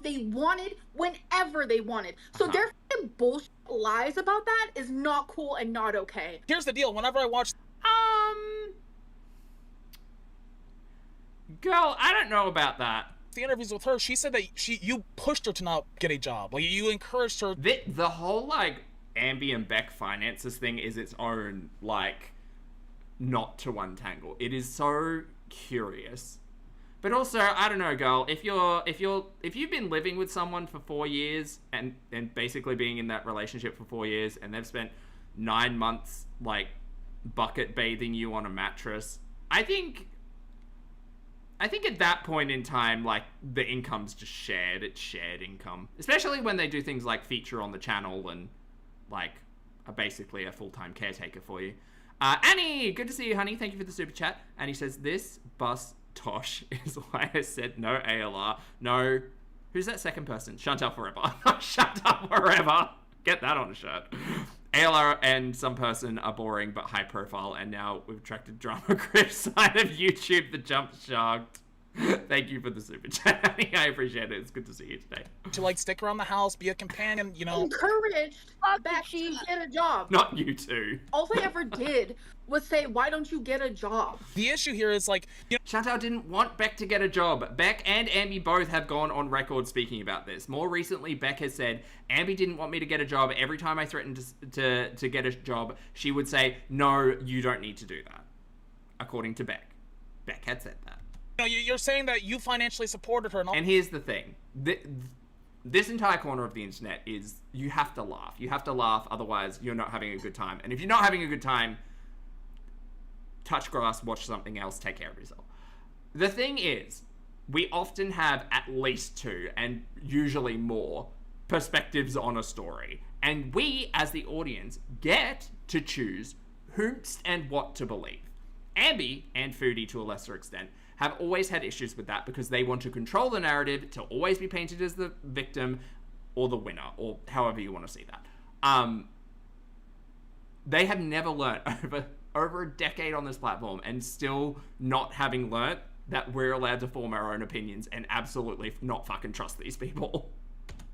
they wanted whenever they wanted. So their fucking bullshit lies about that is not cool and not okay. Here's the deal. Whenever I watch... Girl, I don't know about that. The interviews with her, she said that you pushed her to not get a job. Like, you encouraged her. The whole, like, Ambi and Beck finances thing is its own, like, not to untangle. It is so curious. But also, I don't know, girl, if you've been living with someone for 4 years and basically being in that relationship for 4 years and they've spent 9 months, like, bucket bathing you on a mattress, I think at that point in time, like, the income's just shared. It's shared income. Especially when they do things like feature on the channel and, like, are basically a full-time caretaker for you. Annie, good to see you, honey. Thank you for the super chat. Annie says, this bus tosh is why I said no ALR. No. Who's that second person? Chantal Forever. Chantal Forever. Get that on a shirt. ALR and some person are boring but high profile, and now we've attracted drama creep side of YouTube, the jump sharked. Thank you for the super chat. I appreciate it. It's good to see you today. To, like, stick around the house, be a companion, you know. Encouraged Beck to get a job. Not you two. All I ever did was say, why don't you get a job? The issue here is, like, you know, Chantal didn't want Beck to get a job. Beck and Ambi both have gone on record speaking about this. More recently, Beck has said, Ambi didn't want me to get a job. Every time I threatened to get a job, she would say, no, you don't need to do that. According to Beck. Beck had said that. You know, you're saying that you financially supported her and all. And here's the thing. This entire corner of the internet is, you have to laugh. You have to laugh, otherwise you're not having a good time. And if you're not having a good time, touch grass, watch something else, take care of yourself. The thing is, we often have at least 2, and usually more, perspectives on a story. And we, as the audience, get to choose whomst and what to believe. Ambi, and Foodie to a lesser extent, have always had issues with that because they want to control the narrative to always be painted as the victim or the winner, or however you want to see that. They have never learnt over a decade on this platform, and still not having learnt that we're allowed to form our own opinions and absolutely not fucking trust these people.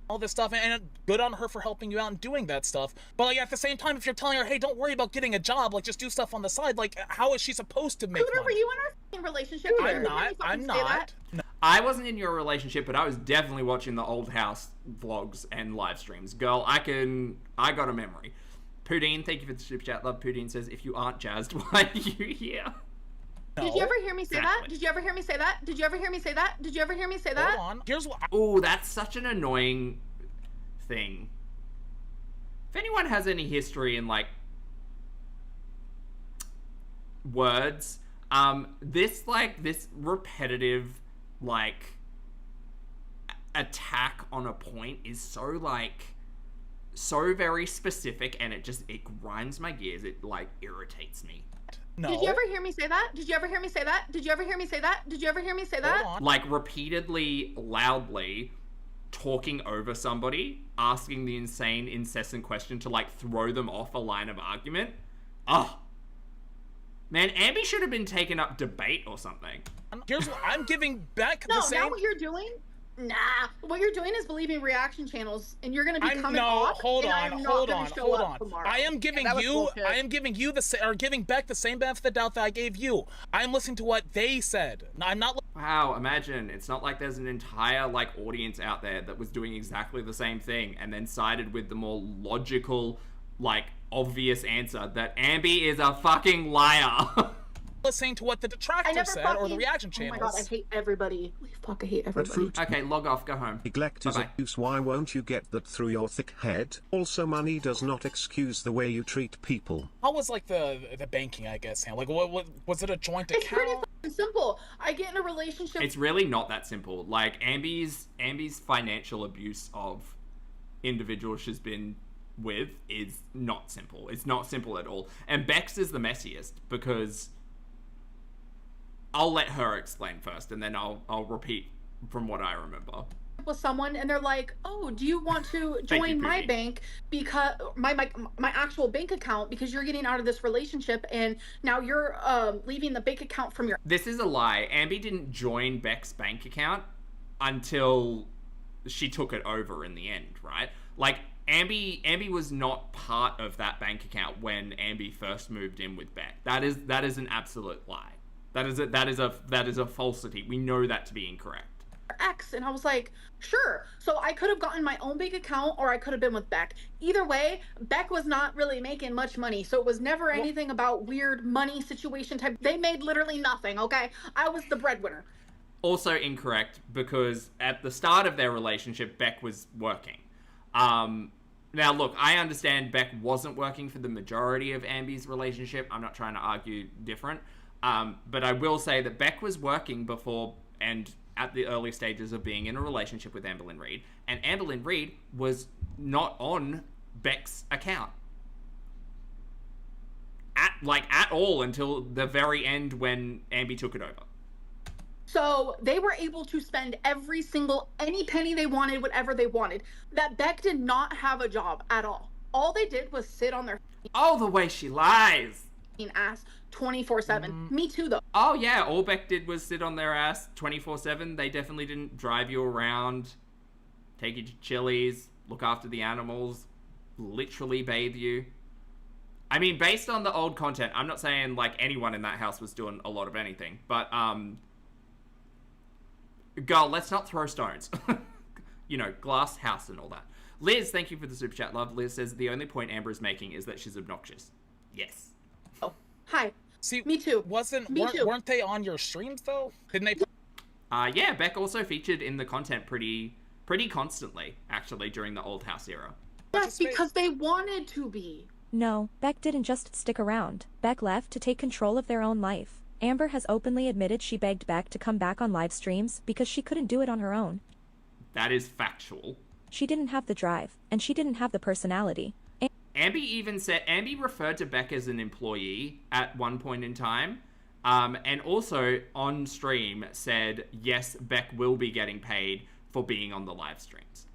All this stuff, and good on her for helping you out and doing that stuff. But, like, at the same time, if you're telling her, hey, don't worry about getting a job, like, just do stuff on the side, like, how is she supposed to make Cooter, money? were you in our fucking relationship? I'm not. No. I wasn't in your relationship, but I was definitely watching the old house vlogs and live streams. Girl, I got a memory. Poudine, thank you for the super chat. Love Poudine says, if you aren't jazzed, why are you here? No. Did you ever hear me say that? Did you ever hear me say that? Did you ever hear me say that? Did you ever hear me say that? Hold on. Here's what. Oh, that's such an annoying thing. If anyone has any history in, like, words, this repetitive, like, attack on a point is so, like, so very specific, and it grinds my gears. It, like, irritates me. No. Did you ever hear me say that? Did you ever hear me say that? Did you ever hear me say that? Did you ever hear me say that? Like, repeatedly, loudly talking over somebody, asking the insane, incessant question to, like, throw them off a line of argument. Oh. Man, Ambi should have been taking up debate or something. Here's what I'm giving Beck the same... No, now what you're doing... Nah, what you're doing is believing reaction channels, and you're gonna be coming off. Hold on. Tomorrow. I am giving Beck the same benefit of the doubt that I gave you. I'm listening to what they said. I'm not. Wow, imagine it's not like there's an entire, like, audience out there that was doing exactly the same thing and then sided with the more logical, like, obvious answer that Ambi is a fucking liar. Listening to what the detractors said or the reaction channels. Oh my god, I hate everybody. Fuck, I hate everybody. Okay, log off, go home. Neglect is abuse. Why won't you get that through your thick head? Also, money does not excuse the way you treat people. How was, like, the banking, I guess? Like, what was it a joint account? It's pretty fucking simple. I get in a relationship. It's really not that simple. Like, Ambi's financial abuse of individuals she's been with is not simple. It's not simple at all. And Beck's is the messiest because... I'll let her explain first, and then I'll repeat from what I remember. with someone and they're like, oh, do you want to join my bank because my actual bank account because you're getting out of this relationship and now you're leaving the bank account from your. This is a lie. Ambi didn't join Beck's bank account until she took it over in the end, right? Like, Ambi was not part of that bank account when Ambi first moved in with Beck. That is an absolute lie. That is a falsity. We know that to be incorrect. Ex, and I was like, sure. So I could have gotten my own bank account or I could have been with Beck. Either way, Beck was not really making much money. So it was never anything about weird money situation type. They made literally nothing, okay? I was the breadwinner. Also incorrect, because at the start of their relationship, Beck was working. Now look, I understand Beck wasn't working for the majority of Ambi's relationship. I'm not trying to argue different. But I will say that Beck was working before and at the early stages of being in a relationship with Amberlynn Reid, and Amberlynn Reid was not on Beck's account at all until the very end when Ambi took it over. So they were able to spend any penny they wanted, whatever they wanted. That Beck did not have a job at all. All they did was sit on their the way she lies. Ass 24/7. Me too, though. Oh yeah, all Beck did was sit on their ass 24/7. They definitely didn't drive you around, take you to Chili's, look after the animals, literally bathe you. I mean, based on the old content, I'm not saying like anyone in that house was doing a lot of anything, but girl, let's not throw stones. You know, glass house and all that. Liz, thank you for the super chat, love. Liz says the only point Amber is making is that she's obnoxious. Yes. Oh, hi. See, me too. Weren't they on your streams though? Didn't they? Yeah, Beck also featured in the content pretty constantly, actually, during the old house era. Yes, because they wanted to be. No, Beck didn't just stick around. Beck left to take control of their own life. Amber has openly admitted she begged Beck to come back on live streams because she couldn't do it on her own. That is factual. She didn't have the drive, and she didn't have the personality. Ambi referred to Beck as an employee at one point in time, and also on stream said, yes, Beck will be getting paid for being on the live streams.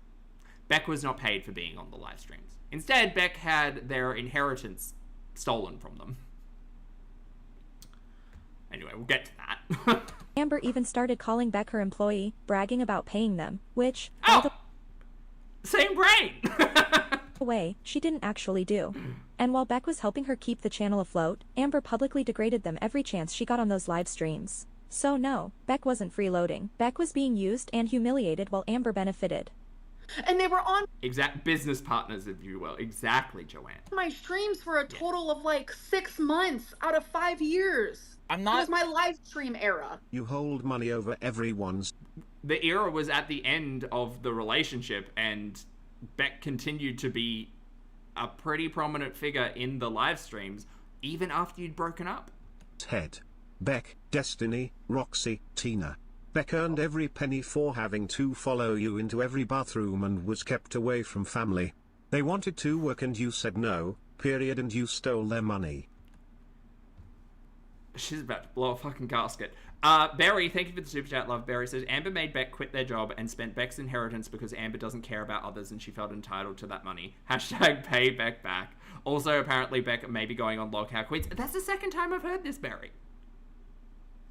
Beck was not paid for being on the live streams. Instead, Beck had their inheritance stolen from them. Anyway, we'll get to that. Amber even started calling Beck her employee, bragging about paying them, which... Same brain! way, she didn't actually do. And while Beck was helping her keep the channel afloat, Amber publicly degraded them every chance she got on those live streams. So no, Beck wasn't freeloading. Beck was being used and humiliated while Amber benefited. And they were on business partners, if you will. Exactly, Joanne. My streams for a total of like 6 months out of 5 years. It was my live stream era. You hold money over everyone's. The era was at the end of the relationship, and Beck continued to be a pretty prominent figure in the live streams, even after you'd broken up. Ted, Beck, Destiny, Roxy, Tina. Beck earned every penny for having to follow you into every bathroom and was kept away from family. They wanted to work and you said no, period, and you stole their money. She's about to blow a fucking gasket. Barry, thank you for the super chat, love. Barry says, Amber made Beck quit their job and spent Beck's inheritance because Amber doesn't care about others and she felt entitled to that money. Hashtag pay Beck back. Also, apparently Beck may be going on Lockout Queens. That's the second time I've heard this, Barry.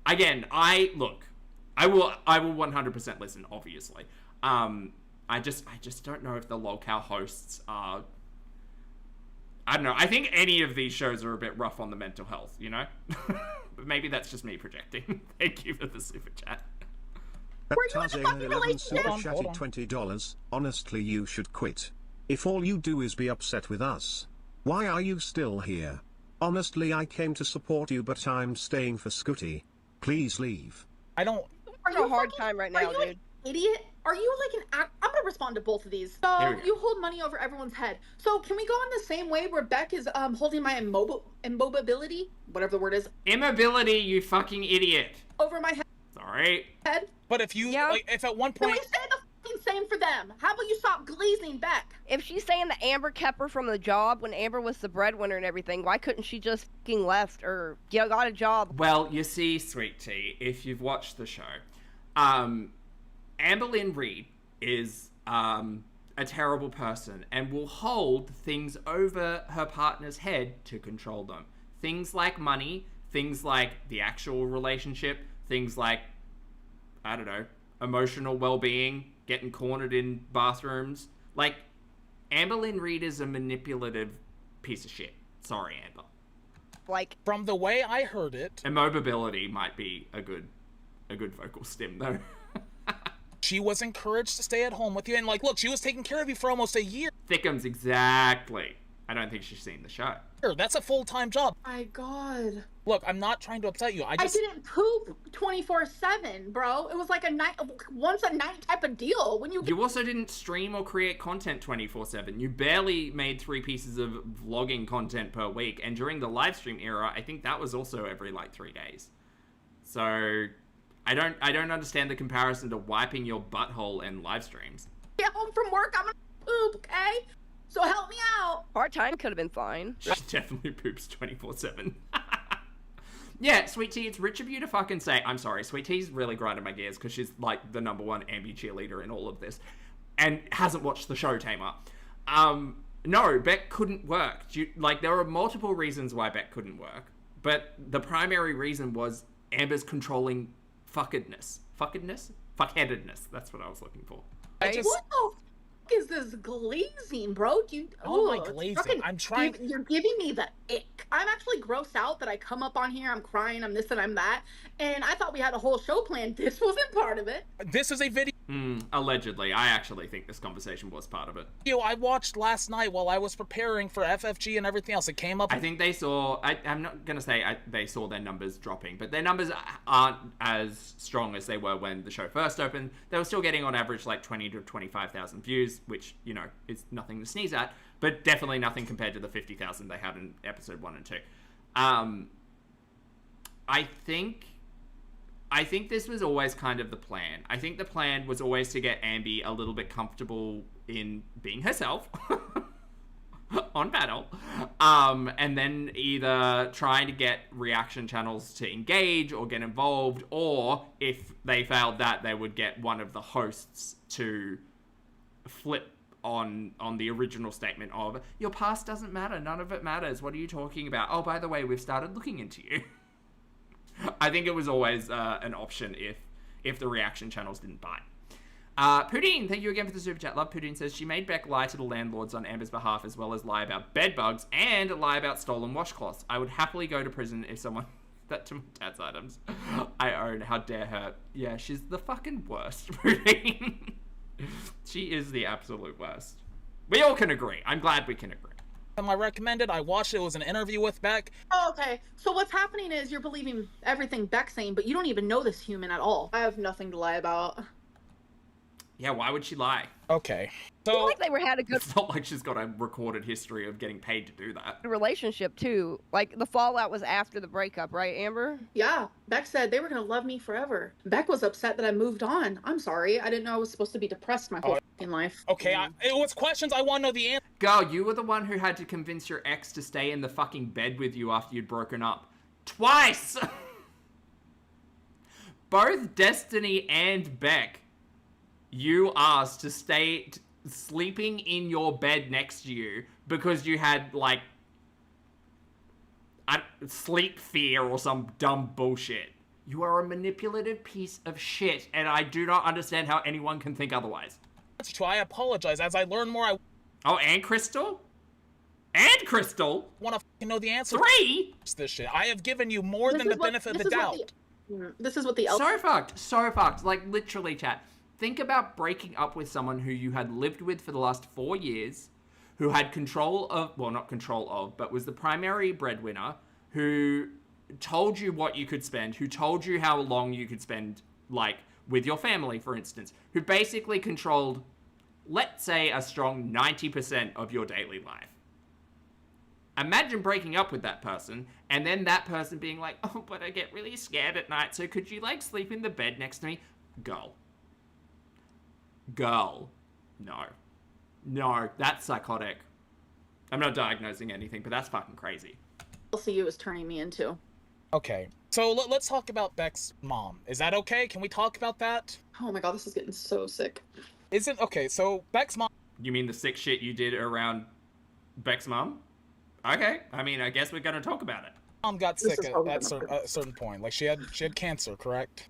Again, I will 100% listen, obviously. I just don't know if the Lockout hosts are... I don't know. I think any of these shows are a bit rough on the mental health, you know? But maybe that's just me projecting. Thank you for the super chat. Tarzan 11 super chatted $20. Honestly, you should quit. If all you do is be upset with us, why are you still here? Honestly, I came to support you, but I'm staying for Scooty. Please leave. I'm having a hard time right now, dude. Idiot? Are you like I'm gonna respond to both of these. So you hold money over everyone's head. So can we go in the same way where Beck is holding my immobility, whatever the word is. Immobility, you fucking idiot. Over my head. Sorry. But if you like, if at one point. Can we say the fucking same for them? How about you stop glazing Beck? If she's saying that Amber kept her from the job when Amber was the breadwinner and everything, why couldn't she just fucking left or got a job? Well, you see, Sweet Tea, if you've watched the show, Amberlynn Reid is a terrible person and will hold things over her partner's head to control them. Things like money, things like the actual relationship, things like, I don't know, emotional well-being, getting cornered in bathrooms. Like, Amberlynn Reid is a manipulative piece of shit. Sorry, Amber. Like, from the way I heard it, immobility might be a good vocal stim though. She was encouraged to stay at home with you, and like, look, she was taking care of you for almost a year. Thickums, exactly. I don't think she's seen the show. That's a full-time job. My God. Look, I'm not trying to upset you. I didn't poop 24/7, bro. It was like once a night type of deal. When you also didn't stream or create content 24/7. You barely made 3 pieces of vlogging content per week, and during the live stream era, I think that was also every like 3 days. So I don't understand the comparison to wiping your butthole in live streams. Get home from work, I'm gonna poop, okay? So help me out. Part-time could have been fine. She definitely poops 24/7. Yeah, Sweet Tea, it's rich of you to fucking say, I'm sorry, Sweet Tea's really grinding my gears because she's like the #1 ambi cheerleader in all of this and hasn't watched the show, Tamer. No, Beck couldn't work. Like, there were multiple reasons why Beck couldn't work, but the primary reason was Amber's controlling fuckedness. Fuckheadedness. That's what I was looking for. What the fuck is this glazing, bro? Glazing. I'm trying. You're giving me the ick. I'm actually grossed out that I come up on here, I'm crying, I'm this and I'm that, and I thought we had a whole show planned. This wasn't part of it. This is a video. Allegedly. I actually think this conversation was part of it. I watched last night while I was preparing for FFG and everything else. It came up. I think they saw, I'm not going to say they saw their numbers dropping, but their numbers aren't as strong as they were when the show first opened. They were still getting on average like 20 to 25,000 views, which, you know, is nothing to sneeze at, but definitely nothing compared to the 50,000 they had in episode 1 and 2. I think this was always kind of the plan. I think the plan was always to get Ambi a little bit comfortable in being herself on battle, and then either trying to get reaction channels to engage or get involved, or if they failed that, they would get one of the hosts to flip on the original statement of, your past doesn't matter, none of it matters, what are you talking about? Oh, by the way, we've started looking into you. I think it was always an option if the reaction channels didn't bite. Poudine, thank you again for the super chat. Love Poudine says she made Beck lie to the landlords on Amber's behalf, as well as lie about bed bugs and lie about stolen washcloths. I would happily go to prison if someone that to my dad's items I own. How dare her? Yeah, she's the fucking worst, Poudine. She is the absolute worst. We all can agree. I'm glad we can agree. I recommended. I watched it. It was an interview with Beck. Oh, okay. So what's happening is you're believing everything Beck's saying, but you don't even know this human at all. I have nothing to lie about. Yeah, why would she lie? Okay. I feel like they had a good... It's not like she's got a recorded history of getting paid to do that. relationship, too. Like, the fallout was after the breakup, right, Amber? Yeah. Beck said they were going to love me forever. Beck was upset that I moved on. I'm sorry. I didn't know I was supposed to be depressed my whole fucking life. Okay, it was questions. I want to know the answer. Girl, you were the one who had to convince your ex to stay in the fucking bed with you after you'd broken up. Twice! Both Destiny and Beck, you asked to stay sleeping in your bed next to you because you had, like, sleep fear or some dumb bullshit. You are a manipulative piece of shit, and I do not understand how anyone can think otherwise. That's true. I apologize. As I learn more, Oh, and Crystal? And Crystal? Want to know the answer. 3? This shit. I have given you more than the benefit of the doubt. This is what the... So fucked. Like, literally, chat. Think about breaking up with someone who you had lived with for the last 4 years, who had control of, well, not control of, but was the primary breadwinner, who told you what you could spend, who told you how long you could spend, like, with your family, for instance, who basically controlled, let's say, a strong 90% of your daily life. Imagine breaking up with that person, and then that person being like, oh, but I get really scared at night, so could you, like, sleep in the bed next to me? Girl. No, that's psychotic. I'm not diagnosing anything, but that's fucking crazy. LCU is turning me into. Okay, so let's talk about Beck's mom. Is that okay? Can we talk about that? Oh my god, this is getting so sick. Isn't okay? So Beck's mom. You mean the sick shit you did around Beck's mom? Okay, I mean, I guess we're gonna talk about it. Mom got sick at a certain point. Like she had cancer, correct?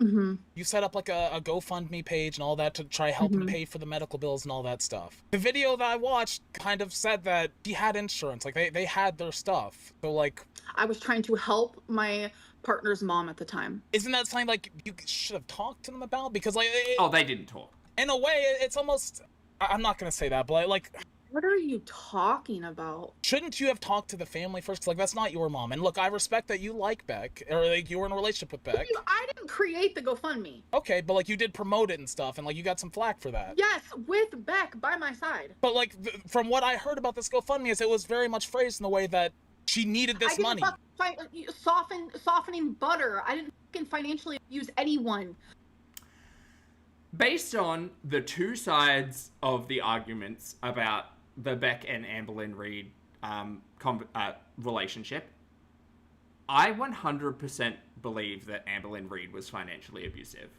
Mm-hmm. You set up like a GoFundMe page and all that to try helping pay for the medical bills and all that stuff. The video that I watched kind of said that she had insurance, like they had their stuff. So like, I was trying to help my partner's mom at the time. Isn't that something like you should have talked to them about? Because like, they didn't talk. In a way, it's almost. I'm not gonna say that, but like. What are you talking about? Shouldn't you have talked to the family first? 'Cause, like, that's not your mom. And look, I respect that you like Beck, or like you were in a relationship with Beck. I didn't create the GoFundMe. Okay, but like you did promote it and stuff, and like you got some flack for that. Yes, with Beck by my side. But like from what I heard about this GoFundMe, is it was very much phrased in the way that she needed this money. Softening butter. I didn't fucking financially abuse anyone. Based on the two sides of the arguments about the Beck and Amberlynn Reid relationship, I 100% believe that Amberlynn Reid was financially abusive.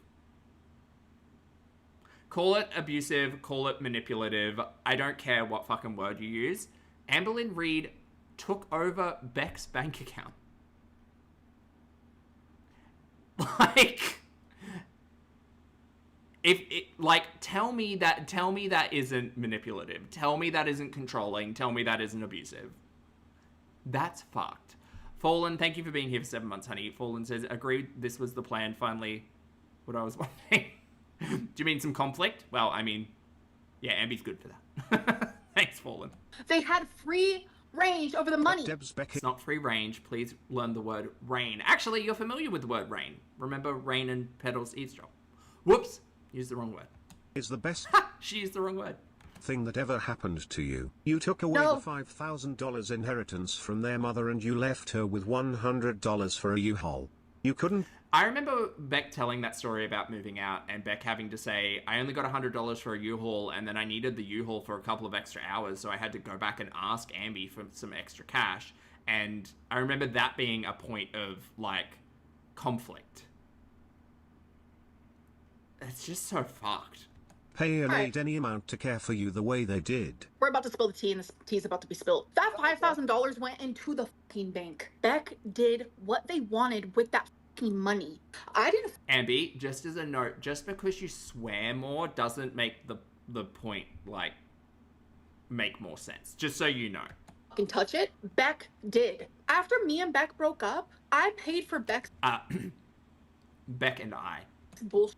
Call it abusive, call it manipulative, I don't care what fucking word you use. Amberlynn Reid took over Beck's bank account. Like... tell me that isn't manipulative. Tell me that isn't controlling. Tell me that isn't abusive. That's fucked. Fallen, thank you for being here for 7 months, honey. Fallen says, agreed, this was the plan. Finally, what I was wondering. Do you mean some conflict? Well, I mean, yeah, Ambi's good for that. Thanks, Fallen. They had free range over the money. It's not free range. Please learn the word rain. Actually, you're familiar with the word rain. Remember rain and petals eavesdrop. Whoops. Used the wrong word. Is the best she used the wrong word. Thing that ever happened to you. You took away the $5,000 inheritance from their mother and you left her with $100 for a U-Haul. You couldn't. I remember Beck telling that story about moving out and Beck having to say, I only got $100 for a U-Haul and then I needed the U-Haul for a couple of extra hours, so I had to go back and ask Ambi for some extra cash. And I remember that being a point of, like, conflict. It's just so fucked. Pay an aid any amount to care for you the way they did. We're about to spill the tea and the tea's about to be spilled. That $5,000 went into the fucking bank. Beck did what they wanted with that fucking money. I didn't. Ambi, just as a note, just because you swear more doesn't make the point, like, make more sense. Just so you know. Fucking touch it. Beck did. After me and Beck broke up, I paid for Beck's Beck and I. bullshit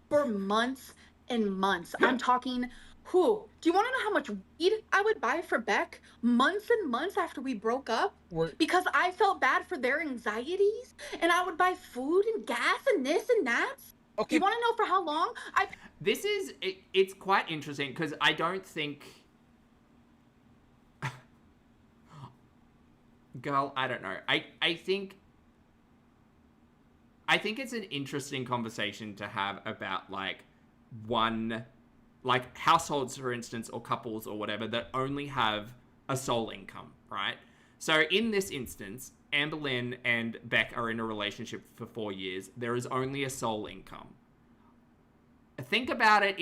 for months and months. I'm talking, do you want to know how much weed I would buy for Beck months and months after we broke up? Because I felt bad for their anxieties, and I would buy food and gas and this and that. Okay. You want to know for how long? This is, it's quite interesting, because I don't think... Girl, I don't know. I think it's an interesting conversation to have about, like, households, for instance, or couples or whatever, that only have a sole income, right? So in this instance, Amberlynn and Beck are in a relationship for 4 years. There is only a sole income. Think about it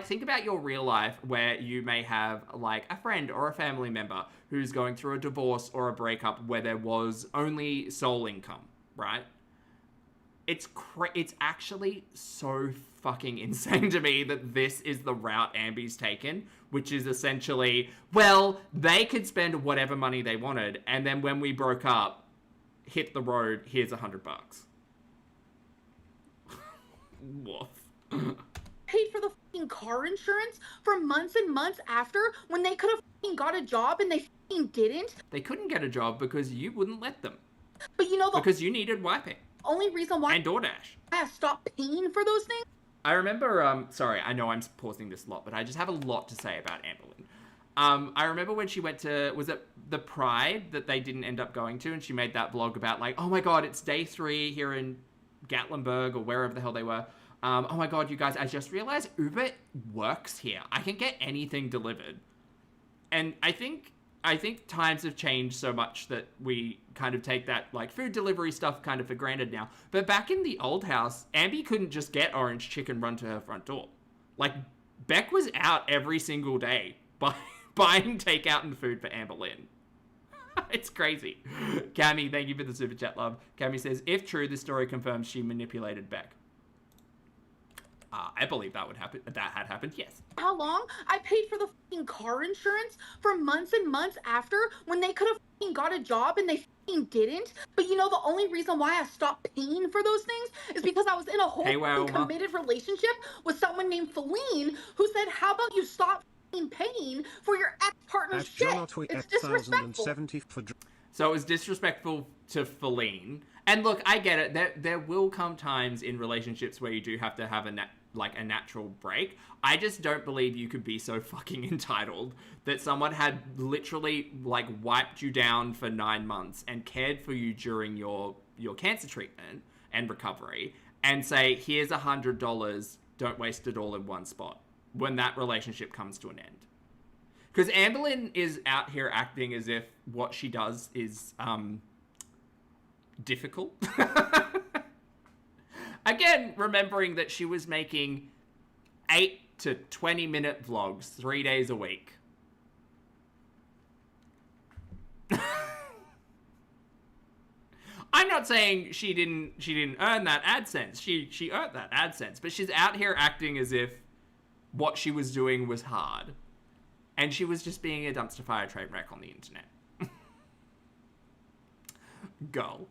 think about your real life where you may have, like, a friend or a family member who's going through a divorce or a breakup where there was only sole income, right? It's actually so fucking insane to me that this is the route Ambi's taken, which is essentially, well, they could spend whatever money they wanted, and then when we broke up, hit the road, here's $100. Woof. Paid for the fucking car insurance for months and months after, when they could have fucking got a job and they fucking didn't. They couldn't get a job because you wouldn't let them. But you know because you needed wiping. Only reason why and DoorDash. I stopped paying for those things. I remember, sorry, I know I'm pausing this a lot, but I just have a lot to say about Amberlynn. I remember when she went to, was it the Pride that they didn't end up going to, and she made that vlog about, like, oh my god, it's day 3 here in Gatlinburg, or wherever the hell they were. Oh my god, you guys, I just realized Uber works here. I can get anything delivered. And I think times have changed so much that we kind of take that, like, food delivery stuff kind of for granted now. But back in the old house, Ambi couldn't just get orange chicken run to her front door. Like, Beck was out every single day buying takeout and food for Amber Lynn. It's crazy. Cammy, thank you for the super chat, love. Cammy says, if true, this story confirms she manipulated Beck. I believe that would happen. That had happened, yes. How long? I paid for the fucking car insurance for months and months after when they could have fucking got a job and they fucking didn't. But you know, the only reason why I stopped paying for those things is because I was in a whole fucking committed relationship with someone named Feline who said, how about you stop fucking paying for your ex-partner's shit? It's disrespectful. So it was disrespectful to Feline. And look, I get it. There will come times in relationships where you do have to have a natural break. I just don't believe you could be so fucking entitled that someone had literally like wiped you down for 9 months and cared for you during your cancer treatment and recovery and say, here's $100, don't waste it all in one spot when that relationship comes to an end. Because Amber Lynn is out here acting as if what she does is difficult. Again, remembering that she was making 8 to 20-minute vlogs 3 days a week. I'm not saying she didn't earn that AdSense. She earned that AdSense, but she's out here acting as if what she was doing was hard. And she was just being a dumpster fire train wreck on the internet. Go.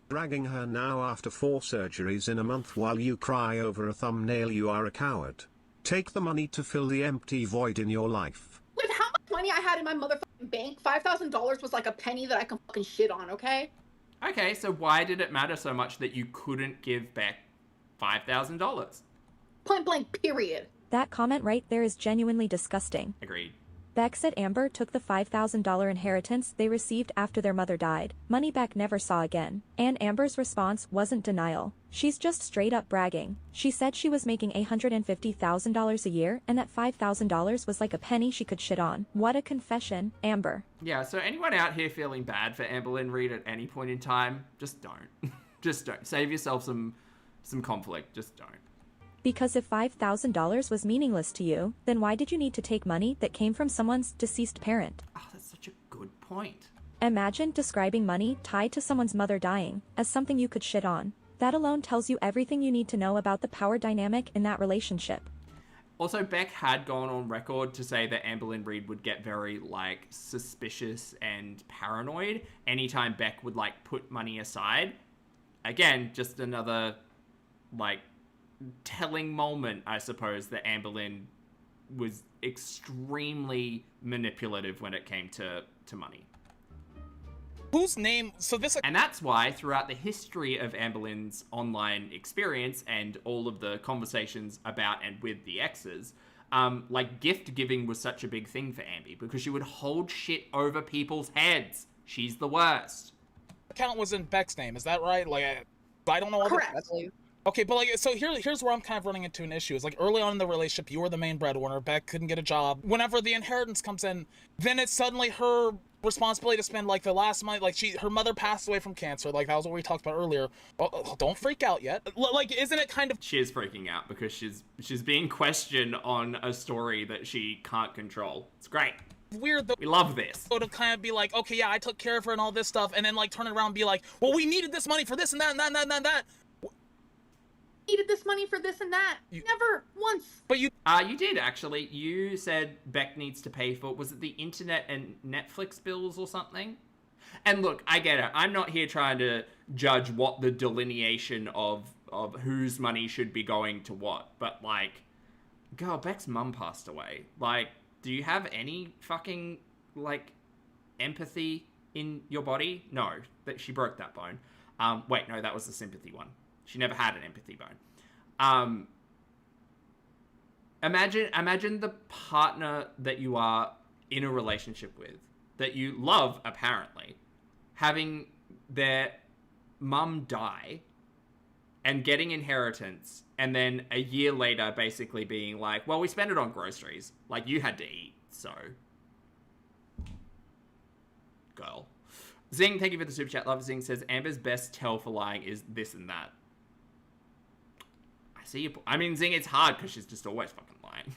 Dragging her now after 4 surgeries in a month while you cry over a thumbnail. You are a coward. Take the money to fill the empty void in your life. With how much money I had in my motherfucking bank, $5,000 was like a penny that I can fucking shit on, okay? Okay, so why did it matter so much that you couldn't give Beck $5,000? Point blank, period. That comment right there is genuinely disgusting. Agreed. Beck said Amber took the $5,000 inheritance they received after their mother died. Money Beck never saw again. And Amber's response wasn't denial. She's just straight up bragging. She said she was making $850,000 a year and that $5,000 was like a penny she could shit on. What a confession, Amber. Yeah, so anyone out here feeling bad for Amber Lynn Reid at any point in time, just don't. Just don't. Save yourself some conflict. Just don't. Because if $5,000 was meaningless to you, then why did you need to take money that came from someone's deceased parent? Oh, that's such a good point. Imagine describing money tied to someone's mother dying as something you could shit on. That alone tells you everything you need to know about the power dynamic in that relationship. Also, Beck had gone on record to say that Amber Lynn Reid would get very, like, suspicious and paranoid anytime Beck would, like, put money aside. Again, just another, like, telling moment, I suppose, that Amber Lynn was extremely manipulative when it came to money. Whose name? So this, and that's why throughout the history of Amber Lynn's online experience and all of the conversations about and with the exes, like gift giving was such a big thing for Amber because she would hold shit over people's heads. She's the worst. Account was in Beck's name, is that right? Like, I don't know all Correct. Okay, but like, so here's where I'm kind of running into an issue. Is like early on in the relationship, you were the main breadwinner. Beck couldn't get a job. Whenever the inheritance comes in, then it's suddenly her responsibility to spend like the last month. Like her mother passed away from cancer. Like that was what we talked about earlier. Oh, don't freak out yet. Like, isn't it kind of? She is freaking out because she's being questioned on a story that she can't control. It's great. Weird though. We love this. So to kind of be like, okay, yeah, I took care of her and all this stuff, and then like turn around and be like, well, we needed this money for this and that and that and that and that. Needed this money for this and that. Never once. But you did actually. You said Beck needs to pay for, was it the internet and Netflix bills or something? And look, I get it. I'm not here trying to judge what the delineation of whose money should be going to what. But like, girl, Beck's mum passed away. Like, do you have any fucking like empathy in your body? No, that she broke that bone. Wait, no, that was the sympathy one. She never had an empathy bone. Imagine the partner that you are in a relationship with, that you love, apparently, having their mum die and getting inheritance, and then a year later basically being like, well, we spent it on groceries. Like, you had to eat, so. Girl. Zing, thank you for the super chat. Love Zing says, Amber's best tell for lying is this and that. I see you. I mean, Zing, it's hard because she's just always fucking lying.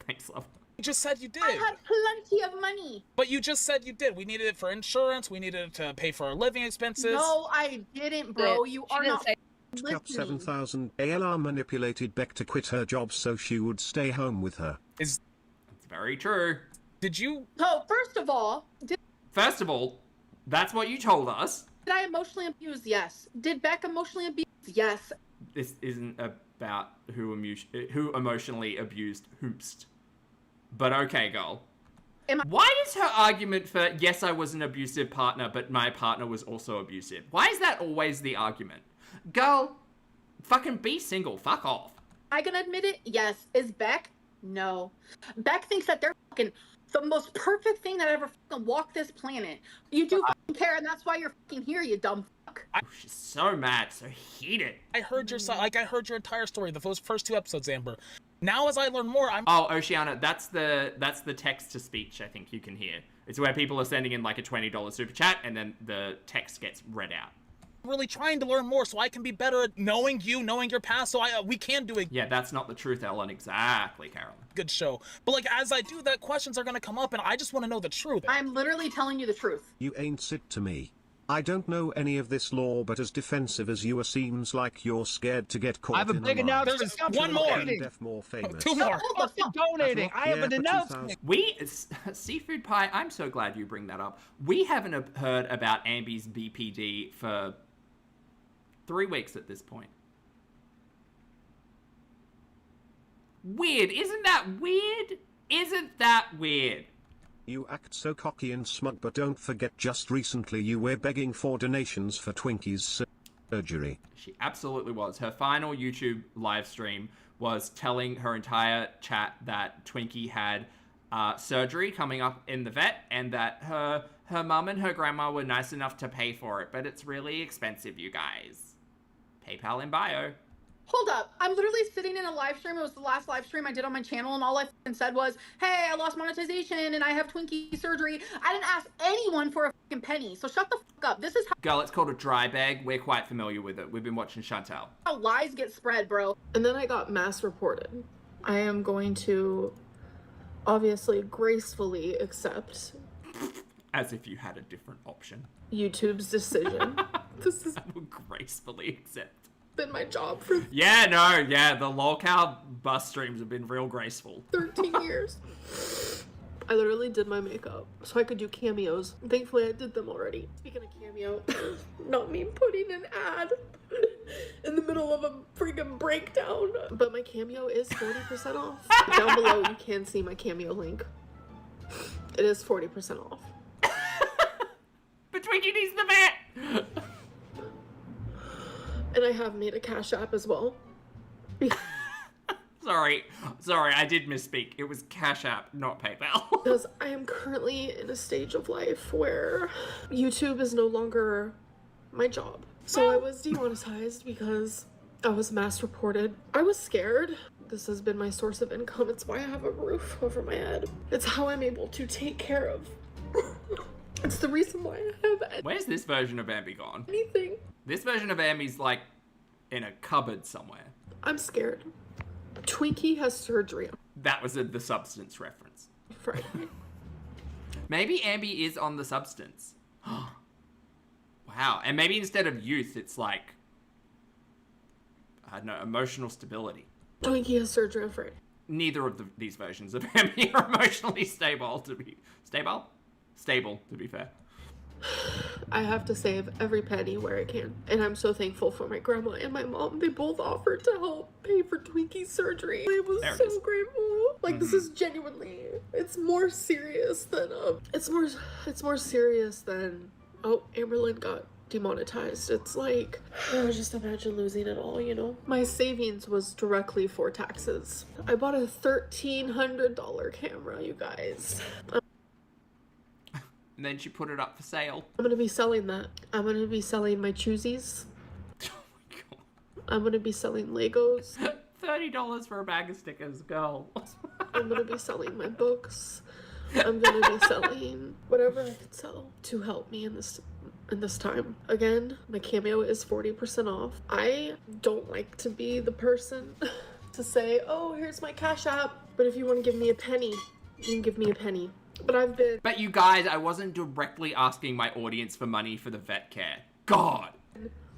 Thanks, love. You just said you did. I had plenty of money. But you just said you did. We needed it for insurance. We needed it to pay for our living expenses. No, I didn't, bro. You are not Got listening. 7,000. ALR manipulated Beck to quit her job so she would stay home with her. It's very true. Did you? So, first of all, First of all, that's what you told us. did I emotionally abuse? Yes. Did Beck emotionally abuse? Yes. This isn't about who emotionally abused whomst. But okay, girl. Why is her argument for, yes, I was an abusive partner, but my partner was also abusive? Why is that always the argument? Girl, fucking be single. Fuck off. I gonna admit it? Yes. Is Beck? No. Beck thinks that they're fucking the most perfect thing that ever fucking walked this planet. You do fucking care, and that's why you're fucking here, you dumb fuck. She's so mad, so heated. I heard your side. Like, I heard your entire story, the first 2 episodes, Amber. Now, as I learn more, I'm... Oh, Oceana, that's the text-to-speech I think you can hear. It's where people are sending in, like, a $20 super chat, and then the text gets read out. really trying to learn more so I can be better at knowing you, knowing your past, so we can do it. Yeah, that's not the truth, Ellen. Exactly, Carolyn. Good show. But, like, as I do that, questions are going to come up, and I just want to know the truth. I'm literally telling you the truth. You ain't sit to me. I don't know any of this law, but as defensive as you are, seems like you're scared to get caught. I have a big announcement. One more. More famous. Two more. Donating. I have an announcement. Seafood Pie, I'm so glad you bring that up. We haven't heard about Ambi's BPD for 3 weeks at this point. Weird. Isn't that weird? Isn't that weird? You act so cocky and smug, but don't forget just recently you were begging for donations for Twinkie's surgery. She absolutely was. Her final YouTube live stream was telling her entire chat that Twinkie had surgery coming up in the vet, and that her mum and her grandma were nice enough to pay for it, but it's really expensive, you guys. PayPal in bio. Hold up. I'm literally sitting in a live stream. It was the last live stream I did on my channel, and all I said was, hey, I lost monetization and I have Twinkie surgery. I didn't ask anyone for a fucking penny, so shut the fuck up. This is Girl, it's called a dry bag. We're quite familiar with it. We've been watching Chantal. how lies get spread, bro. And then I got mass reported. I am going to obviously gracefully accept As if you had a different option. YouTube's decision. This has gracefully accept. been my job for Yeah, the lolcow bus streams have been real graceful. 13 years. I literally did my makeup so I could do cameos. Thankfully, I did them already. Speaking of cameo, not me putting an ad in the middle of a freaking breakdown. But my cameo is 40% off. Down below, you can see my cameo link. It is 40% off. But Twinkie needs the vet! And I have made a Cash App as well. Sorry, I did misspeak. It was Cash App, not PayPal. Because I am currently in a stage of life where YouTube is no longer my job. So I was demonetized because I was mass reported. I was scared. This has been my source of income. It's why I have a roof over my head. It's how I'm able to take care of. It's the reason why I have Where's this version of Ambi gone? anything. This version of Ambi's like in a cupboard somewhere. I'm scared. Twinkie has surgery. That was the substance reference. Friday. Maybe Ambi is on the substance. Wow. And maybe instead of youth, it's like, I don't know, emotional stability. Twinkie has surgery on Friday. Neither of these versions of Ambi are emotionally stable, to be fair. I have to save every penny where I can. And I'm so thankful for my grandma and my mom. They both offered to help pay for Twinkie's surgery. I was so grateful. Like, this is genuinely, it's more serious than, it's more serious than, oh, Amberlynn got demonetized. It's like, just imagine losing it all, you know? My savings was directly for taxes. I bought a $1,300 camera, you guys. And then she put it up for sale. I'm gonna be selling that. I'm gonna be selling my choosies. Oh my god. I'm gonna be selling Legos. $30 for a bag of stickers, girl. I'm gonna be selling my books. I'm gonna be selling whatever I can sell to help me in this And this time, again, my cameo is 40% off. I don't like to be the person to say, oh, here's my Cash App, but if you want to give me a penny, you can give me a penny. But I've been... But you guys, I wasn't directly asking my audience for money for the vet care. God!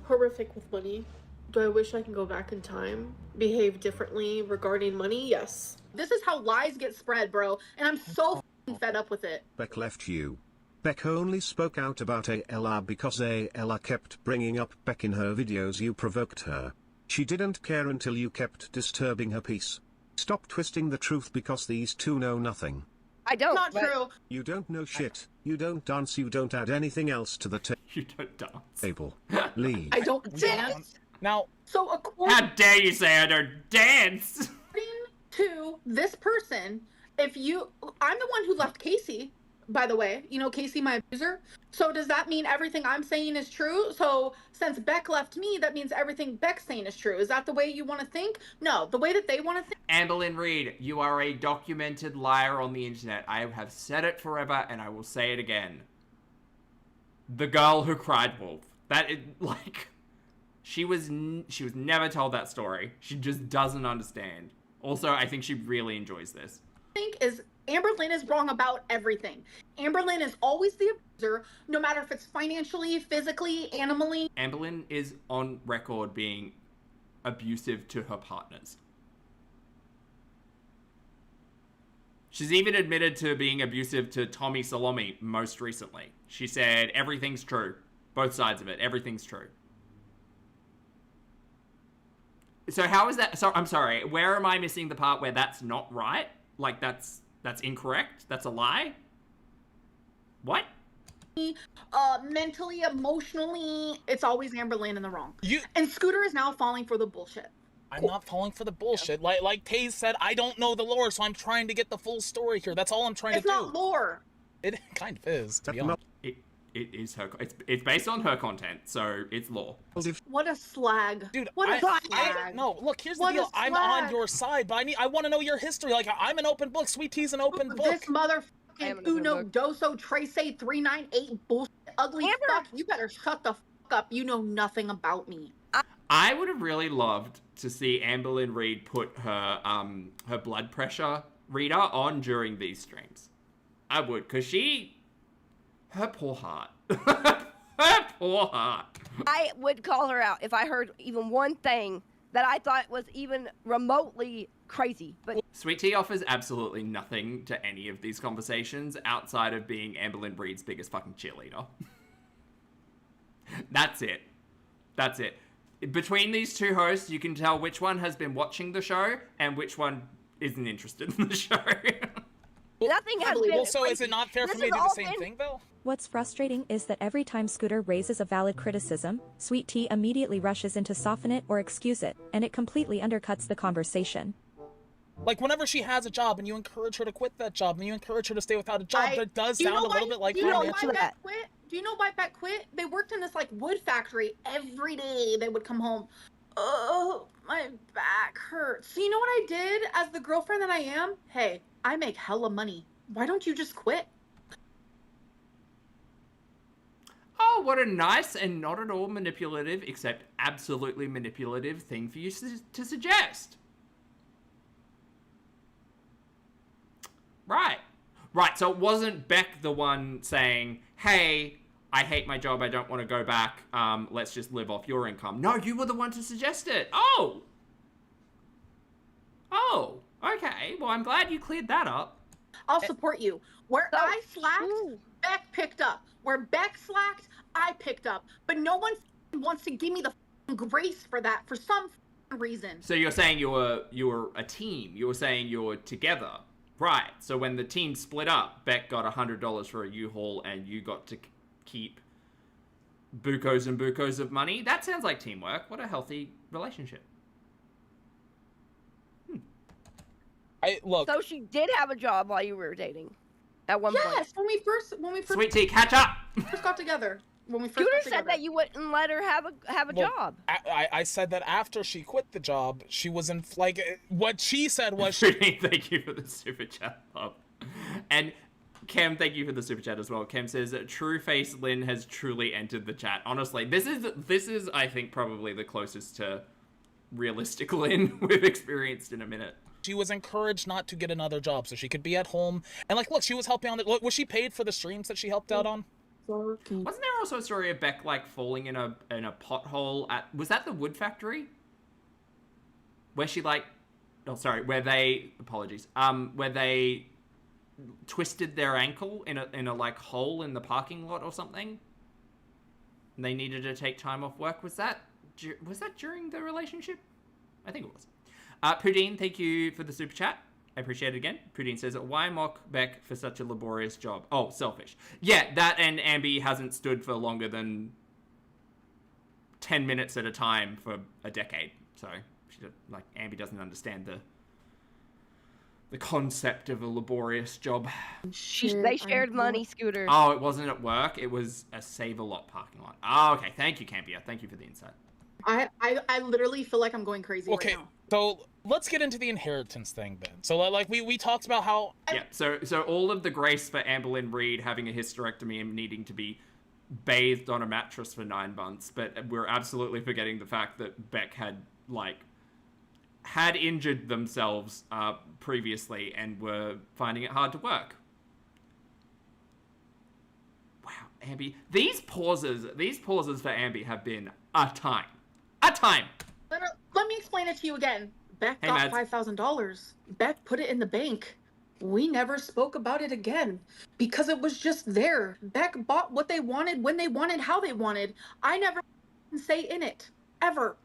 horrific with money. Do I wish I can go back in time? Behave differently regarding money? Yes. This is how lies get spread, bro. And I'm so fed up with it. Beck left you. Beck only spoke out about Ella because Ella kept bringing up Beck in her videos. You provoked her. She didn't care until you kept disturbing her peace. Stop twisting the truth because these two know nothing. I don't. Not true. You don't know shit. You don't dance. You don't add anything else to the You don't dance. table. Leave. I don't dance. Now, so according How dare you say I don't dance? to this person, I'm the one who left Casey, by the way. You know, Casey, my abuser. So does that mean everything I'm saying is true? So since Beck left me, that means everything Beck's saying is true. Is that the way you want to think? No, the way that they want to think. Amberlynn Reid, you are a documented liar on the internet. I have said it forever, and I will say it again. The girl who cried wolf. That is, like, she was never told that story. She just doesn't understand. Also, I think she really enjoys this. Is Amberlynn is wrong about everything. Amberlynn is always the abuser, no matter if it's financially, physically, animally. Amberlynn is on record being abusive to her partners. She's even admitted to being abusive to Tommy Salome most recently. She said everything's true. Both sides of it. Everything's true. So how is that? So I'm sorry. Where am I missing the part where that's not right? Like that's incorrect? That's a lie? What? Mentally, emotionally, it's always Amberlynn in the wrong. And Scooter is now falling for the bullshit. I'm not falling for the bullshit. Yeah. Like Taze said, I don't know the lore, so I'm trying to get the full story here. That's all I'm trying to do. It's not lore. It kind of is, to be honest. It is her. It's based on her content, so it's lore. What a slag, dude! What a slag! No, look, here's the deal. I'm on your side, but I want to know your history. Like I'm an open book. Sweet Tea's an open book. This motherfucking Uno Doso Trace 398 bullshit ugly fuck. You better shut the fuck up. You know nothing about me. I would have really loved to see Amberlynn Reid put her her blood pressure reader on during these streams. I would, cause her poor heart. Her poor heart. I would call her out if I heard even one thing that I thought was even remotely crazy. But Sweet Tea offers absolutely nothing to any of these conversations outside of being Amberlynn Reid's biggest fucking cheerleader. That's it. That's it. Between these two hosts, you can tell which one has been watching the show and which one isn't interested in the show. Nothing has been. Well, so is it not fair for me to do the same thing, though? What's frustrating is that every time Scooter raises a valid criticism, Sweet Tea immediately rushes in to soften it or excuse it, and it completely undercuts the conversation. Like, whenever she has a job and you encourage her to quit that job and you encourage her to stay without a job, that does sound a little bit like... Do you know why Beck quit? Do you know why Beck quit? They worked in this, like, wood factory every day. They would come home. Oh, my back hurts. So you know what I did as the girlfriend that I am? Hey, I make hella money. Why don't you just quit? Oh, what a nice and not at all manipulative, except absolutely manipulative thing for you to suggest. Right. Right, so it wasn't Beck the one saying, hey, I hate my job, I don't want to go back, let's just live off your income. No, you were the one to suggest it. Oh! Oh, okay. Well, I'm glad you cleared that up. I'll support you. Where I slacked, Beck picked up. Where Beck slacked, I picked up. But no one wants to give me the grace for that for some reason. So you're saying you were a team. You were saying you were together. Right. So when the team split up, Beck got $100 for a U-Haul and you got to keep bucos and bucos of money. That sounds like teamwork. What a healthy relationship. Look. So she did have a job while you were dating, at one point. Yes, when we first. Sweet Tea, catch up. First got together. When we first Scooter got together. said that you wouldn't let her have a job. I said that after she quit the job, she was in like what she said was. Thank you for the super chat, love. And Cam, thank you for the super chat as well. Cam says, "True face Lynn has truly entered the chat." Honestly, this is I think probably the closest to realistic Lynn we've experienced in a minute. She was encouraged not to get another job so she could be at home. And like, look, she was helping on was she paid for the streams that she helped out on? Wasn't there also a story of Beck like falling in a pothole at, was that the wood factory? Where she like, oh sorry, where they twisted their ankle in a like hole in the parking lot or something, and they needed to take time off work. Was that during the relationship? I think it was. Pudine, thank you for the super chat. I appreciate it again. Pudine says, "Why mock Beck for such a laborious job?" Oh, selfish. Yeah, that, and Ambi hasn't stood for longer than 10 minutes at a time for a decade. So like Ambi doesn't understand the concept of a laborious job. They shared money, Scooter. Oh, it wasn't at work. It was a Save-A-Lot parking lot. Oh, okay. Thank you, Campia. Thank you for the insight. I literally feel like I'm going crazy right now. So let's get into the inheritance thing then. So like we talked about how... Yeah, so all of the grace for Amberlynn Reid having a hysterectomy and needing to be bathed on a mattress for 9 months, but we're absolutely forgetting the fact that Beck had injured themselves previously and were finding it hard to work. Wow, Ambi. These pauses for Ambi have been a time. A time! Let me explain it to you again. Beck got $5,000. Beck put it in the bank. We never spoke about it again because it was just there. Beck bought what they wanted, when they wanted, how they wanted. I never say in it, ever.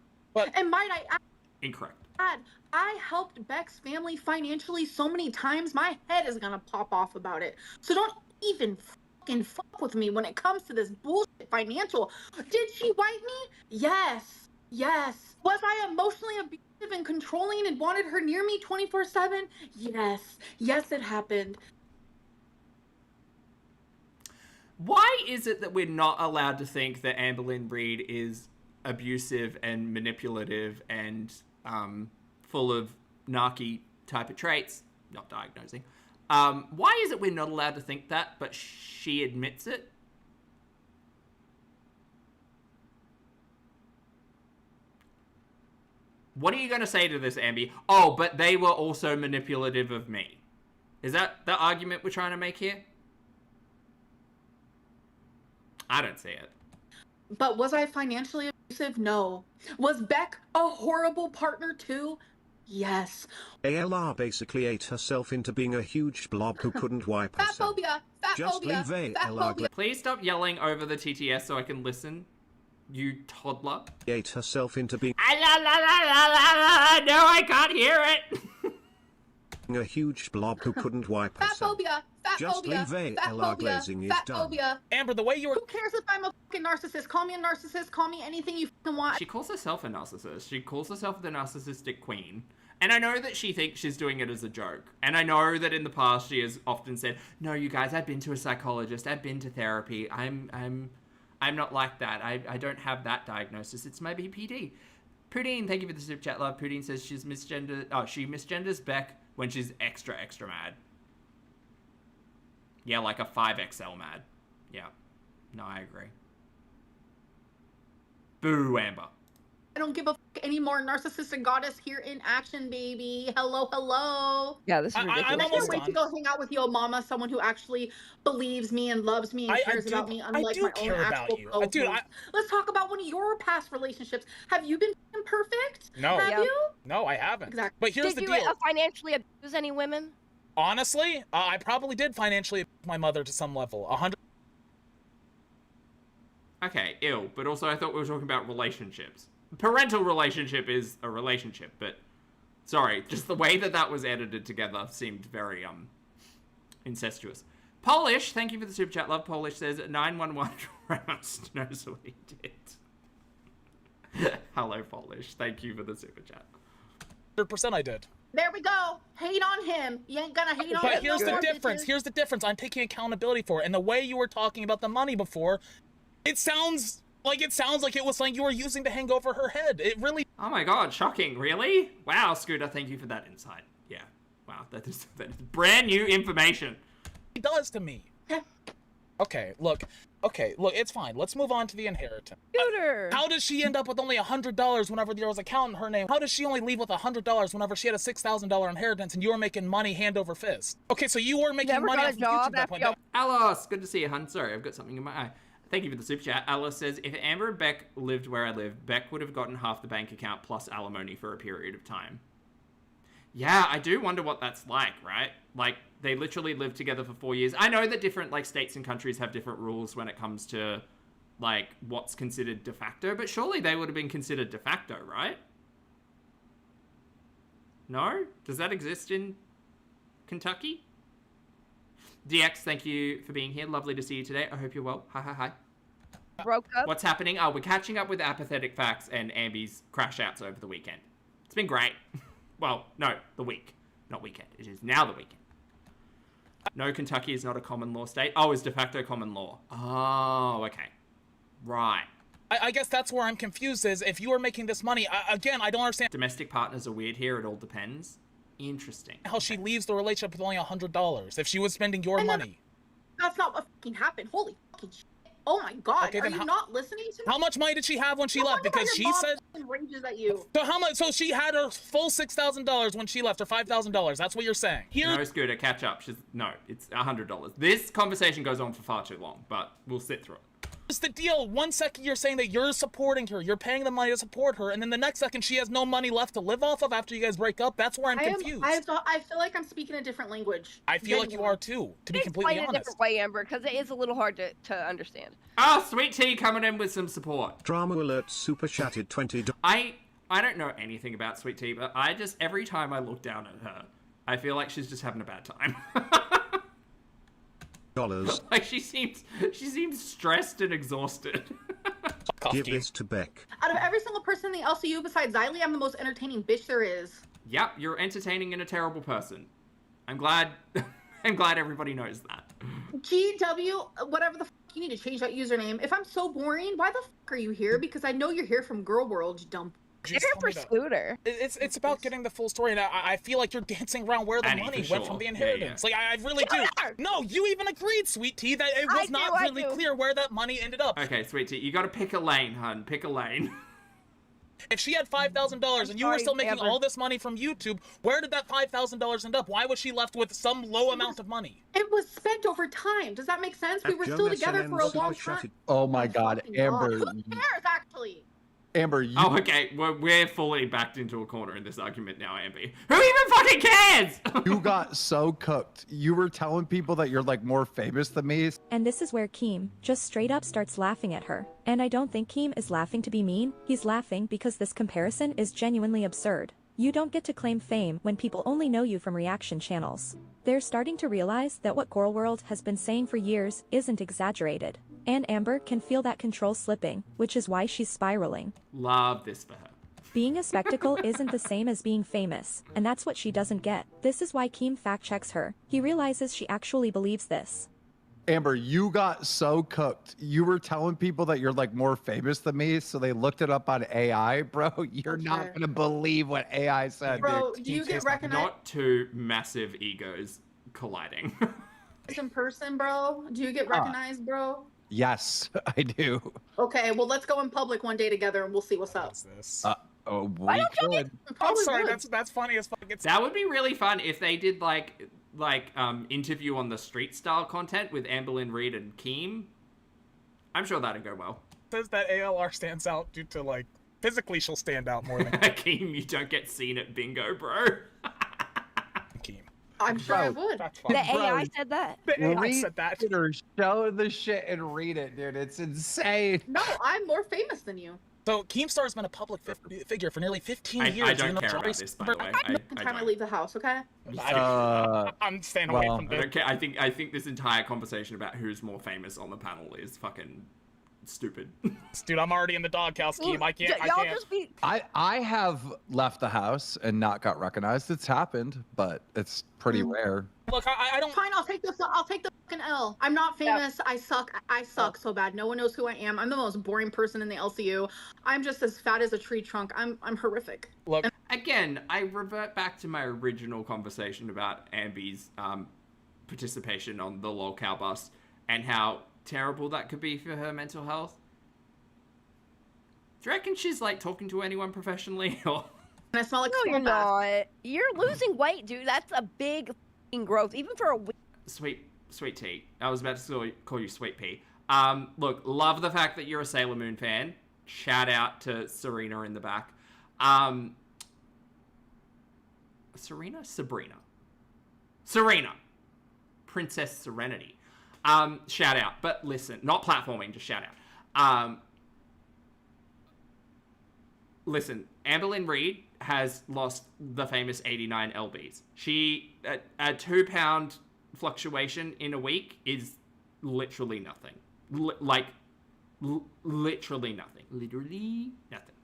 And might I add, incorrect. I helped Beck's family financially so many times, my head is gonna pop off about it. So don't even fucking fuck with me when it comes to this bullshit financial. Did she wipe me? Yes. Yes. Was I emotionally abusive and controlling and wanted her near me 24/7? Yes. Yes, it happened. Why is it that we're not allowed to think that Amberlynn Reid is abusive and manipulative and full of narky type of traits? Not diagnosing. Why is it we're not allowed to think that, but she admits it? What are you going to say to this, Ambi? Oh, but they were also manipulative of me. Is that the argument we're trying to make here? I don't see it. But was I financially abusive? No. Was Beck a horrible partner too? Yes. ALR basically ate herself into being a huge blob who couldn't wipe herself. Just leave ALR. Please stop yelling over the TTS so I can listen. You toddler. Ate herself into being No, I can't hear it. a huge blob who couldn't wipe herself. Just leave ALR glazing is done. Amber, the way you were... Who cares if I'm a fucking narcissist? Call me a narcissist. Call me anything you fucking want. She calls herself a narcissist. She calls herself the narcissistic queen. And I know that she thinks she's doing it as a joke. And I know that in the past she has often said, "No, you guys, I've been to a psychologist. I've been to therapy. I'm not like that. I don't have that diagnosis. It's my BPD." Pudine, thank you for the super chat, love. Pudine says she's misgendered. Oh, she misgenders Beck when she's extra mad. Yeah, like a 5XL mad. Yeah. No, I agree. Boo, Amber. I don't give a fuck anymore. Narcissistic goddess here in action, baby. Hello, hello. Yeah, this is ridiculous. I can't wait to go hang out with your mama, someone who actually believes me and loves me and cares about me, unlike my own actual co-host. Let's talk about one of your past relationships. Have you been perfect? No. Have you? No, I haven't. Exactly. But here's the Did deal. you financially abuse any women? Honestly, I probably did financially abuse my mother to some level. 100. Okay, ew. But also I thought we were talking about relationships. Parental relationship is a relationship, but sorry, just the way that was edited together seemed very incestuous. Polish, thank you for the super chat, love. Polish says 911 roused knows what he did. Hello, Polish. Thank you for the super chat. 100% I did. There we go. Hate on him. You ain't gonna hate on him. But here's the difference. Here's the difference. I'm taking accountability for it. And the way you were talking about the money before, it sounds like it was something you were using to hang over her head. It really... Oh my god, shocking. Really? Wow, Scooter, thank you for that insight. Yeah. Wow, that is brand new information. does to me. Okay, look, it's fine. Let's move on to the inheritance. Scooter! How does she end up with only $100 whenever there was a count in her name? How does she only leave with $100 whenever she had a $6,000 inheritance and you were making money hand over fist? Okay, so you were making money off of YouTube at that point. Alice, good to see you, hun. Sorry, I've got something in my eye. Thank you for the super chat. Alice says, if Amber and Beck lived where I live, Beck would have gotten half the bank account plus alimony for a period of time. Yeah, I do wonder what that's like, right? Like, they literally lived together for 4 years. I know that different, like, states and countries have different rules when it comes to, like, what's considered de facto, but surely they would have been considered de facto, right? No? Does that exist in Kentucky? DX, thank you for being here. Lovely to see you today. I hope you're well. Hi. Broke up. What's happening? Oh, we're catching up with apathetic facts and Ambi's crash outs over the weekend. It's been great. Well, no, the week. Not weekend. It is now the weekend. No, Kentucky is not a common law state. Oh, it's de facto common law. Oh, okay. Right. I guess that's where I'm confused is if you are making this money, again, I don't understand. Domestic partners are weird here. It all depends. Interesting. How she leaves the relationship with only $100 if she was spending your money. That's not what fucking happened. Holy fucking shit. Oh my god, okay, are you not listening to me? How much money did she have when she left? Because she said rages at you. So how much? So she had her full $6,000 when she left, or $5,000. That's what you're saying. No, Scooter, catch up. It's $100. This conversation goes on for far too long, but we'll sit through it. What's the deal? 1 second you're saying that you're supporting her, you're paying the money to support her, and then the next second she has no money left to live off of after you guys break up. That's where I'm confused. I feel like I'm speaking a different language. I feel like you are too, to be completely honest. Explain it a different way, Amber, because it is a little hard to understand. Ah, Sweet Tea coming in with some support. Drama alert super chatted $20. I don't know anything about Sweet Tea, but I just, every time I look down at her, I feel like she's just having a bad time. Like she seems stressed and exhausted. Give this to Beck. Out of every single person in the LCU besides Xylee, I'm the most entertaining bitch there is. Yep, you're entertaining and a terrible person. I'm glad everybody knows that. GW, whatever the fuck, you need to change that username. If I'm so boring, why the fuck are you here? Because I know you're here from Girl World, you dumb. Here for Scooter. It's about getting the full story, and I feel like you're dancing around where the money went from the inheritance. Yeah. Like I really do. No, you even agreed, Sweet Tea, that it was not really clear where that money ended up. Okay, Sweet Tea, you got to pick a lane, hun. Pick a lane. If she had $5,000 and you were still making all this money from YouTube, where did that $5,000 end up? Why was she left with some low amount of money? It was spent over time. Does that make sense? We were still together for a long time. Oh my God, Amber. Who cares, actually? Amber, you... Oh, okay. We're fully backed into a corner in this argument now, Amber. Who even fucking cares? You got so cooked. You were telling people that you're, like, more famous than me. And this is where Keem just straight up starts laughing at her. And I don't think Keem is laughing to be mean. He's laughing because this comparison is genuinely absurd. You don't get to claim fame when people only know you from reaction channels. They're starting to realize that what Girl World has been saying for years isn't exaggerated. And Amber can feel that control slipping, which is why she's spiraling. Love this for her. Being a spectacle isn't the same as being famous, and that's what she doesn't get. This is why Keem fact-checks her. He realizes she actually believes this. Amber, you got so cooked. You were telling people that you're like more famous than me, so they looked it up on AI, bro. You're not gonna believe what AI said, bro, dude. do you get recognized? Not two massive egos colliding. In person, bro? Do you get recognized, bro? Yes, I do. Okay, well, let's go in public one day together and we'll see what's up. What's this? We could. I'm sorry, that's funny as fuck. That would be really fun if they did like interview on the street style content with Amberlynn, Reid, and Keem. I'm sure that'd go well. Says that ALR stands out due to like physically she'll stand out more than Keem. You don't get seen at bingo, bro. Keem. I'm sure I would. The AI said that. The AI said that. Show the shit and read it, dude. It's insane. No, I'm more famous than you. So Keemstar's been a public figure for nearly 15 years. I don't care about this, by the way. I leave the house, okay? I'm staying away from this. Okay, I think this entire conversation about who's more famous on the panel is fucking stupid. Dude, I'm already in the doghouse, Keem. I can't. I have left the house and not got recognized. It's happened, but it's pretty rare. Look, I don't. Fine, I'll take the fucking L. I'm not famous. Yeah. I suck so bad. No one knows who I am. I'm the most boring person in the LCU. I'm just as fat as a tree trunk. I'm horrific. Look, again, I revert back to my original conversation about Ambi's participation on the lolcow bus and how terrible that could be for her mental health. Do you reckon she's like talking to anyone professionally? Or And I smell like No, you're swamp ass. not. You're losing weight, dude. That's a big f***ing growth, even for a week. Sweet tea. I was about to call you Sweet Pea. Look, love the fact that you're a Sailor Moon fan. Shout out to Serena in the back. Sabrina. Princess Serenity. Shout out. But listen, not platforming, just shout out. Listen, Amberlynn Reid has lost the famous 89 lbs. She, a 2 pound fluctuation in a week is literally nothing. Literally nothing. Literally nothing.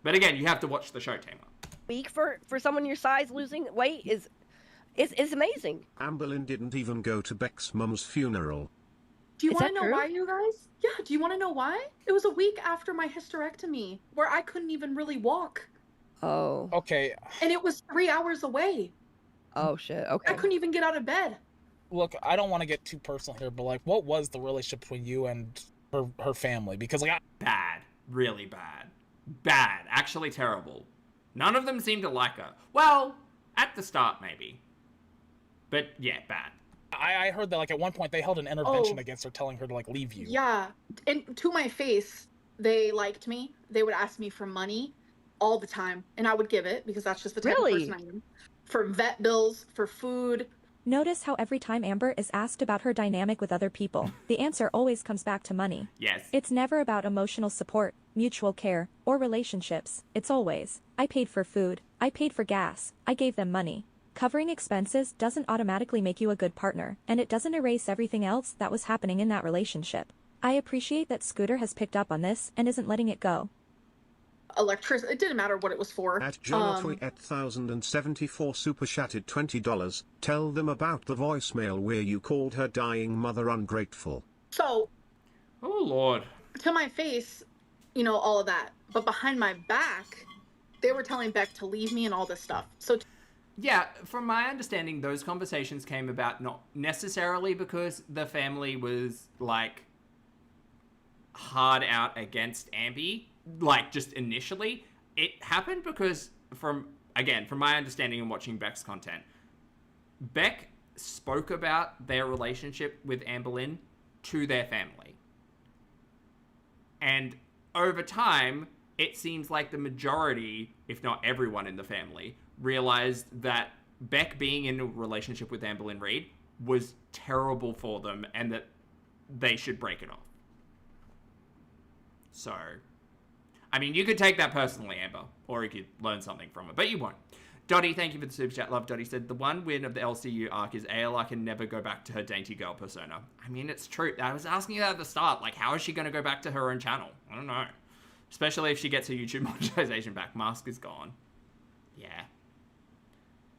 But again, you have to watch the show, Tamer. Week for someone your size losing weight is amazing. Amberlynn didn't even go to Beck's mum's funeral. Do you Is want to that know true? why, you guys? Yeah, do you want to know why? It was a week after my hysterectomy where I couldn't even really walk. Oh. Okay, And it was 3 hours away. Oh, shit. Okay. I couldn't even get out of bed. look, I don't want to get too personal here, but like, what was the relationship between you and her family? Because like, Bad. Really bad. Bad. Actually terrible. None of them seemed to like her. Well, at the start, maybe. But yeah, bad. I heard that like at one point they held an intervention Oh. against her, telling her to like leave you. Yeah. And to my face, they liked me. They would ask me for money all the time. And I would give it because that's just the type Really? of person I am. For vet bills, for food. Notice how every time Amber is asked about her dynamic with other people, the answer always comes back to money. Yes. It's never about emotional support, mutual care, or relationships. It's always, I paid for food, I paid for gas, I gave them money. Covering expenses doesn't automatically make you a good partner, and it doesn't erase everything else that was happening in that relationship. I appreciate that Scooter has picked up on this and isn't letting it go. Electricity. It didn't matter what it was for. At Jonathan at 1074 super chatted $20. Tell them about the voicemail where you called her dying mother ungrateful. So, Oh, Lord. to my face, you know, all of that. But behind my back, they were telling Beck to leave me and all this stuff. So, Yeah, from my understanding, those conversations came about not necessarily because the family was, like, hard out against Ambi, like, just initially. It happened because, from my understanding and watching Beck's content, Beck spoke about their relationship with Amberlynn to their family. And over time, it seems like the majority, if not everyone in the family, realized that Beck being in a relationship with Amberlynn Reid was terrible for them and that they should break it off. So, I mean, you could take that personally, Amber, or you could learn something from it, but you won't. Dottie, thank you for the super chat. Love Dottie said, the one win of the LCU arc is ALR can never go back to her dainty girl persona. I mean, it's true. I was asking you that at the start. Like, how is she going to go back to her own channel? I don't know. Especially if she gets her YouTube monetization back. Mask is gone. Yeah.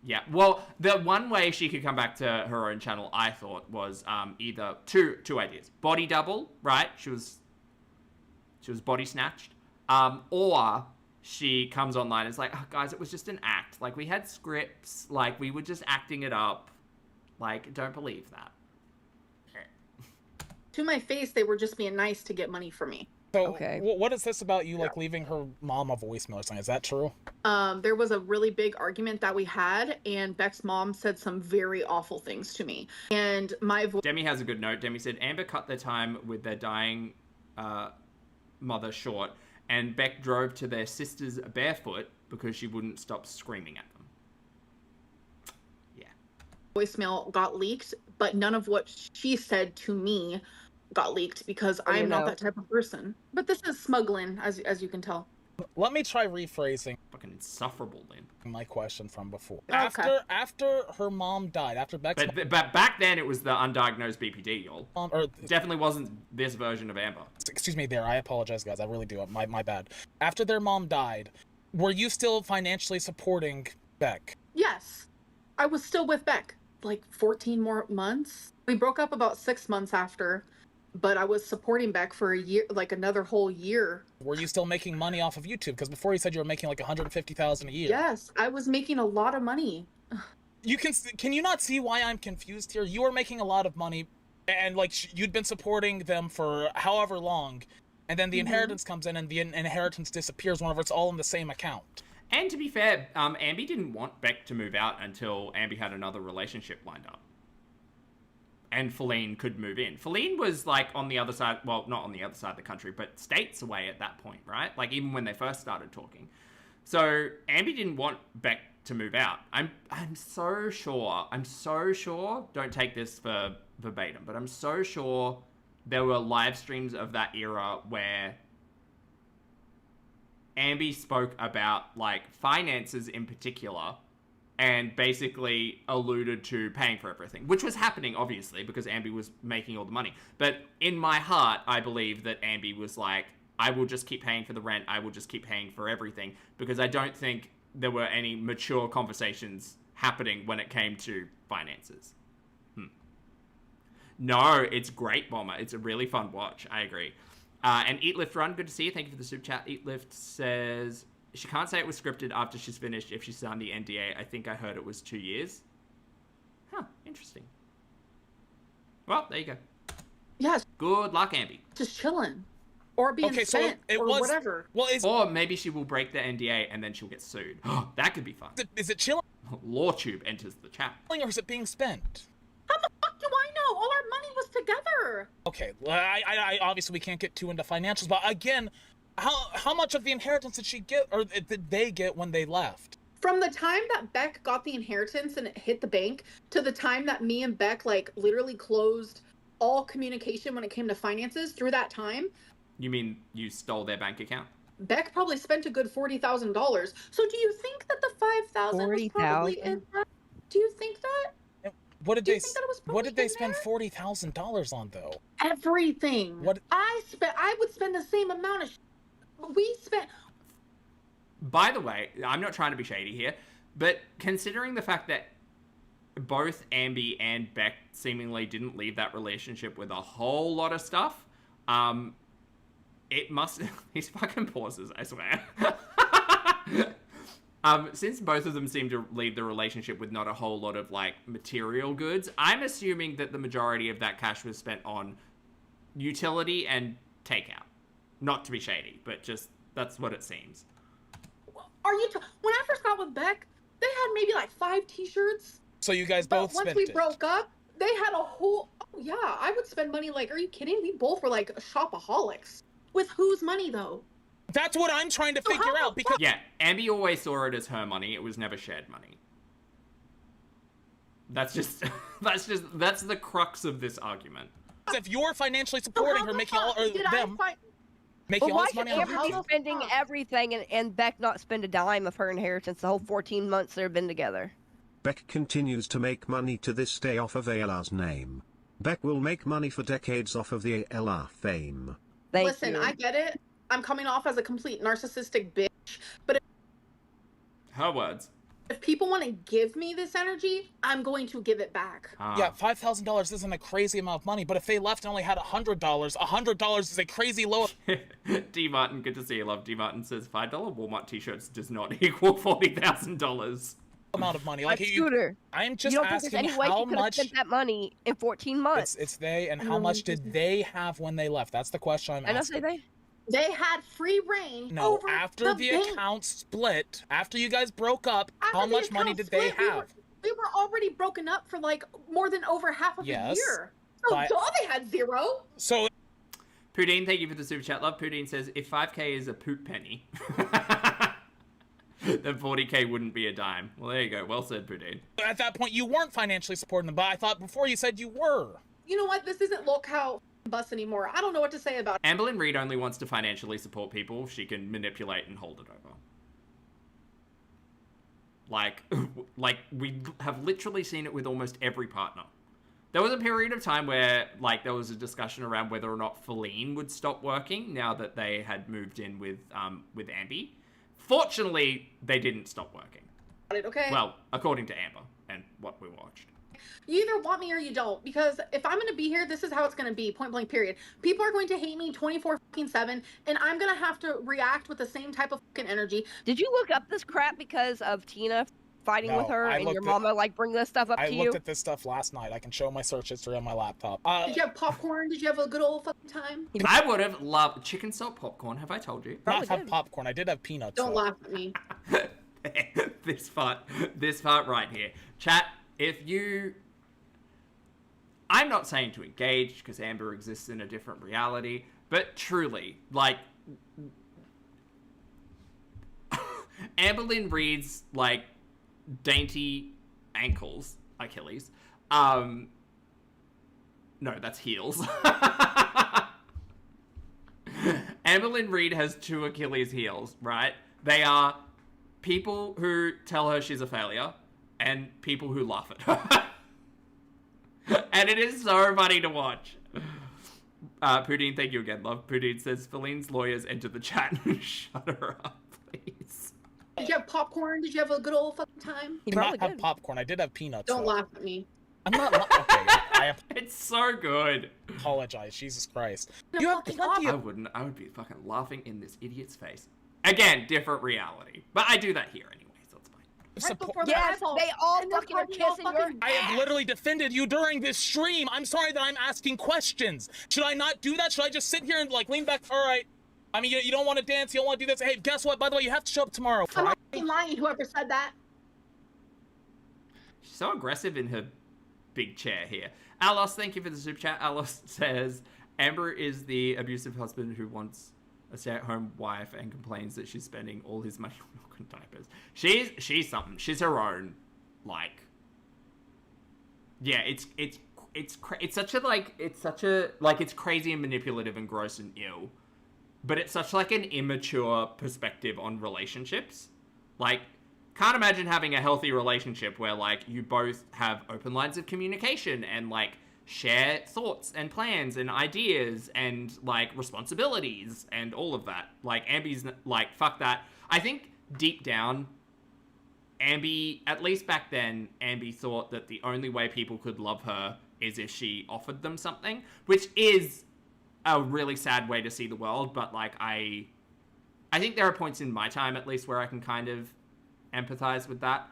Yeah. Well, the one way she could come back to her own channel, I thought, was either two ideas. Body double, right? She was body snatched. Or she comes online and is like, oh, guys, it was just an act. Like, we had scripts. Like, we were just acting it up. Like, don't believe that. to my face, they were just being nice to get money from me. So, Okay. what is this about you like leaving her mom a voicemail or something? Is that true? There was a really big argument that we had, and Beck's mom said some very awful things to me. And my voice. Demi has a good note. Demi said, Amber cut their time with their dying mother short, and Beck drove to their sisters barefoot because she wouldn't stop screaming at them. Yeah. Voicemail got leaked, but none of what she said to me got leaked because I am not that type of person. But this is smuggling, as you can tell. Let me try rephrasing. Fucking insufferable, then. My question from before. Okay. After her mom died, after Beck's But back then, it was the undiagnosed BPD, y'all. or Definitely wasn't this version of Amber. excuse me there, I apologize, guys. I really do. My bad. After their mom died, were you still financially supporting Beck? Yes, I was still with Beck, like 14 more months. We broke up about 6 months after, but I was supporting Beck for a year, like another whole year. Were you still making money off of YouTube? Because before you said you were making like $150,000 a year. Yes, I was making a lot of money. Can you not see why I'm confused here? You are making a lot of money, and like you'd been supporting them for however long, and then the inheritance comes in, and the inheritance disappears whenever it's all in the same account. And to be fair, Ambi didn't want Beck to move out until Ambi had another relationship lined up. And Feline could move in. Feline was like on the other side, well, not on the other side of the country, but states away at that point, right? Like even when they first started talking. So Ambi didn't want Beck to move out. I'm so sure, don't take this for verbatim, but I'm so sure there were live streams of that era where Ambi spoke about like finances in particular and basically alluded to paying for everything, which was happening obviously because Ambi was making all the money. But in my heart, I believe that Ambi was like, I will just keep paying for the rent. I will just keep paying for everything, because I don't think there were any mature conversations happening when it came to finances. No, it's great, Bomber. It's a really fun watch. I agree. And Eat, Lift, Run, good to see you. Thank you for the super chat. Eat, Lift says, she can't say it was scripted after she's finished if she signed the NDA. I think I heard it was 2 years. Huh, interesting. Well, there you go. Yes. Good luck, Ambi. Just chilling. Or being spent, or whatever. Well, or maybe she will break the NDA and then she'll get sued. That could be fun. Is it chilling? LawTube enters the chat. Or is it being spent? How the fuck do I know? All our money was together. Okay, well, I obviously we can't get too into financials, but again, how much of the inheritance did she get, or did they get when they left? From the time that Beck got the inheritance and it hit the bank to the time that me and Beck like literally closed all communication when it came to finances, through that time. You mean you stole their bank account? Beck probably spent a good $40,000. So do you think that the $5,000 was probably in that? Do you think that? What did they spend $40,000 on though? Everything. What I would spend the same amount of. We spent. By the way, I'm not trying to be shady here, but considering the fact that both Ambi and Beck seemingly didn't leave that relationship with a whole lot of stuff, it must... These fucking pauses, I swear. Since both of them seem to leave the relationship with not a whole lot of, like, material goods, I'm assuming that the majority of that cash was spent on utility and takeout. Not to be shady, but just, that's what it seems. When I first got with Beck, they had maybe, like, 5 t-shirts. So you guys both spent it. Once we broke up, they had a whole... Oh, yeah, I would spend money like... Are you kidding? We both were, like, shopaholics. With whose money, though? That's what I'm trying to figure out, because... Yeah, Ambi always saw it as her money. It was never shared money. That's just... that's the crux of this argument. If you're financially supporting her, making all... Or them... Making all this money on Amber keep spending everything and Beck not spend a dime of her inheritance the whole 14 months they've been together? Beck continues to make money to this day off of Ayla's name. Beck will make money for decades off of the Ayla fame. Listen, I get it. I'm coming off as a complete narcissistic bitch, but her words. If people want to give me this energy, I'm going to give it back. Yeah, $5,000 isn't a crazy amount of money, but if they left and only had $100, $100 is a crazy low. D. Martin, good to see you, love. D. Martin says $5 Walmart t-shirts does not equal $40,000. Amount of money. Like Scooter. I'm just you don't asking think there's any way how you could have much spent that money in 14 months. It's they, and how much did they have when they left? That's the question I'm asking. They had free reign. No, over after the bank. account split, after you guys broke up, how much money did they have? We were already broken up for like more than over half of a year. So they had zero. So Poudine, thank you for the super chat, love. Poudine says, if 5k is a poop penny, then 40k wouldn't be a dime. Well, there you go. Well said, Poudine. At that point, you weren't financially supporting them, but I thought before you said you were. You know what? This isn't locale bus anymore. I don't know what to say about it. Amberlynn Reid only wants to financially support people she can manipulate and hold it over. Like we have literally seen it with almost every partner. There was a period of time where, like, there was a discussion around whether or not Feline would stop working now that they had moved in with Ambi. Fortunately, they didn't stop working. Okay. Well, according to Amber and what we watched. You either want me or you don't, because if I'm going to be here, this is how it's going to be, point blank period. People are going to hate me 24/7, and I'm going to have to react with the same type of fucking energy. Did you look up this crap because of Tina fighting with No, her I and your looked mama like bring this stuff up I to looked you? at this stuff last night. I can show my search history on my laptop. Did you have popcorn? Did you have a good old fucking time? I would have loved chicken salt popcorn. Have I told you? Not have popcorn. I did have peanuts. Don't though. laugh at me. this part right here. Chat, if you... I'm not saying to engage, because Amber exists in a different reality, but truly, like... Amberlynn Reid's, like, dainty ankles, Achilles. No, that's heels. Amberlynn Reid has 2 Achilles heels, right? They are people who tell her she's a failure and people who laugh at her. And it is so funny to watch. Poudine, thank you again, love. Poudine says, Feline's lawyers enter the chat. Shut her up, please. Did you have popcorn? Did you have a good old fucking time? I did not have popcorn. I did have peanuts. Don't though. laugh at me. I'm not. Okay, It's so good. Apologize. Jesus Christ. You're You have fucking plenty I of. wouldn't. I would be fucking laughing in this idiot's face. Again, different reality. But I do that here anyway, so it's fine. Right before the Yes, asshole. they all And then fucking are probably all kissing your fucking- I have literally defended you during this stream. I'm sorry that I'm asking questions. Should I not do that? Should I just sit here and like lean back? All right. I mean, you don't want to dance. You don't want to do this. Hey, guess what? By the way, you have to show up tomorrow. I'm not fucking lying, whoever said that. She's so aggressive in her big chair here. Alos, thank you for the super chat. Alos says, Amber is the abusive husband who wants a stay-at-home wife and complains that she's spending all his money on milk and diapers. She's something. She's her own, like... Yeah, it's crazy and manipulative and gross and ill. But it's such like an immature perspective on relationships. Like, can't imagine having a healthy relationship where like you both have open lines of communication and like share thoughts and plans and ideas and like responsibilities and all of that. Like Ambi's like, fuck that. I think deep down, Ambi, at least back then, Ambi thought that the only way people could love her is if she offered them something, which is a really sad way to see the world. But like, I think there are points in my time, at least, where I can kind of empathize with that,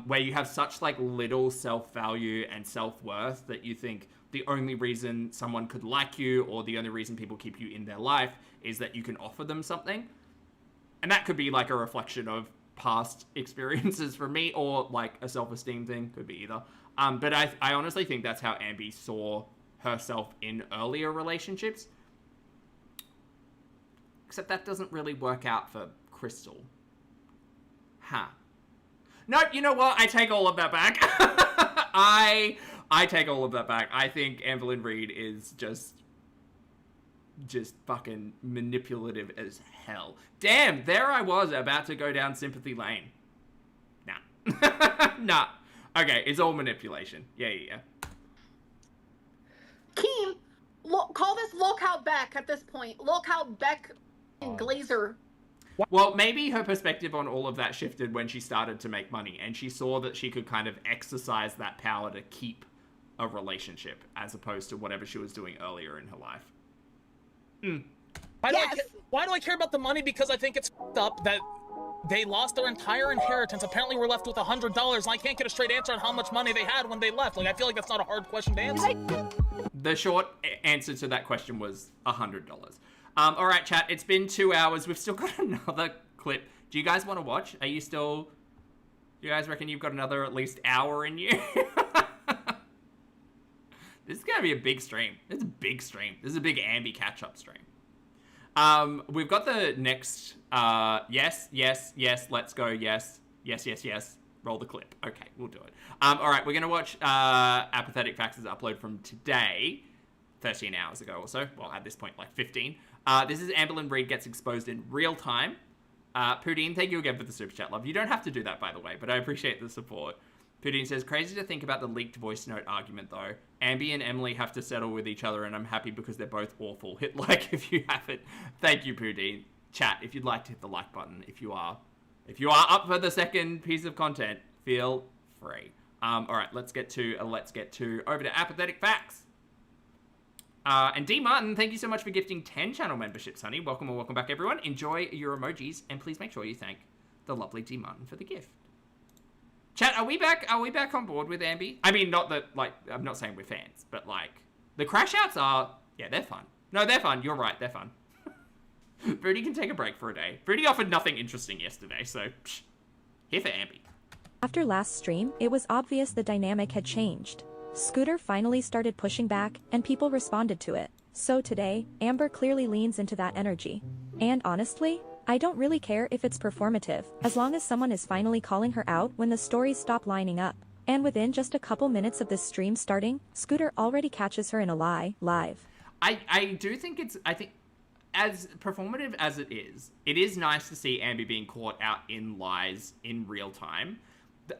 where you have such like little self-value and self-worth that you think the only reason someone could like you or the only reason people keep you in their life is that you can offer them something. And that could be like a reflection of past experiences for me, or like a self-esteem thing, could be either. But I honestly think that's how Ambi saw herself in earlier relationships. Except that doesn't really work out for Crystal. Huh. Nope, you know what? I take all of that back. I take all of that back. I think Amberlynn Reid is just fucking manipulative as hell. Damn, there I was about to go down sympathy lane. Nah. Nah. Okay, it's all manipulation. Yeah. Keem, call this lockout Beck at this point. Lockout Beck and Glazer. Well, maybe her perspective on all of that shifted when she started to make money, and she saw that she could kind of exercise that power to keep a relationship, as opposed to whatever she was doing earlier in her life. Why do I care about the money? Because I think it's f***ed up that they lost their entire inheritance. Apparently we're left with $100, and I can't get a straight answer on how much money they had when they left. Like, I feel like that's not a hard question to answer. The short answer to that question was $100. All right, chat, it's been 2 hours. We've still got another clip. Do you guys want to watch? Do you guys reckon you've got another at least hour in you? This is going to be a big stream. It's a big stream. This is a big Ambi catch-up stream. We've got the next, yes, let's go, yes. Roll the clip. Okay, we'll do it. All right, we're going to watch Apathetic Facts' upload from today, 13 hours ago or so. Well, at this point, like 15. This is Amberlynn Reid gets exposed in real time. Poudine, thank you again for the super chat, love. You don't have to do that, by the way, but I appreciate the support. Poudine says, crazy to think about the leaked voice note argument, though. Ambi and Emily have to settle with each other, and I'm happy because they're both awful. Hit like if you haven't. Thank you, Poudine. Chat, if you'd like to hit the like button, if you are up for the second piece of content, feel free. All right, let's get to over to Apathetic Facts. And D Martin, thank you so much for gifting 10 channel memberships, honey. Welcome and welcome back, everyone. Enjoy your emojis, and please make sure you thank the lovely D Martin for the gift. Chat, are we back? Are we back on board with Ambi? I mean, not that, like, I'm not saying we're fans, but, like, the crash outs are, yeah, they're fun. No, they're fun. You're right. They're fun. Fruity can take a break for a day. Fruity offered nothing interesting yesterday, so, here for Ambi. After last stream, it was obvious the dynamic had changed. Scooter finally started pushing back, and people responded to it. So today, Amber clearly leans into that energy. And honestly, I don't really care if it's performative, as long as someone is finally calling her out when the stories stop lining up. And within just a couple minutes of this stream starting, Scooter already catches her in a lie, live. I do think I think, as performative as it is nice to see Ambi being caught out in lies in real time.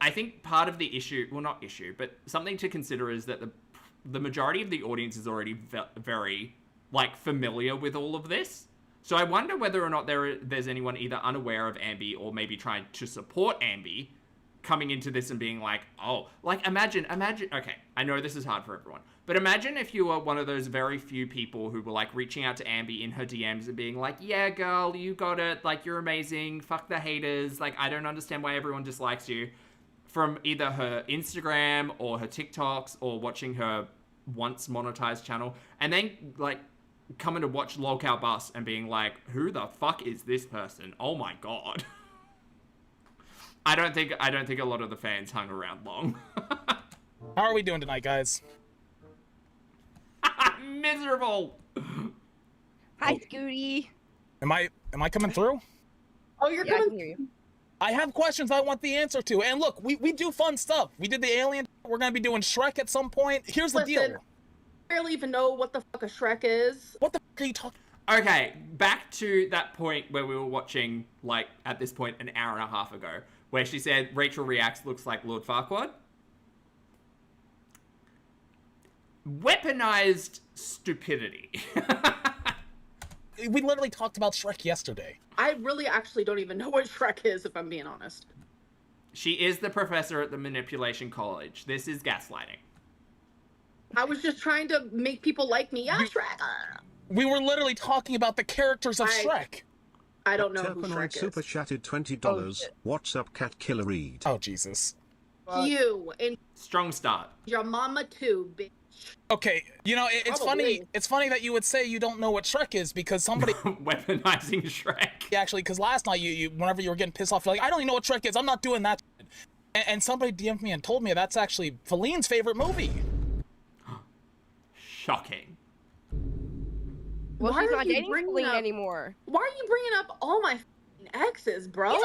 I think part of the issue, well, not issue, but something to consider is that the majority of the audience is already very, like, familiar with all of this. So I wonder whether or not there's anyone either unaware of Ambi or maybe trying to support Ambi coming into this and being like, oh, like, imagine, okay, I know this is hard for everyone, but imagine if you were one of those very few people who were, like, reaching out to Ambi in her DMs and being like, yeah, girl, you got it, like, you're amazing, fuck the haters, like, I don't understand why everyone dislikes you, from either her Instagram or her TikToks or watching her once monetized channel, and then, like, coming to watch Lolcow Bus and being like, who the fuck is this person? Oh my god. I don't think a lot of the fans hung around long. How are we doing tonight, guys? Miserable. Hi, Scooty. Am I coming through? Oh, you're Yeah, I coming. can hear you. I have questions I want the answer to. And look, we do fun stuff. We did the Alien. We're going to be doing Shrek at some point. Here's the deal. I barely even know what the fuck a Shrek is. What the fuck are you talking? Okay, back to that point where we were watching, like, at this point, an hour and a half ago, where she said Rachel reacts looks like Lord Farquaad. Weaponized stupidity. We literally talked about Shrek yesterday. I really actually don't even know what Shrek is, if I'm being honest. She is the professor at the manipulation college. This is gaslighting. I was just trying to make people like me. Yeah, Shrek. We were literally talking about the characters of Shrek. I don't know who Turpenoid Shrek is. super chatted $20. What's up, Cat Killer Reid? Oh, Jesus. You and strong start. Your mama too, bitch. Okay, you know, it's funny. It's funny that you would say you don't know what Shrek is because somebody weaponizing Shrek. Actually, because last night you whenever you were getting pissed off, you're like, I don't even know what Shrek is. I'm not doing that. And somebody DM'd me and told me that's actually Feline's favorite movie. Shocking. Well, Why she's are not you dating bringing Feline up- anymore. Why are you bringing up all my exes, bro?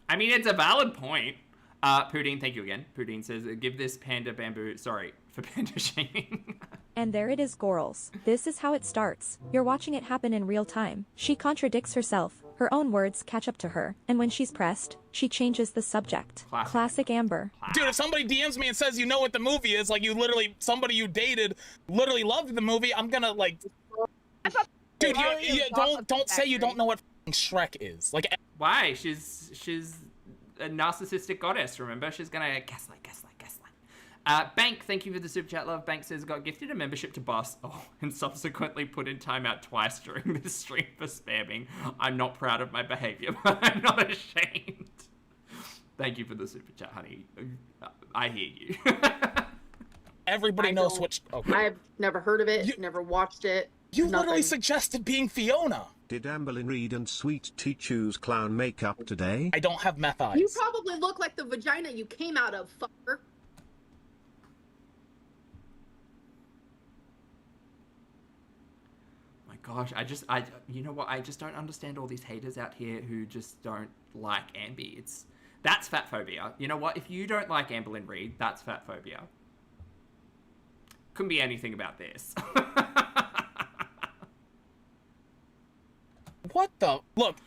I mean, it's a valid point. Poudine, thank you again. Poudine says, give this panda bamboo, sorry, for panda shaming. And there it is, Gorals. This is how it starts. You're watching it happen in real time. She contradicts herself. Her own words catch up to her. And when she's pressed, she changes the subject. Classic Amber. Dude, if somebody DMs me and says you know what the movie is, like you literally, somebody you dated literally loved the movie, I'm gonna like... Dude, don't say you don't know what Shrek is. Like, why? She's a narcissistic goddess, remember? She's gonna gaslight. Bank, thank you for the super chat, love. Bank says, got gifted a membership to Boss, and subsequently put in timeout twice during this stream for spamming. I'm not proud of my behavior, but I'm not ashamed. Thank you for the super chat, honey. I hear you. Everybody knows what... Okay. I've never heard of it, never watched it. You literally suggested being Fiona. Did Amberlynn Reid and Sweet Tea choose clown makeup today? I don't have meth eyes. You probably look like the vagina you came out of, fucker. Gosh, you know what? I just don't understand all these haters out here who just don't like Ambi. That's fat phobia. You know what? If you don't like Amberlynn Reid, that's fat phobia. Couldn't be anything about this. What the? Look.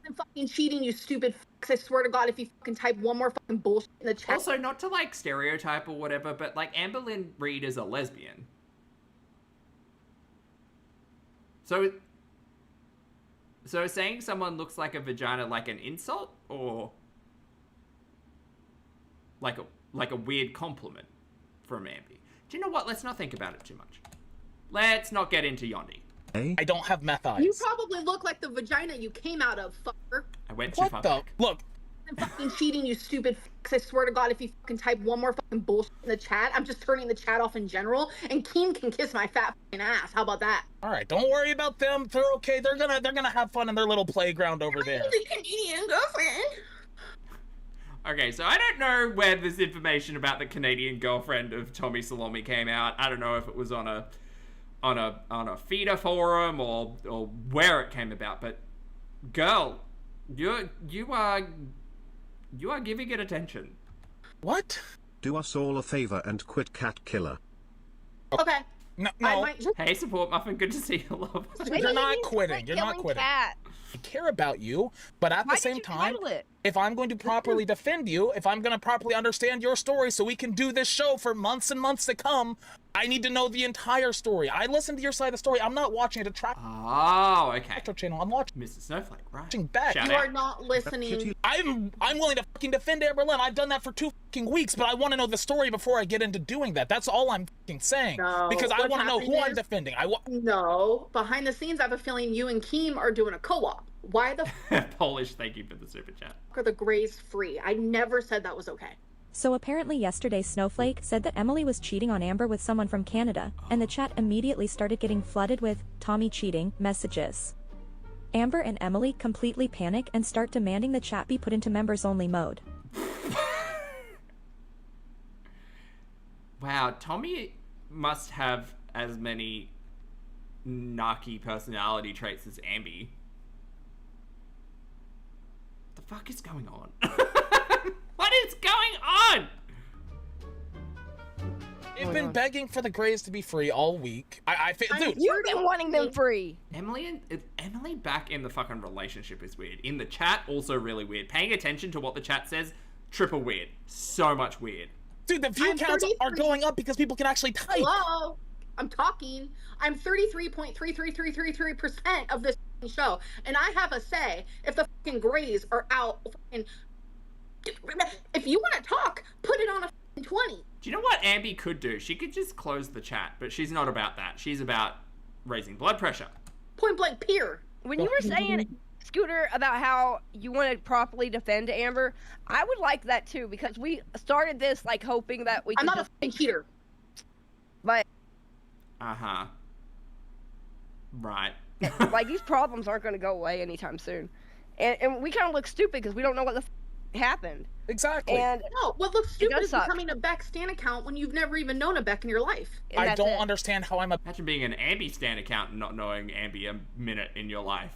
I'm fucking cheating, you stupid fucks. I swear to God, if you fucking type one more fucking bullshit in the chat. Also, not to like stereotype or whatever, but like Amberlynn Reid is a lesbian. So saying someone looks like a vagina like an insult or like a weird compliment from Ambi? Do you know what? Let's not think about it too much. Let's not get into Yondi. I don't have meth eyes. You probably look like the vagina you came out of, fucker. I went too far back. Look, I'm fucking cheating, you stupid fucks. I swear to God, if you fucking type one more fucking bullshit in the chat, I'm just turning the chat off in general, and Keem can kiss my fat fucking ass. How about that? All right, don't worry about them. They're okay. They're gonna have fun in their little playground over there. The Canadian girlfriend. Okay, so I don't know where this information about the Canadian girlfriend of Tommy Salome came out. I don't know if it was on a feeder forum or where it came about, but girl, you are giving it attention. What? Do us all a favor and quit cat killer. Okay. No. Hey, support muffin, good to see you, love. You're not quitting. You're not quitting. Cat. I care about you, but at the same time, if I'm going to properly defend you, if I'm going to properly understand your story so we can do this show for months and months to come, I need to know the entire story. I listened to your side of the story. I'm not watching it to track. Oh, okay. Channel. I'm watching Mr. Snowflake, right? Watching back. You are not listening. I'm willing to fucking defend Amberlynn. I've done that for 2 fucking weeks, but I want to know the story before I get into doing that. That's all I'm fucking saying. No, because I want to know who I'm defending. No, behind the scenes, I have a feeling you and Keem are doing a co-op. Why the Polish, thank you for the super chat. Are the Grays free? I never said that was okay. So apparently yesterday Snowflake said that Emily was cheating on Amber with someone from Canada, and the chat immediately started getting flooded with Tommy cheating messages. Amber and Emily completely panic and start demanding the chat be put into members only mode. Wow, Tommy must have as many narky personality traits as Amby. The fuck is going on? What is going on? They've been begging for the Grays to be free all week. Dude, you've been wanting them free. Emily back in the fucking relationship is weird. In the chat, also really weird. Paying attention to what the chat says, triple weird. So much weird. Dude, the view counts are going up because people can actually type. Hello? I'm talking. I'm 33.33333% of this show, and I have a say if the fucking Grays are out. If you want to talk, put it on a 20. Do you know what Amby could do? She could just close the chat, but she's not about that. She's about raising blood pressure. Point blank peer. When you were saying, Scooter, about how you want to properly defend Amber, I would like that too, because we started this like hoping that we could. I'm not a fucking cheater. But. Uh-huh. Right. Like, these problems aren't going to go away anytime soon. And we kind of look stupid because we don't know what the happened. Exactly. And no, what looks stupid is becoming a Beck Stan account when you've never even known a Beck in your life. I don't understand how I'm a... Imagine being an Amby Stan account and not knowing Amby a minute in your life.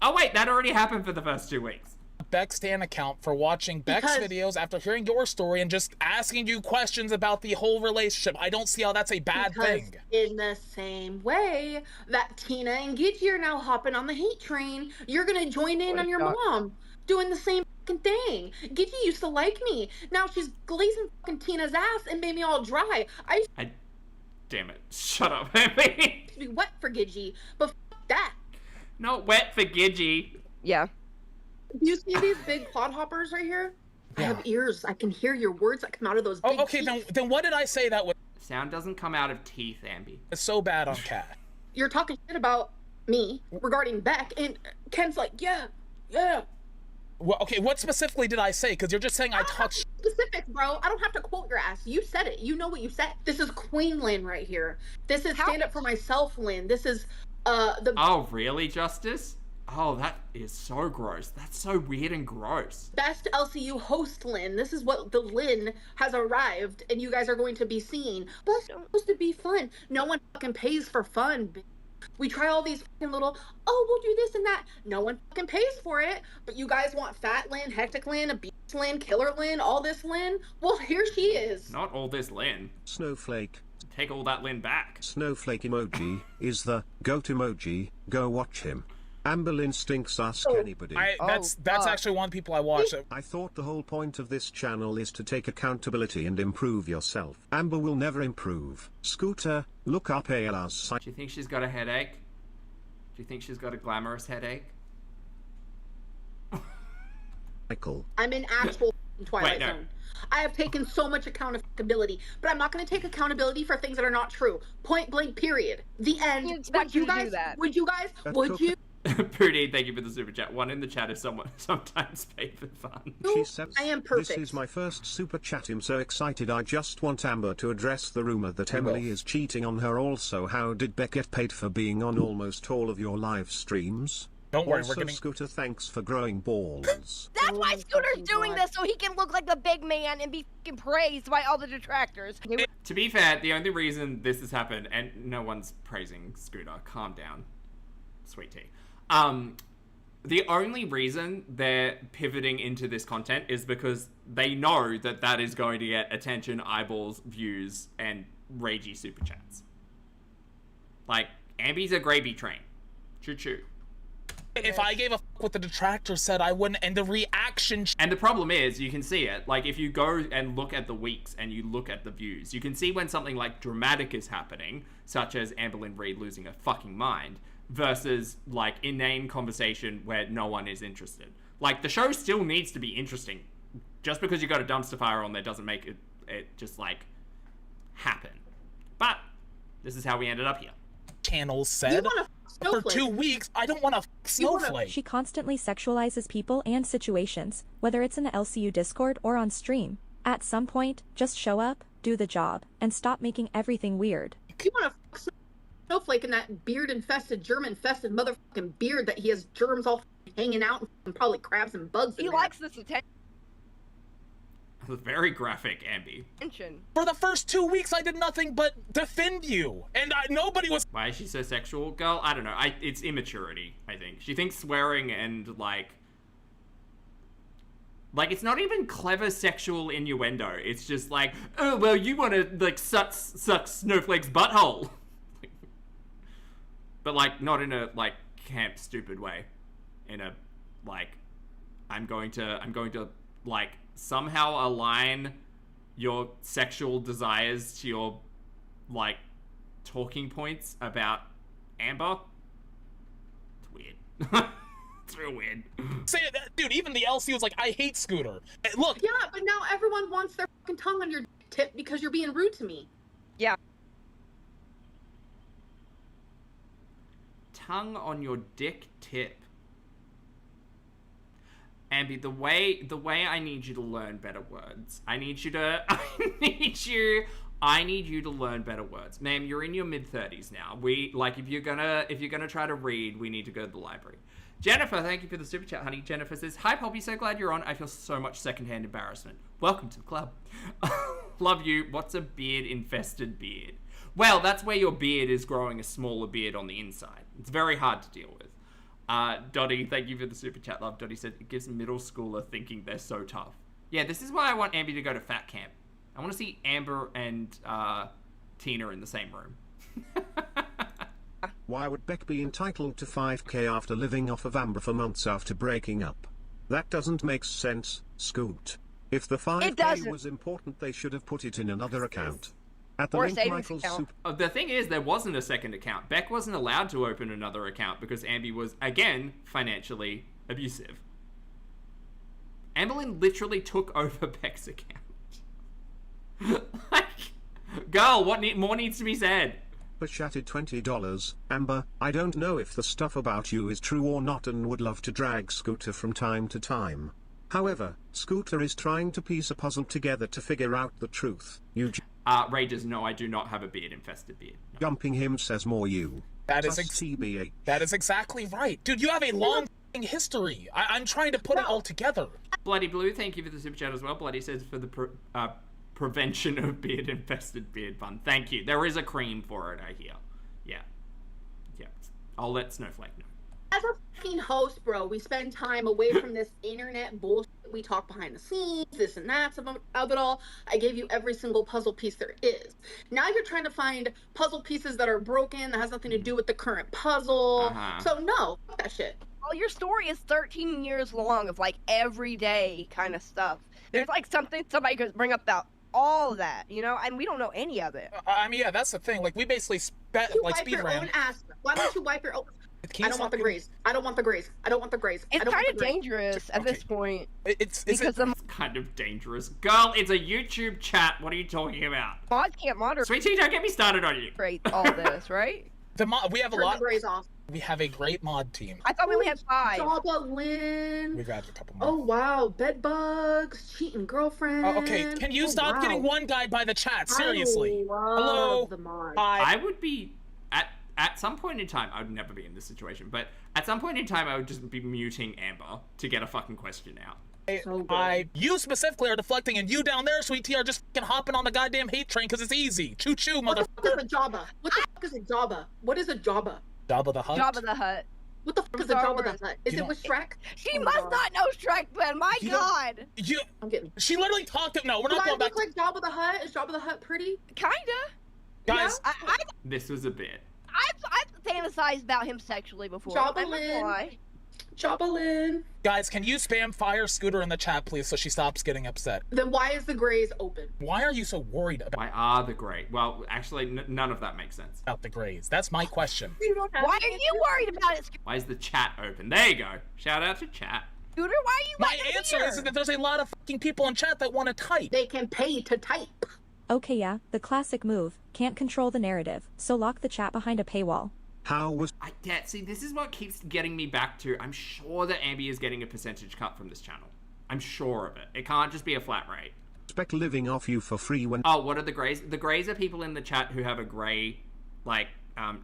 Oh wait, that already happened for the first 2 weeks. Beck Stan account for watching Beck's videos after hearing your story and just asking you questions about the whole relationship. I don't see how that's a bad thing. In the same way that Tina and Gidgy are now hopping on the hate train, you're gonna join in on your mom doing the same fucking thing. Gidgy used to like me. Now she's glazing fucking Tina's ass and made me all dry. Damn it. Shut up, Amby. Be wet for Gidgy, but that. Not wet for Gidgy. Yeah. Do you see these big clodhoppers right here? Yeah. I have ears. I can hear your words that come out of those big teeth. Then what did I say that was? Sound doesn't come out of teeth, Amby. It's so bad on Cat. You're talking shit about me regarding Beck, and Ken's like, yeah. Well, okay, what specifically did I say? Because you're just saying I touched... Specifics, bro. I don't have to quote your ass. You said it. You know what you said. This is Queenlynn right here. This is Stand Up For Myself, Lynn. This is, Oh, really, Justice? Oh, that is so gross. That's so weird and gross. Best LCU host, Lynn. This is what the Lynn has arrived, and you guys are going to be seeing. But it's supposed to be fun. No one fucking pays for fun. We try all these fucking little, we'll do this and that. No one fucking pays for it. But you guys want Fat Lynn, Hectic Lynn, Beast Lynn, Killer Lynn, all this Lynn? Well, here she is. Not all this Lynn. Snowflake. Take all that Lynn back. Snowflake emoji is the goat emoji. Go watch him. Amberlynn stinks, ask anybody. That's actually one of the people I watch. I thought the whole point of this channel is to take accountability and improve yourself. Amber will never improve. Scooter, look up ALR's site. Do you think she's got a headache? Do you think she's got a glamorous headache? Michael. I'm in actual Twilight Zone. I have taken so much accountability, but I'm not going to take accountability for things that are not true. Point blank, period. The end. Would you guys? Pootie, thank you for the super chat. One in the chat is someone sometimes paid for fun. She says, I am perfect. This is my first super chat. I'm so excited. I just want Amber to address the rumor that Emily is cheating on her. Also, how did Beck get paid for being on almost all of your live streams? Don't worry, also, we're getting... Scooter, thanks for growing balls. That's why Scooter's doing this, so he can look like the big man and be fucking praised by all the detractors. To be fair, the only reason this has happened, and no one's praising Scooter, calm down, sweet tea. The only reason they're pivoting into this content is because they know that that is going to get attention, eyeballs, views, and ragey super chats. Like, Ambi's a gravy train. Choo-choo. If I gave a fuck what the detractor said, I wouldn't. And the reaction... And the problem is, you can see it. Like, if you go and look at the weeks and you look at the views, you can see when something like dramatic is happening, such as Amberlynn Reid losing her fucking mind, versus, like, inane conversation where no one is interested. Like, the show still needs to be interesting. Just because you got a dumpster fire on there doesn't make it just, like, happen. But this is how we ended up here. Channel said, for 2 weeks, I don't want a snowflake. She constantly sexualizes people and situations, whether it's in the LCU Discord or on stream. At some point, just show up, do the job, and stop making everything weird. You want to snowflake in that beard-infested, germ-infested motherfucking beard that he has germs all hanging out and probably crabs and bugs in He there. likes this attention. Very graphic, Ambi. For the first 2 weeks, I did nothing but defend you, and nobody was... Why is she so sexual? Girl, I don't know. It's immaturity, I think. She thinks swearing and, like, it's not even clever sexual innuendo. It's just like, oh, well, you want to, like, suck Snowflake's butthole. But, like, not in a, like, camp stupid way. In a, like, I'm going to, like, somehow align your sexual desires to your, like, talking points about Amber. It's weird. It's real weird. Say that, dude, even the LC was like, I hate Scooter. Look. Yeah, but now everyone wants their fucking tongue on your tip because you're being rude to me. Yeah. Tongue on your dick tip. Ambi, the way I need you to learn better words. I need you to learn better words. Ma'am, you're in your mid-30s now. If you're gonna try to read, we need to go to the library. Jennifer, thank you for the super chat, honey. Jennifer says, hi, Poppy, so glad you're on. I feel so much secondhand embarrassment. Welcome to the club. Love you. What's a beard-infested beard? Well, that's where your beard is growing a smaller beard on the inside. It's very hard to deal with. Dottie, thank you for the super chat, love. Dottie said, it gives a middle schooler thinking they're so tough. Yeah, this is why I want Ambi to go to fat camp. I want to see Amber and Tina in the same room. Why would Beck be entitled to 5k after living off of Amber for months after breaking up? That doesn't make sense, Scoot. If the 5k was important, they should have put it in another account. At the link Michael's the thing is, there wasn't a second account. Beck wasn't allowed to open another account because Ambi was, again, financially abusive. Amberlynn literally took over Beck's account. Like, girl, what more needs to be said? But chatted $20. Amber, I don't know if the stuff about you is true or not and would love to drag Scooter from time to time. However, Scooter is trying to piece a puzzle together to figure out the truth. You Rages, no, I do not have a beard-infested beard. No. Jumping him says more you. That is TBH. That is exactly right. Dude, you have a long history. I'm trying to put it all together. Bloody Blue, thank you for the super chat as well. Bloody says for the prevention of beard-infested beard fun. Thank you. There is a cream for it, I hear. Yeah. Yeah. I'll let Snowflake know. As a fucking host, bro, we spend time away from this internet bullshit. We talk behind the scenes, this and that of it all. I gave you every single puzzle piece there is. Now you're trying to find puzzle pieces that are broken, that has nothing to do with the current puzzle. So no, fuck that shit. Well, your story is 13 years long of like everyday kind of stuff. There's like something somebody could bring up about all of that, you know, and we don't know any of it. I mean, yeah, that's the thing. Like we basically wipe your own ass. Why don't you wipe your own? I don't want the grays. I don't want the grays. I don't want the grays. It's kind of dangerous at this point. It's kind of dangerous. Girl, it's a YouTube chat. What are you talking about? Mods can't moderate. Sweetie, don't get me started on you. All this, right? We have a lot. The grays off. We have a great mod team. I thought we only had 5. Lynn. We got a couple more. Oh wow, bed bugs, cheating girlfriend. Okay, can you stop getting one guy by the chat? Seriously. Hello. I would be at some point in time. I would never be in this situation, but at some point in time, I would just be muting Amber to get a fucking question out. You specifically are deflecting, and you down there, sweet tea, are just fucking hopping on the goddamn hate train because it's easy. Choo choo, motherfucker. What the fuck is a Jabba? What the fuck is a Jabba? What is a Jabba? Jabba the Hutt? Jabba the Hutt. What the fuck is a Jabba the Hutt? Is it with Shrek? She must not know Shrek, man. My God. I'm getting. She literally talked to. No, we're not going back. Does I look like Jabba the Hutt? Is Jabba the Hutt pretty? Kinda. Guys, this was a bit. I've fantasized about him sexually before. Jabba Lynn. Guys, can you spam fire Scooter in the chat, please, so she stops getting upset? Then why is the Grays open? Why are you so worried about? Why are the Grey? Well, actually, none of that makes sense. About the Grays. That's my question. Why are you worried about it, Scooter? Why is the chat open? There you go. Shout out to chat. Scooter, why are you? My answer is that there's a lot of fucking people in chat that want to type. They can pay to type. Okay, yeah, the classic move. Can't control the narrative, so lock the chat behind a paywall. How was... See, this is what keeps getting me back to, I'm sure that Ambi is getting a percentage cut from this channel. I'm sure of it. It can't just be a flat rate. Expect living off you for free when... Oh, what are the Greys? The Greys are people in the chat who have a Grey, like,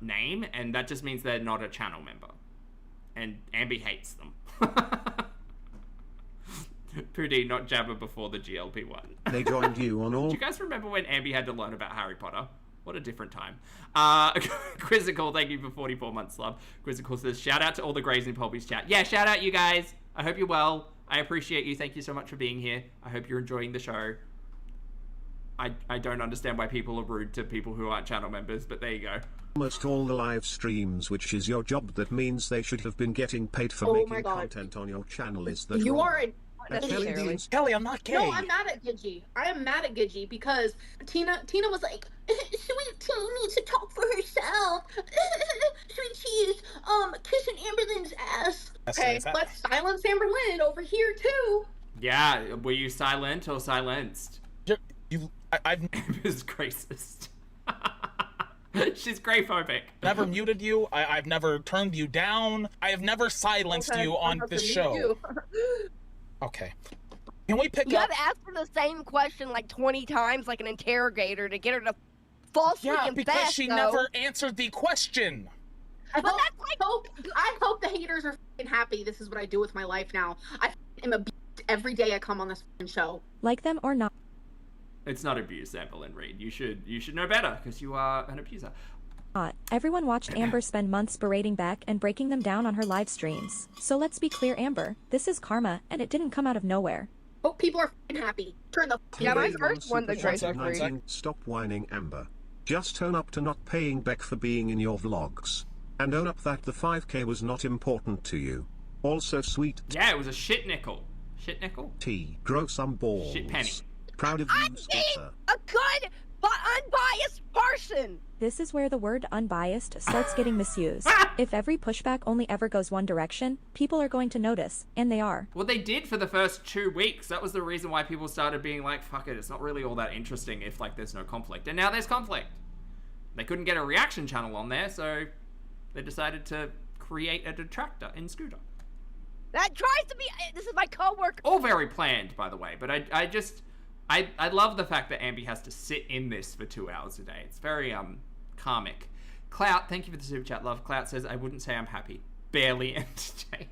name, and that just means they're not a channel member. And Ambi hates them. Pootie, not Jabba before the GLP-1. They joined you on all... Do you guys remember when Ambi had to learn about Harry Potter? What a different time. Quizzical, thank you for 44 months, love. Quizzical says, shout out to all the Greys in Polby's chat. Yeah, shout out you guys. I hope you're well. I appreciate you. Thank you so much for being here. I hope you're enjoying the show. I don't understand why people are rude to people who aren't channel members, but there you go. Almost all the live streams, which is your job. That means they should have been getting paid for making content on your channel. Is that you wrong? are a... Kelly, I'm not gay. No, I'm mad at Gidgy. I am mad at Gidgy because Tina was like, Sweet Tea needs to talk for herself. Sweet Tea is kissing Amberlynn's ass. Okay, let's silence Amberlynn over here too. Yeah, were you silent or silenced? I've Amber's racist. She's grey-phobic. Never muted you. I've never turned you down. I have never silenced you on this show. Okay. Can we pick up? You have asked her the same question like 20 times, like an interrogator, to get her to falsely confess. Yeah, because she never answered the question. I hope the haters are happy. This is what I do with my life now. I am abused every day I come on this show. Like them or not. It's not abuse, Amberlynn Reid. You should know better because you are an abuser. Everyone watched Amber spend months berating Beck and breaking them down on her live streams. So let's be clear, Amber, this is karma, and it didn't come out of nowhere. Hope people are happy. Turn the my first one, the Grace agreed. Stop whining, Amber. Just own up to not paying Beck for being in your vlogs. And own up that the 5K was not important to you. Also, sweet... Yeah, it was a shit nickel. Shit nickel? T. Grow some balls. Shit penny. Proud of you, Scooter. A good but unbiased person. This is where the word unbiased starts getting misused. If every pushback only ever goes one direction, people are going to notice, and they are. Well, they did for the first 2 weeks. That was the reason why people started being like, fuck it, it's not really all that interesting if, like, there's no conflict. And now there's conflict. They couldn't get a reaction channel on there, so they decided to create a detractor in Scooter. That tries to be... This is my coworker. All very planned, by the way, but I love the fact that Ambi has to sit in this for 2 hours a day. It's very, karmic. Clout, thank you for the super chat, love. Clout says, I wouldn't say I'm happy. Barely entertained.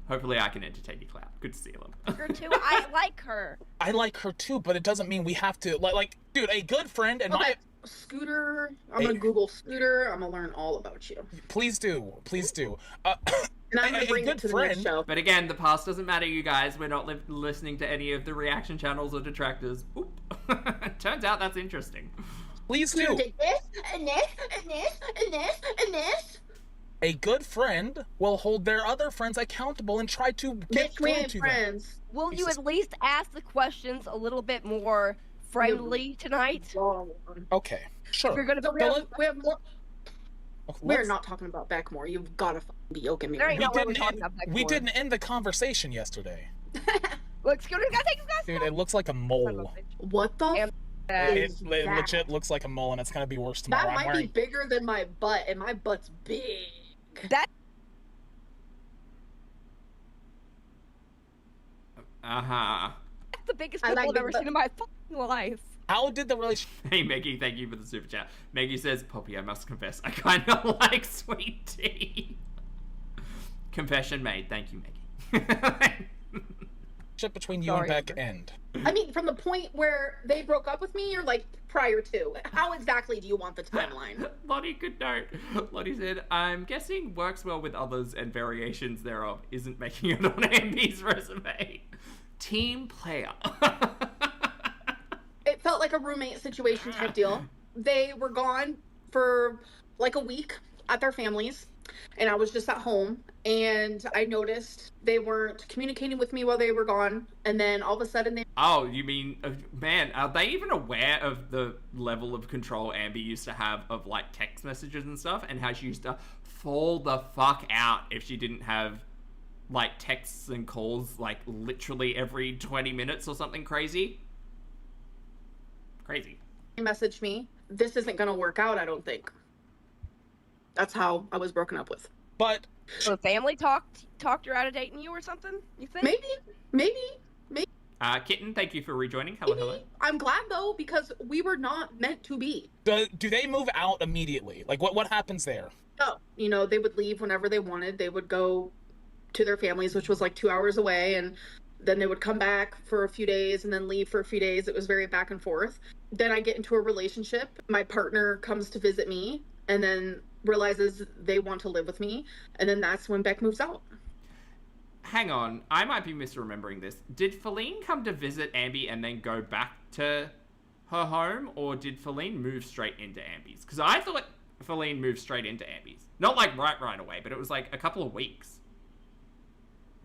Hopefully I can entertain you, Clout. Good to see you, love. Her too. I like her. I like her too, but it doesn't mean we have to, like dude, a good friend and my... Scooter, I'm gonna Google Scooter. I'm gonna learn all about you. Please do. Please do. And I'm gonna bring it to the next show. But again, the past doesn't matter, you guys. We're not listening to any of the reaction channels or detractors. Oop. Turns out that's interesting. Please do. Did this, and this, and this, and this, and this. A good friend will hold their other friends accountable and try to get through to them. Will you at least ask the questions a little bit more friendly tonight? Okay, sure. We're gonna we have more. We're not talking about Beckmore. You've got to be joking me. We didn't end the conversation yesterday. Look, Scooter's gotta take his glasses. Dude, it looks like a mole. What the? It is legit looks like a mole, and it's gonna be worse tomorrow. That might be bigger than my butt, and my butt's big. That. That's the biggest pimple I've ever seen in my fucking life. How did the relationship? Hey Maggie, thank you for the super chat. Maggie says, Poppy, I must confess, I kind of like sweet tea. Confession made. Thank you, Maggie. Between you and Beck end? I mean, from the point where they broke up with me, or like prior to? How exactly do you want the timeline? Lottie, good note. Lottie said, I'm guessing works well with others and variations thereof isn't making it on Ambi's resume. Team player. It felt like a roommate situation type deal. They were gone for like a week at their families, and I was just at home, and I noticed they weren't communicating with me while they were gone, and then all of a sudden they... Oh, you mean, man, are they even aware of the level of control Ambi used to have of, like, text messages and stuff, and how she used to fall the fuck out if she didn't have, like, texts and calls, like, literally every 20 minutes or something crazy? Crazy. They messaged me, this isn't gonna work out, I don't think. That's how I was broken up with. But so the family talked her out of dating you or something? You think? Maybe. Kitten, thank you for rejoining. Hello. I'm glad though, because we were not meant to be. Do they move out immediately? Like what happens there? No, you know, they would leave whenever they wanted. They would go to their families, which was like 2 hours away, and then they would come back for a few days and then leave for a few days. It was very back and forth. Then I get into a relationship. My partner comes to visit me and then realizes they want to live with me, and then that's when Beck moves out. Hang on, I might be misremembering this. Did Feline come to visit Ambi and then go back to her home, or did Feline move straight into Ambi's? Because I thought Feline moved straight into Ambi's. Not like right away, but it was like a couple of weeks.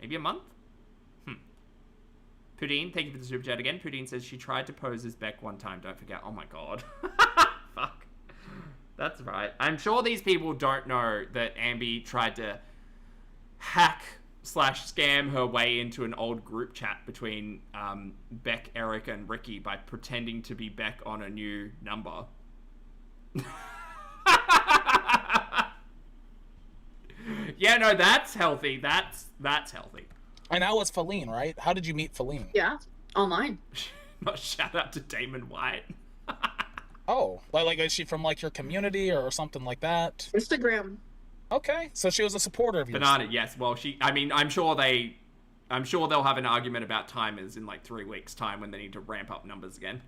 Maybe a month? Pudine, thank you for the super chat again. Pudine says she tried to pose as Beck one time, don't forget. Oh my god. Fuck. That's right. I'm sure these people don't know that Ambi tried to hack/scam her way into an old group chat between Beck, Eric, and Ricky by pretending to be Beck on a new number. Yeah, no, that's healthy. That's healthy. And that was Feline, right? How did you meet Feline? Yeah, online. Not shout out to Damon White. Oh, like is she from like your community or something like that? Instagram. Okay, so she was a supporter of yours. Banana, yes. Well, I'm sure they'll have an argument about timers in like 3 weeks' time when they need to ramp up numbers again.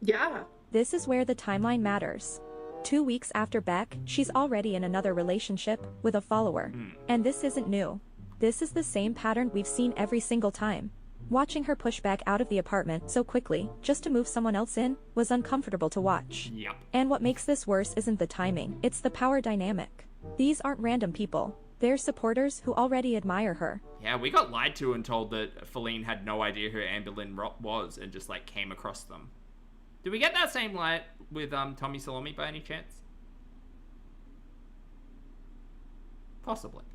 Yeah. This is where the timeline matters. 2 weeks after Beck, she's already in another relationship with a follower. And this isn't new. This is the same pattern we've seen every single time. Watching her push Beck out of the apartment so quickly, just to move someone else in, was uncomfortable to watch. Yep. And what makes this worse isn't the timing, it's the power dynamic. These aren't random people. They're supporters who already admire her. Yeah, we got lied to and told that Feline had no idea who Amberlynn was and just like came across them. Did we get that same light with Tommy Salami by any chance? Possibly.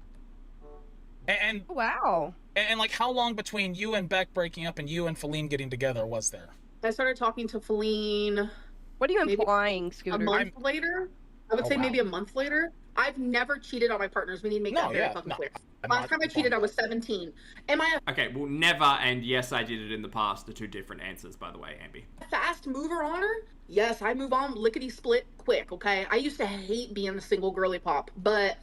And wow. And like, how long between you and Beck breaking up and you and Feline getting together was there? I started talking to Feline. What are you implying, Scooter? A month later. I would say maybe a month later. I've never cheated on my partners. We need to make that very fucking clear. Last time I cheated, I was 17. Am I Okay, well, never and yes, I did it in the past are two different answers, by the way, Ambi. a fast mover on her? Yes, I move on lickety-split quick, okay? I used to hate being the single girly pop, but...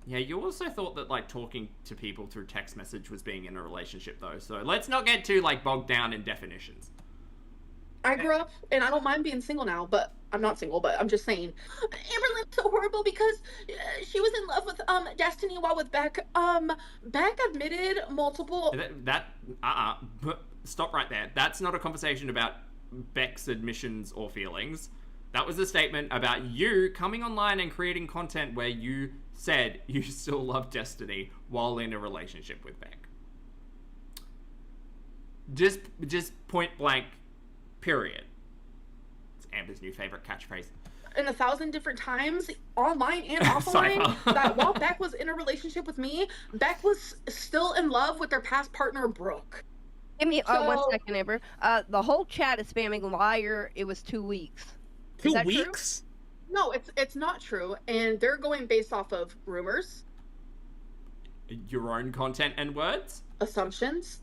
Yeah, you also thought that, like, talking to people through text message was being in a relationship, though, so let's not get too, like, bogged down in definitions. I grew up, and I don't mind being single now, but I'm not single, but I'm just saying. Amberlynn's so horrible because she was in love with Destiny while with Beck. Beck admitted multiple... Stop right there. That's not a conversation about Beck's admissions or feelings. That was a statement about you coming online and creating content where you said you still love Destiny while in a relationship with Beck. Just point blank, period. It's Amber's new favorite catchphrase. In 1,000 different times, online and offline, that while Beck was in a relationship with me, Beck was still in love with their past partner, Brooke. Give me one So- second, Amber. The whole chat is spamming liar. It was 2 weeks. Is 2 that true? weeks? No, it's not true, and they're going based off of rumors, Your own content and words? assumptions,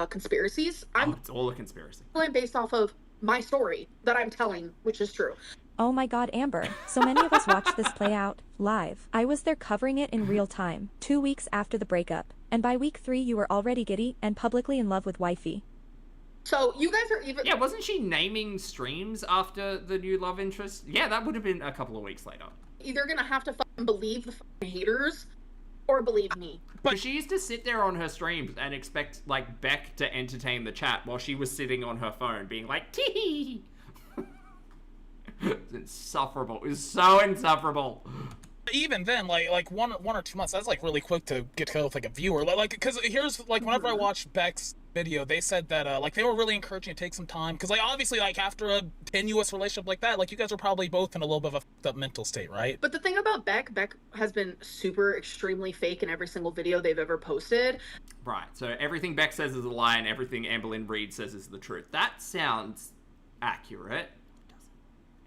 conspiracies. Oh, I'm it's all a conspiracy. going based off of my story that I'm telling, which is true. Oh my god, Amber. So many of us watched this play out, live. I was there covering it in real time, 2 weeks after the breakup. And by week 3 you were already giddy and publicly in love with wifey. So you guys are even. Yeah, wasn't she naming streams after the new love interest? Yeah, that would have been a couple of weeks later. Either gonna have to fucking believe the fucking haters, or believe me. But she used to sit there on her streams and expect, like, Beck to entertain the chat while she was sitting on her phone being like, tee. It's insufferable. It was so insufferable. Even then, like one or 2 months, that's like really quick to get to like a viewer. Like, because here's like whenever I watched Beck's video, they said that like they were really encouraging to take some time, because like obviously like after a tenuous relationship like that, like you guys are probably both in a little bit of a fucked up mental state, right? But the thing about Beck has been super extremely fake in every single video they've ever posted. Right, so everything Beck says is a lie and everything Amberlynn Reid says is the truth. That sounds accurate.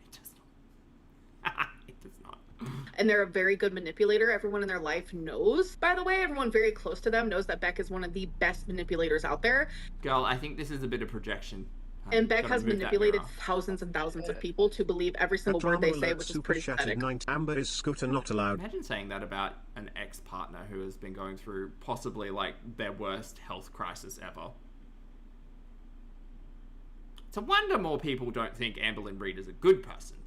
It does not. It does not. And they're a very good manipulator. Everyone in their life knows, by the way, everyone very close to them knows that Beck is one of the best manipulators out there. Girl, I think this is a bit of projection. And Beck Gotta has move that manipulated mirror. thousands and thousands of people to believe every single word they say, which is pretty pathetic. Amber is scooter not allowed. Imagine saying that about an ex-partner who has been going through possibly like their worst health crisis ever. It's a wonder more people don't think Amberlynn Reid is a good person.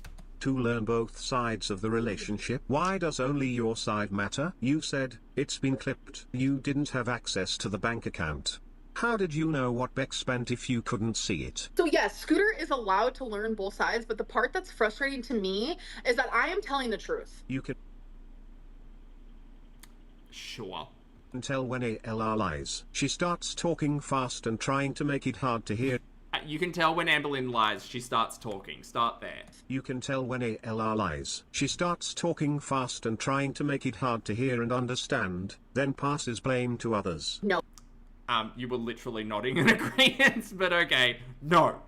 To learn both sides of the relationship. Why does only your side matter? You said, it's been clipped. You didn't have access to the bank account. How did you know what Beck spent if you couldn't see it? So yes, Scooter is allowed to learn both sides, but the part that's frustrating to me is that I am telling the truth. You can Sure. tell when ALR lies. She starts talking fast and trying to make it hard to hear. You can tell when Amberlynn lies. She starts talking. Start there. You can tell when ALR lies. She starts talking fast and trying to make it hard to hear and understand, then passes blame to others. No. You were literally nodding in agreement, but okay. No.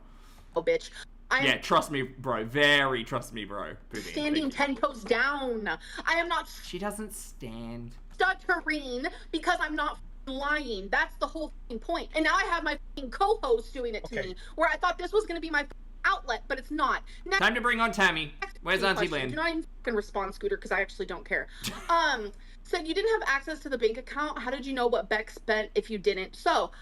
Oh, bitch. Yeah, trust me, bro. Very trust me, bro. Pooping. Standing 10 toes down. I am not She doesn't stand. stuttering because I'm not lying. That's the whole point. And now I have my co-host doing it to me, where I thought this was going to be my outlet, but it's not. Now, Time to bring on Tammy. Where's Auntie Lynn? Do not even fucking respond, Scooter, because I actually don't care. Said you didn't have access to the bank account. How did you know what Beck spent if you didn't? So,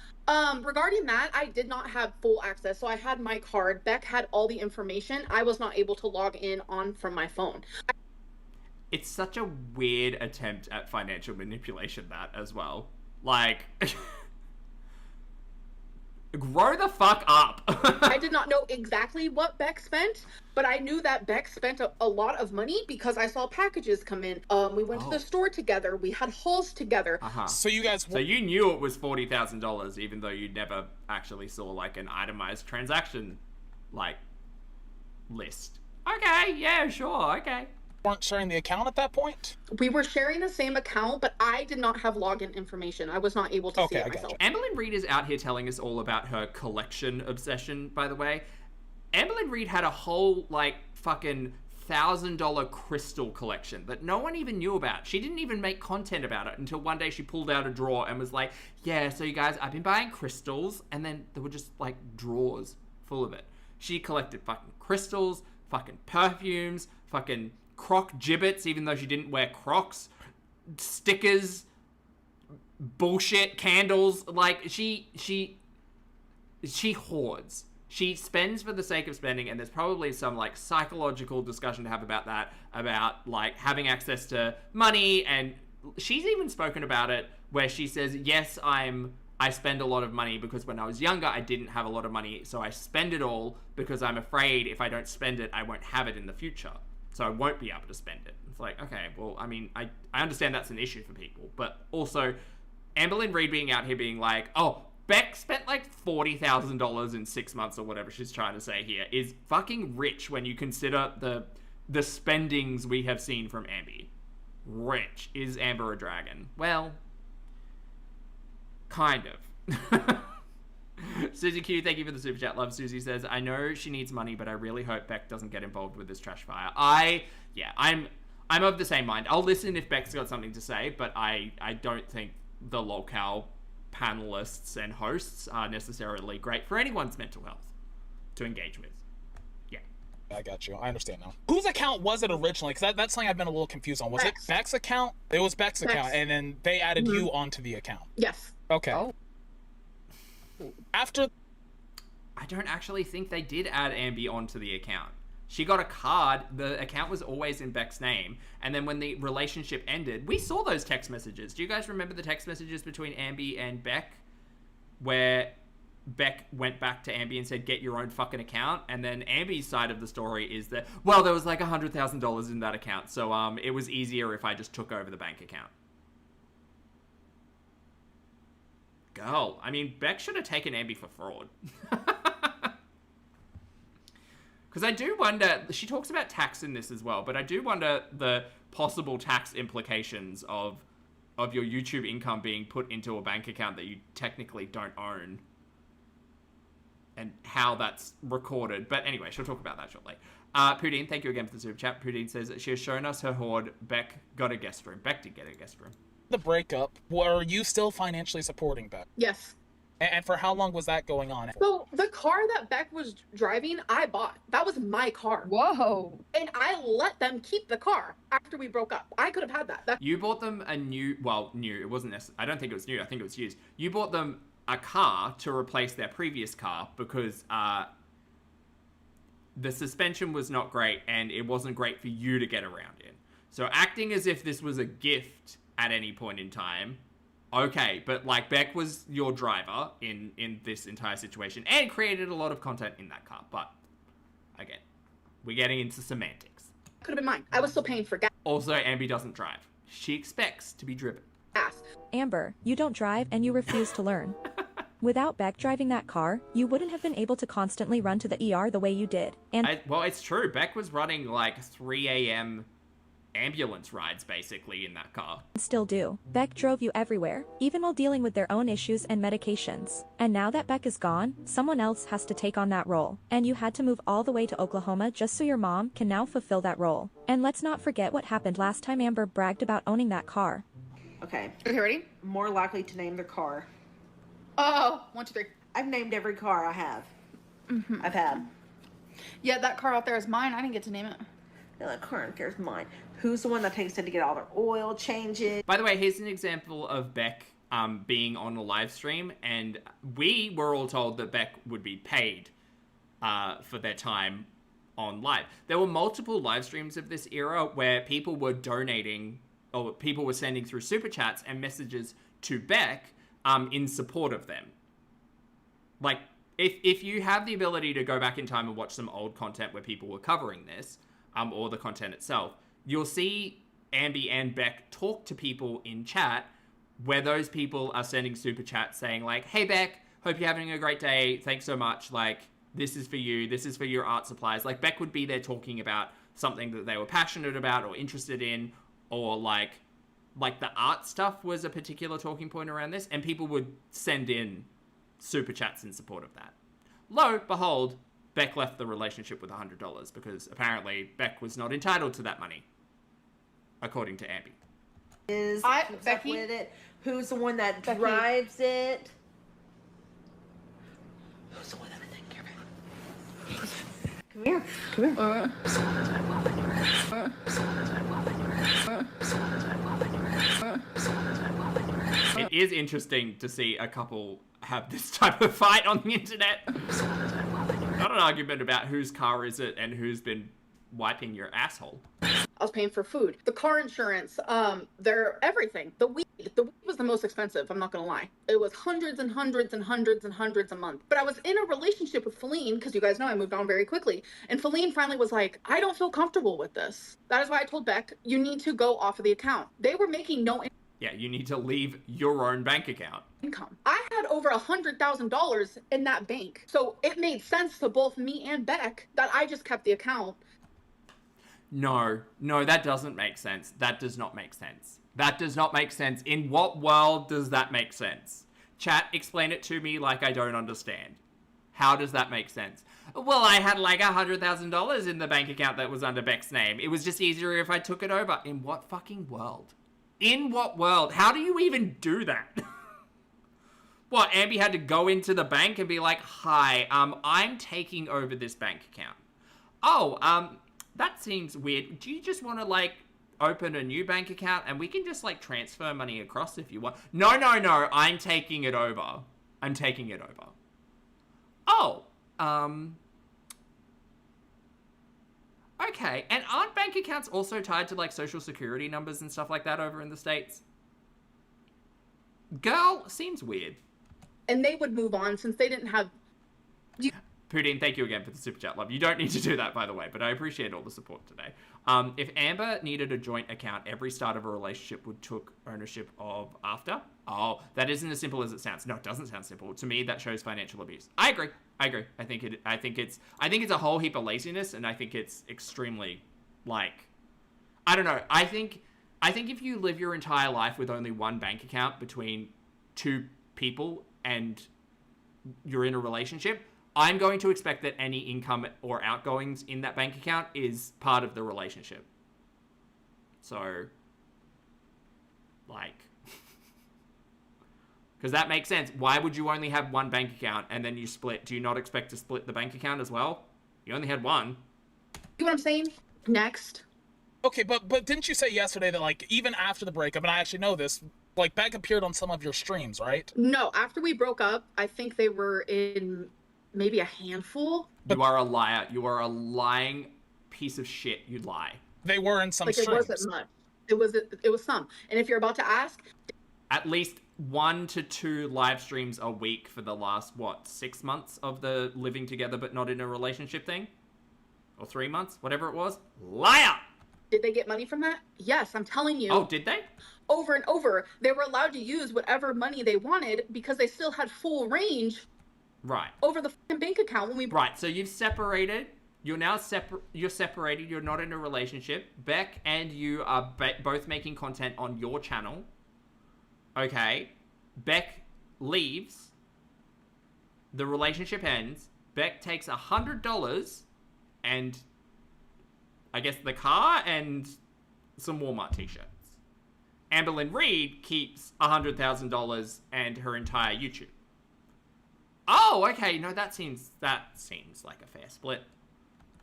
regarding that, I did not have full access. So I had my card. Beck had all the information. I was not able to log in on from my phone. It's such a weird attempt at financial manipulation, that as well. Like, grow the fuck up. I did not know exactly what Beck spent, but I knew that Beck spent a lot of money because I saw packages come in. We went to the store together. We had hauls together. So you guys... So you knew it was $40,000, even though you never actually saw, like, an itemized transaction, like, list. Okay, yeah, sure, okay. Weren't sharing the account at that point? We were sharing the same account, but I did not have login information. I was not able to see it myself. Amberlynn Reid is out here telling us all about her collection obsession, by the way. Amberlynn Reid had a whole, like, fucking $1,000 crystal collection that no one even knew about. She didn't even make content about it until one day she pulled out a drawer and was like, yeah, so you guys, I've been buying crystals, and then there were just, like, drawers full of it. She collected fucking crystals, fucking perfumes, fucking croc gibbets, even though she didn't wear crocs, stickers, bullshit, candles. Like, she hoards. She spends for the sake of spending, and there's probably some, like, psychological discussion to have about that, about, like, having access to money, and she's even spoken about it where she says, yes, I spend a lot of money because when I was younger, I didn't have a lot of money, so I spend it all because I'm afraid if I don't spend it, I won't have it in the future. So I won't be able to spend it. It's like, okay, well, I mean, I understand that's an issue for people, but also Amberlynn Reid being out here being like, oh, Beck spent like $40,000 in 6 months or whatever she's trying to say here is fucking rich when you consider the spendings we have seen from Ambi. Rich. Is Amber a dragon? Well, kind of. Susie Q, thank you for the super chat. Love Susie says, I know she needs money, but I really hope Beck doesn't get involved with this trash fire. I'm of the same mind. I'll listen if Beck's got something to say, but I don't think the locale panelists and hosts are necessarily great for anyone's mental health to engage with. Yeah. I got you. I understand now. Whose account was it originally? Because that's something I've been a little confused on. Was it Beck's account? It was Beck's account, and then they added you onto the account. Yes. Okay. Oh. After... I don't actually think they did add Ambi onto the account. She got a card. The account was always in Beck's name. And then when the relationship ended, we saw those text messages. Do you guys remember the text messages between Ambi and Beck? Where Beck went back to Ambi and said, get your own fucking account. And then Ambi's side of the story is that, well, there was like $100,000 in that account. So it was easier if I just took over the bank account. Girl, I mean, Beck should have taken Ambi for fraud. Because I do wonder, she talks about tax in this as well, but I do wonder the possible tax implications of your YouTube income being put into a bank account that you technically don't own. And how that's recorded. But anyway, she'll talk about that shortly. Poudine, thank you again for the super chat. Poudine says that she has shown us her hoard. Beck got a guest room. Beck did get a guest room. The breakup, were you still financially supporting Beck? Yes. And for how long was that going on? So the car that Beck was driving, I bought. That was my car. Whoa. And I let them keep the car after we broke up. I could have had that. You bought them a new, it wasn't I don't think it was new, I think it was used. You bought them a car to replace their previous car because the suspension was not great and it wasn't great for you to get around in. So acting as if this was a gift at any point in time, okay, but like Beck was your driver in this entire situation and created a lot of content in that car. But again, we're getting into semantics. Could have been mine. I was still paying for gas. Also, Ambi doesn't drive. She expects to be driven. Amber, you don't drive and you refuse to learn. Without Beck driving that car, you wouldn't have been able to constantly run to the ER the way you did. And well, it's true. Beck was running like 3 a.m. ambulance rides basically in that car. Still do. Beck drove you everywhere, even while dealing with their own issues and medications. And now that Beck is gone, someone else has to take on that role. And you had to move all the way to Oklahoma just so your mom can now fulfill that role. And let's not forget what happened last time Amber bragged about owning that car. Okay. Okay, ready? More likely to name their car. Oh, 1, 2, 3. I've named every car I have. I've had. Yeah, that car out there is mine. I didn't get to name it. Yeah, that car out there is mine. Who's the one that takes it to get all their oil changes? By the way, here's an example of Beck being on a live stream, and we were all told that Beck would be paid for their time on live. There were multiple live streams of this era where people were donating, or people were sending through super chats and messages to Beck in support of them. Like, if you have the ability to go back in time and watch some old content where people were covering this, or the content itself, you'll see Ambi and Beck talk to people in chat where those people are sending super chats saying like, hey Beck, hope you're having a great day, thanks so much, like, this is for you, this is for your art supplies. Like, Beck would be there talking about something that they were passionate about or interested in, or like the art stuff was a particular talking point around this, and people would send in super chats in support of that. Lo, behold, Beck left the relationship with $100 because apparently Beck was not entitled to that money, according to Ambi. Becky with it. Who's the one that drives it? Who's the one that I take care of it? Come here. Come here. It is interesting to see a couple have this type of fight on the internet. Not an argument about whose car is it and who's been wiping your asshole. I was paying for food, the car insurance, their everything. The weed was the most expensive, I'm not gonna lie. It was hundreds and hundreds and hundreds and hundreds a month. But I was in a relationship with Feline, because you guys know I moved on very quickly. And Feline finally was like, I don't feel comfortable with this. That is why I told Beck, you need to go off of the account. They were making no Yeah, you need to leave your own bank account. income. I had over $100,000 in that bank. So it made sense to both me and Beck that I just kept the account. No, that doesn't make sense. That does not make sense. That does not make sense. In what world does that make sense? Chat, explain it to me like I don't understand. How does that make sense? Well, I had like $100,000 in the bank account that was under Beck's name. It was just easier if I took it over. In what fucking world? In what world? How do you even do that? What, Ambi had to go into the bank and be like, hi, I'm taking over this bank account. Oh, that seems weird. Do you just want to, like, open a new bank account and we can just, like, transfer money across if you want? No, I'm taking it over. I'm taking it over. Oh, okay. And aren't bank accounts also tied to, like, social security numbers and stuff like that over in the States? Girl, seems weird. And they would move on since they didn't have... Poudine, thank you again for the super chat, love. You don't need to do that, by the way, but I appreciate all the support today. If Amber needed a joint account, every start of a relationship would took ownership of after. Oh, that isn't as simple as it sounds. No, it doesn't sound simple. To me, that shows financial abuse. I agree. I think it's a whole heap of laziness, and I think it's extremely, like, I don't know. I think if you live your entire life with only one bank account between two people and you're in a relationship, I'm going to expect that any income or outgoings in that bank account is part of the relationship. So, like, because that makes sense. Why would you only have one bank account and then you split? Do you not expect to split the bank account as well? You only had one. You know what I'm saying? Next. Okay, but didn't you say yesterday that, like, even after the breakup, and I actually know this, like, Beck appeared on some of your streams, right? No, after we broke up, I think they were in maybe a handful. You are a liar. You are a lying piece of shit. You lie. They were in some like streams. It wasn't much. It was some. And if you're about to ask, at least 1 to 2 live streams a week for the last, 6 months of the living together but not in a relationship thing? Or 3 months? Whatever it was. Liar! Did they get money from that? Yes, I'm telling you. Oh, did they? Over and over. They were allowed to use whatever money they wanted because they still had full range. Right. Over the fucking bank account when we... Right, so you've separated. You're now you're separated. You're not in a relationship. Beck and you are both making content on your channel. Okay. Beck leaves. The relationship ends. Beck takes $100 and I guess the car and some Walmart t-shirts. Amberlynn Reid keeps $100,000 and her entire YouTube. Oh, okay. No, that seems like a fair split.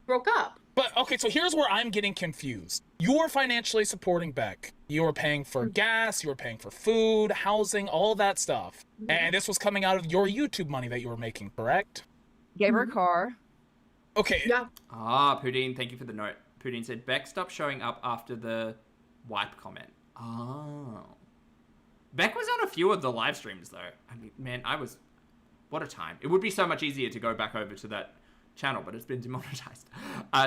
Broke up. But, okay, so here's where I'm getting confused. You're financially supporting Beck. You were paying for gas, you were paying for food, housing, all that stuff. And this was coming out of your YouTube money that you were making, correct? Gave her a car. Okay. Yeah. Ah, Poudine, thank you for the note. Poudine said, Beck stopped showing up after the wipe comment. Oh. Beck was on a few of the live streams, though. I mean, man, what a time. It would be so much easier to go back over to that channel, but it's been demonetized.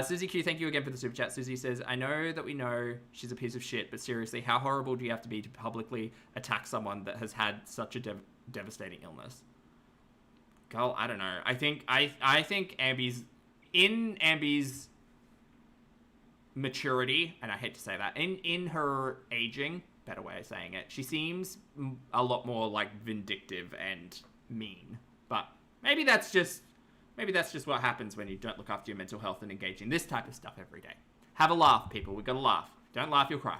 Susie Q, thank you again for the super chat. Susie says, I know that we know she's a piece of shit, but seriously, how horrible do you have to be to publicly attack someone that has had such a devastating illness? Girl, I don't know. I think Ambi's maturity, and I hate to say that, in her aging, better way of saying it, she seems a lot more like vindictive and mean. But maybe that's just what happens when you don't look after your mental health and engage in this type of stuff every day. Have a laugh, people. We gotta laugh. Don't laugh, you'll cry.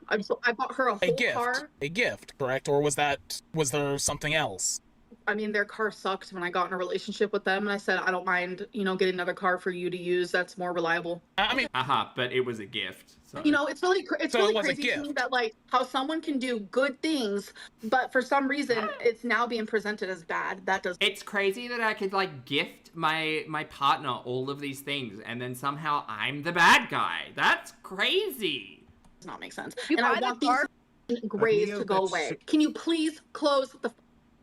I bought her a whole car. A gift, correct? Or was there something else? I mean, their car sucked when I got in a relationship with them, and I said, I don't mind, getting another car for you to use. That's more reliable. I mean, but it was a gift. So. It's really crazy to me that, like, how someone can do good things, but for some reason, it's now being presented as bad. It's crazy that I could, like, gift my partner all of these things, and then somehow I'm the bad guy. That's crazy. Does not make sense. And I want these grays to go away. Can you please close the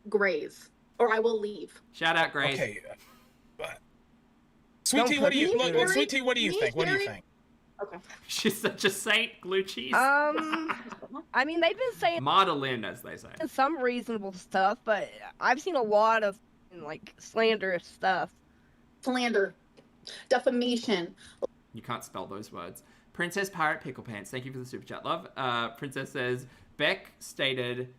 grays? Or I will leave. Shout out, Grace. Okay. Sweetie, what do you think? What do you think? Okay. She's such a saint, glue cheese. I mean, they've been saying Madeline, as they say. Some reasonable stuff, but I've seen a lot of like slanderous stuff. Slander, defamation. You can't spell those words. Princess Pirate Pickle Pants, thank you for the super chat, love. Princess says, Beck stated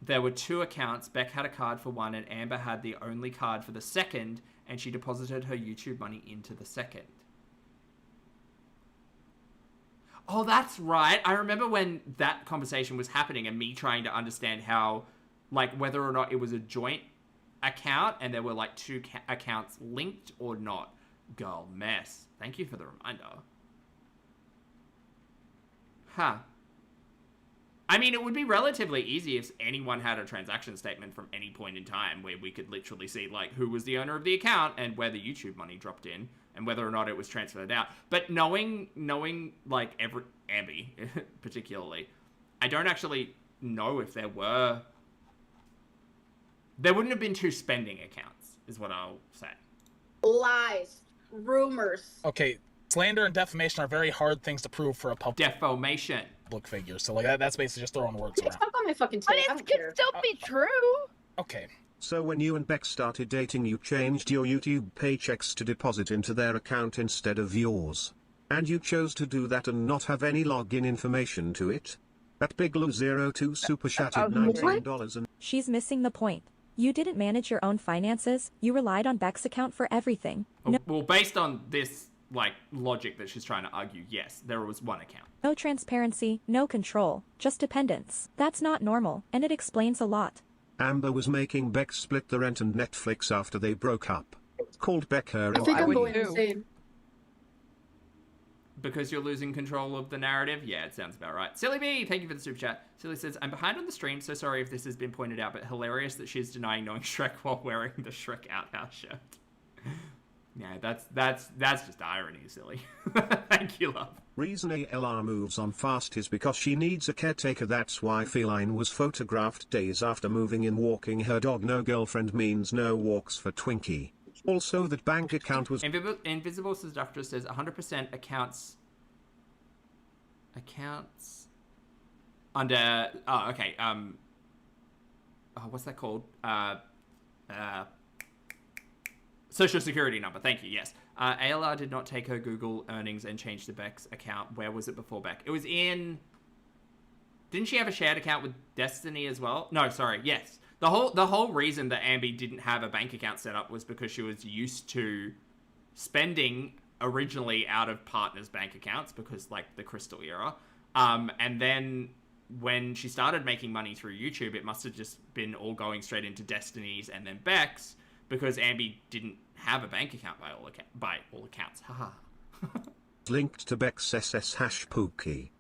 there were 2 accounts. Beck had a card for one and Amber had the only card for the second, and she deposited her YouTube money into the second. Oh, that's right. I remember when that conversation was happening and me trying to understand how, like, whether or not it was a joint account and there were, like, two accounts linked or not. Girl, mess. Thank you for the reminder. Huh. I mean, it would be relatively easy if anyone had a transaction statement from any point in time where we could literally see, like, who was the owner of the account and where the YouTube money dropped in and whether or not it was transferred out. But knowing like, Ambi, particularly, I don't actually know if there were... There wouldn't have been two spending accounts, is what I'll say. Lies. Rumors. Okay, slander and defamation are very hard things to prove for a public... Defamation. ...public figure, so like that's basically just throwing words around. Fuck on my fucking But tape. it could still be true. Okay. So when you and Beck started dating, you changed your YouTube paychecks to deposit into their account instead of yours. And you chose to do that and not have any login information to it? That Big Lou 02 super chatted $19 and... She's missing the point. You didn't manage your own finances, you relied on Beck's account for everything. No, Well, based on this, like, logic that she's trying to argue, yes, there was one account. no transparency, no control, just dependence. That's not normal, and it explains a lot. Amber was making Beck split the rent and Netflix after they broke up. Called Beck her... I think I'm going insane. Because you're losing control of the narrative? Yeah, it sounds about right. Silly B, thank you for the super chat. Silly says, I'm behind on the stream, so sorry if this has been pointed out, but hilarious that she's denying knowing Shrek while wearing the Shrek Outhouse shirt. Yeah, that's just irony, silly. Thank you, love. Reason ALR moves on fast is because she needs a caretaker. That's why Feline was photographed days after moving in walking her dog. No girlfriend means no walks for Twinkie. Also, that bank account was... Invisible Seductress says 100% accounts under... Oh, okay. What's that called? Social security number. Thank you, yes. ALR did not take her Google earnings and change to Beck's account. Where was it before Beck? It was in... Didn't she have a shared account with Destiny as well? No, sorry, yes. The whole reason that Ambi didn't have a bank account set up was because she was used to spending originally out of partners' bank accounts because, like, the Crystal era. And then when she started making money through YouTube, it must have just been all going straight into Destiny's and then Beck's because Ambi didn't have a bank account by all accounts. Haha. linked to Beck's SS hash Pookie.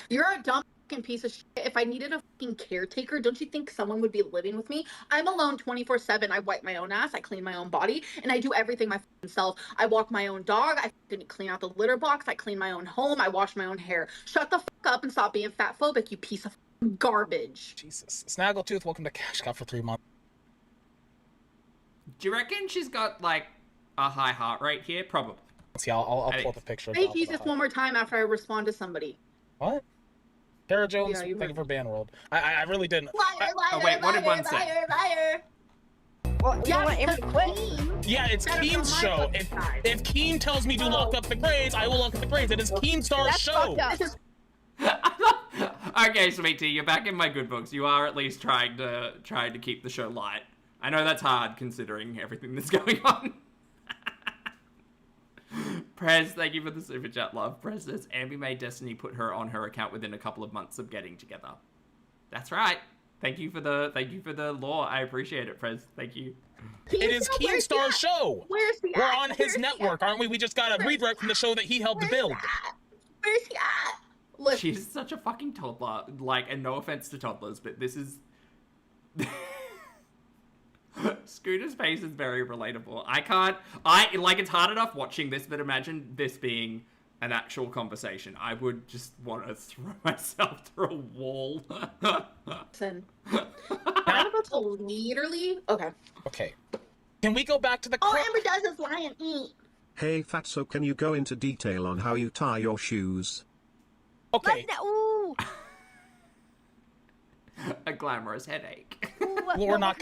You're a dumb fucking piece of shit. If I needed a fucking caretaker, don't you think someone would be living with me? I'm alone 24/7. I wipe my own ass, I clean my own body, and I do everything my fucking self. I walk my own dog, I fucking clean out the litter box, I clean my own home, I wash my own hair. Shut the fuck up and stop being fat phobic, you piece of fucking garbage. Jesus. Snaggletooth, welcome to Cash Cow for 3 months. Do you reckon she's got, like, a high heart rate here? Probably. Let's see, I'll pull up a picture. Say Jesus one more time after I respond to somebody. What? Tara Jones, thank you for Ban World. I really didn't. Liar, oh wait, what did one say? Liar, liar. Well, yeah, it's Keem's show. If Keem tells me to lock up the grades, I will lock up the grades. It is Keemstar's show. Okay, Sweet Tea, you're back in my good books. You are at least trying to keep the show light. I know that's hard considering everything that's going on. Prez, thank you for the super chat, love. Prez says, Ambi made Destiny put her on her account within a couple of months of getting together. That's right. Thank you for the lore. I appreciate it, Prez. Thank you. It is Keemstar's show. Where's he We're at? on his network, aren't we? We just got a redirect from the show that he helped build. Where's he at? Look. She's such a fucking toddler. Like, and no offense to toddlers, but this is... Scooter's face is very relatable. It's hard enough watching this, but imagine this being an actual conversation. I would just want to throw myself through a wall. Listen. I'm about to literally... Okay. Can we go back to the... All Amber does is lie and eat. Hey Fatso, can you go into detail on how you tie your shoes? Okay. Ooh. A glamorous headache. Well, we're not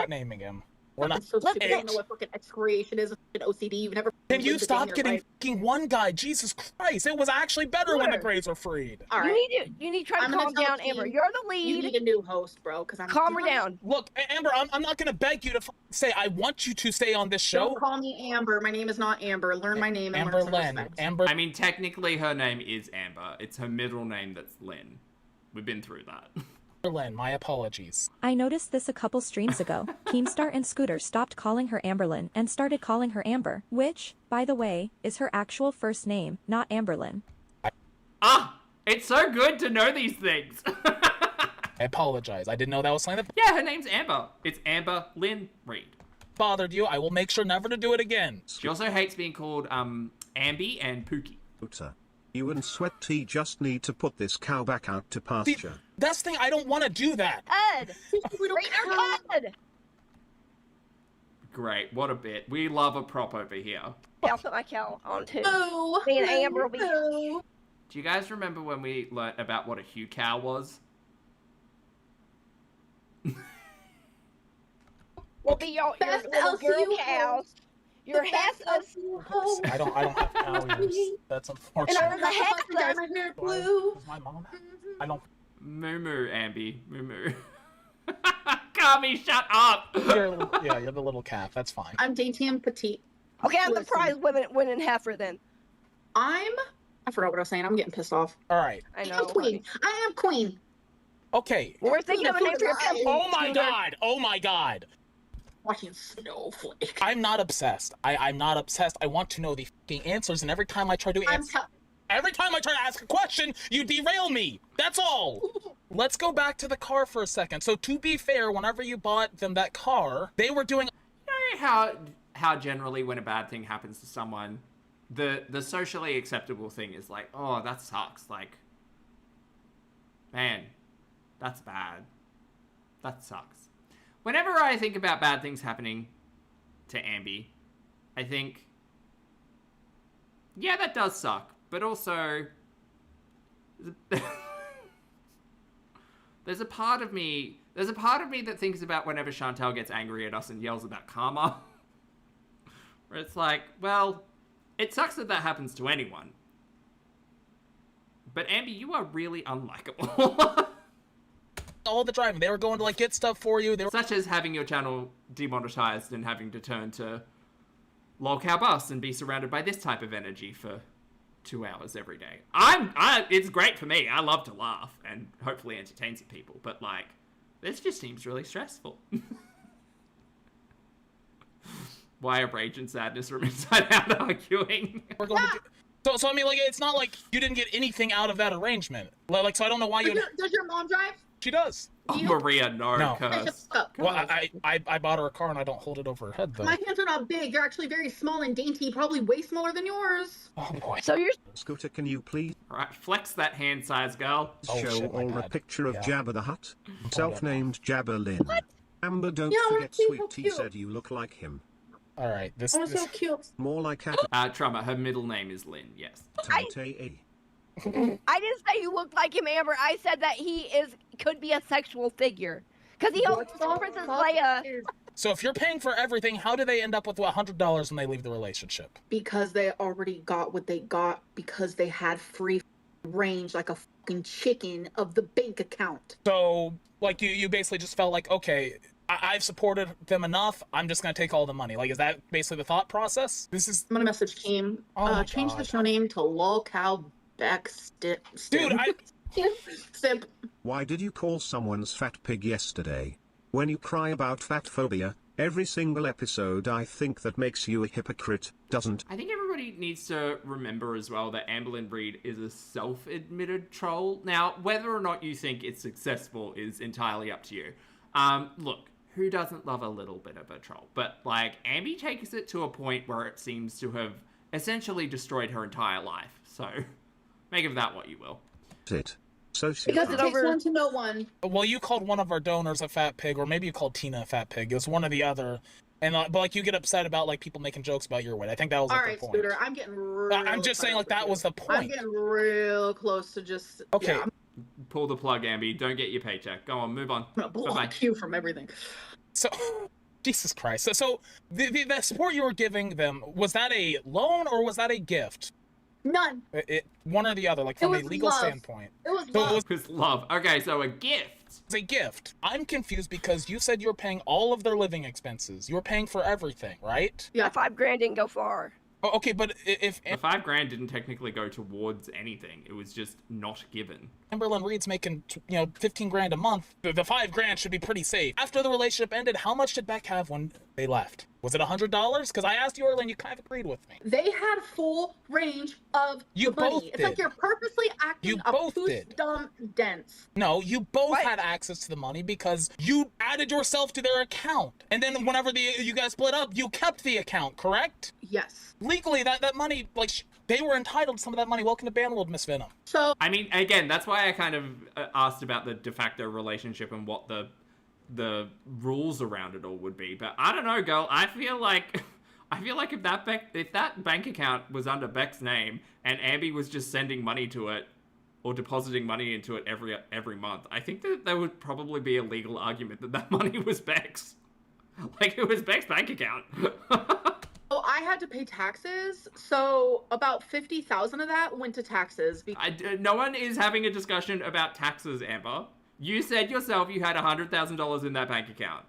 naming him. We're not. So stupid. You don't know what fucking excoriation is, fucking OCD. You've never. Can you lived a day in stop your getting life. fucking one guy? Jesus Christ! It was actually better when the Greys were freed. All right. You need to try to calm down, Amber. You're the lead. You need a new host, bro. Because I'm. Calm her down. Look, Amber, I'm not gonna beg you to say I want you to stay on this show. Don't call me Amber. My name is not Amber. Learn my name and learn some respect. Amber. I mean, technically, her name is Amber. It's her middle name that's Lynn. We've been through that. Amberlynn, my apologies. I noticed this a couple streams ago. Keemstar and Scooter stopped calling her Amberlynn and started calling her Amber, which, by the way, is her actual first name, not Amberlynn. Ah! It's so good to know these things! I apologize. I didn't know that was something that... Yeah, her name's Amber. It's Amber Lynn Reid. Bothered you. I will make sure never to do it again. She also hates being called, Ambi and Pookie. You and Sweat Tea just need to put this cow back out to pasture. That's the thing, I don't want to do that. Ed! Bring her Ed! Great, what a bit. We love a prop over here. I'll put my cow on too. Oh, Me and Amber will be... Do you guys remember when we learnt about what a Hugh cow was? We'll be your little girl cows. Your Hesses. I don't have cow ears. That's unfortunate. And I'm the Hesses. My hair blue. Does my mom have? I don't... Moo moo, Ambi. Moo moo. Kami, shut up! You're the little calf. That's fine. I'm dainty and petite. Okay, I'm the prize winning heifer then. I forgot what I was saying. I'm getting pissed off. All right. I know. I'm queen. I am queen. Okay. We're thinking of a name for your pet. Oh my god! Oh my god! Watching Snowflake. I'm not obsessed. I'm not obsessed. I want to know the fucking answers, and every time I try to answer... Every time I try to ask a question, you derail me. That's all. Let's go back to the car for a second. So to be fair, whenever you bought them that car, they were doing... You know how generally when a bad thing happens to someone, the socially acceptable thing is like, oh, that sucks. Like, man, that's bad. That sucks. Whenever I think about bad things happening to Ambi, I think, yeah, that does suck. But also, there's a part of me that thinks about whenever Chantal gets angry at us and yells about karma. Where it's like, well, it sucks that happens to anyone. But Ambi, you are really unlikable. All the driving. They were going to, like, get stuff for you. They were... Such as having your channel demonetized and having to turn to lolcow bus and be surrounded by this type of energy for 2 hours every day. It's great for me. I love to laugh and hopefully entertain some people, but like, this just seems really stressful. Why are rage and sadness from inside out arguing? We're going to do... So I mean, like, it's not like you didn't get anything out of that arrangement. Like, so I don't know why you... Does your mom drive? She does. Oh, Maria, no. Curse. Well, I bought her a car and I don't hold it over her head, though. My hands are not big. They're actually very small and dainty, probably way smaller than yours. Oh, boy. So you're... Scooter, can you please... Alright, flex that hand size, girl. Show all a picture of Jabba the Hutt? Self-named Jabba Lynn. What? Amber, don't Yeah, forget he's Sweet so Tea cute. said you look like him. Alright, this... Oh, so cute. More like Trauma, her middle name is Lynn, yes. I didn't say you looked like him, Amber. I said that he could be a sexual figure. Because he owns Princess Leia. So if you're paying for everything, how do they end up with $100 when they leave the relationship? Because they already got what they got because they had free range like a fucking chicken of the bank account. So, like, you basically just felt like, okay, I've supported them enough, I'm just gonna take all the money. Like, is that basically the thought process? This is... I'm gonna message Keem. Change the show name to LolCow Backstip. Dude, Simp. Why did you call someone's fat pig yesterday? When you cry about fat phobia, every single episode I think that makes you a hypocrite, doesn't? I think everybody needs to remember as well that Amberlynn Reid is a self-admitted troll. Now, whether or not you think it's successful is entirely up to you. Look, who doesn't love a little bit of a troll? But, like, Ambi takes it to a point where it seems to have essentially destroyed her entire life. So, make of that what you will. It. Because it takes one to know one. Well, you called one of our donors a fat pig, or maybe you called Tina a fat pig. It was one or the other. And but like, you get upset about like people making jokes about your weight. I think that was All like, right, the point. Scooter. I'm getting real. I'm just saying, like, that was the point. I'm getting real close to just. Okay. Yeah, Pull the plug, Ambi. Don't get your paycheck. Go on, move on. I'm gonna block you from everything. So, Jesus Christ. So the support you were giving them, was that a loan or was that a gift? None. One or the other, like from a legal standpoint. It was So love. It was love. Okay, so a gift. It's a gift. I'm confused because you said you were paying all of their living expenses. You were paying for everything, right? Yeah. $5,000 didn't go far. Oh, okay, but if the $5,000 didn't technically go towards anything, it was just not given. Amberlynn Reid's making, $15,000 a month, the $5,000 should be pretty safe. After the relationship ended, how much did Beck have when they left? Was it $100? Because I asked you earlier and you kind of agreed with me. They had full range of You the money. both It's like did. you're purposely acting You a both puss did. dumb dense. No, you both had access to the money because you added yourself to their account. And then whenever you guys split up, you kept the account, correct? Yes. Legally, that money, they were entitled to some of that money. Welcome to Bandworld, Miss Venom. So I mean, again, that's why I kind of asked about the de facto relationship and what the rules around it all would be. But I don't know, girl. I feel like if that bank account was under Beck's name and Ambi was just sending money to it or depositing money into it every month, I think that there would probably be a legal argument that money was Beck's. Like, it was Beck's bank account. So I had to pay taxes, so about 50,000 of that went to taxes. No one is having a discussion about taxes, Amber. You said yourself you had $100,000 in that bank account.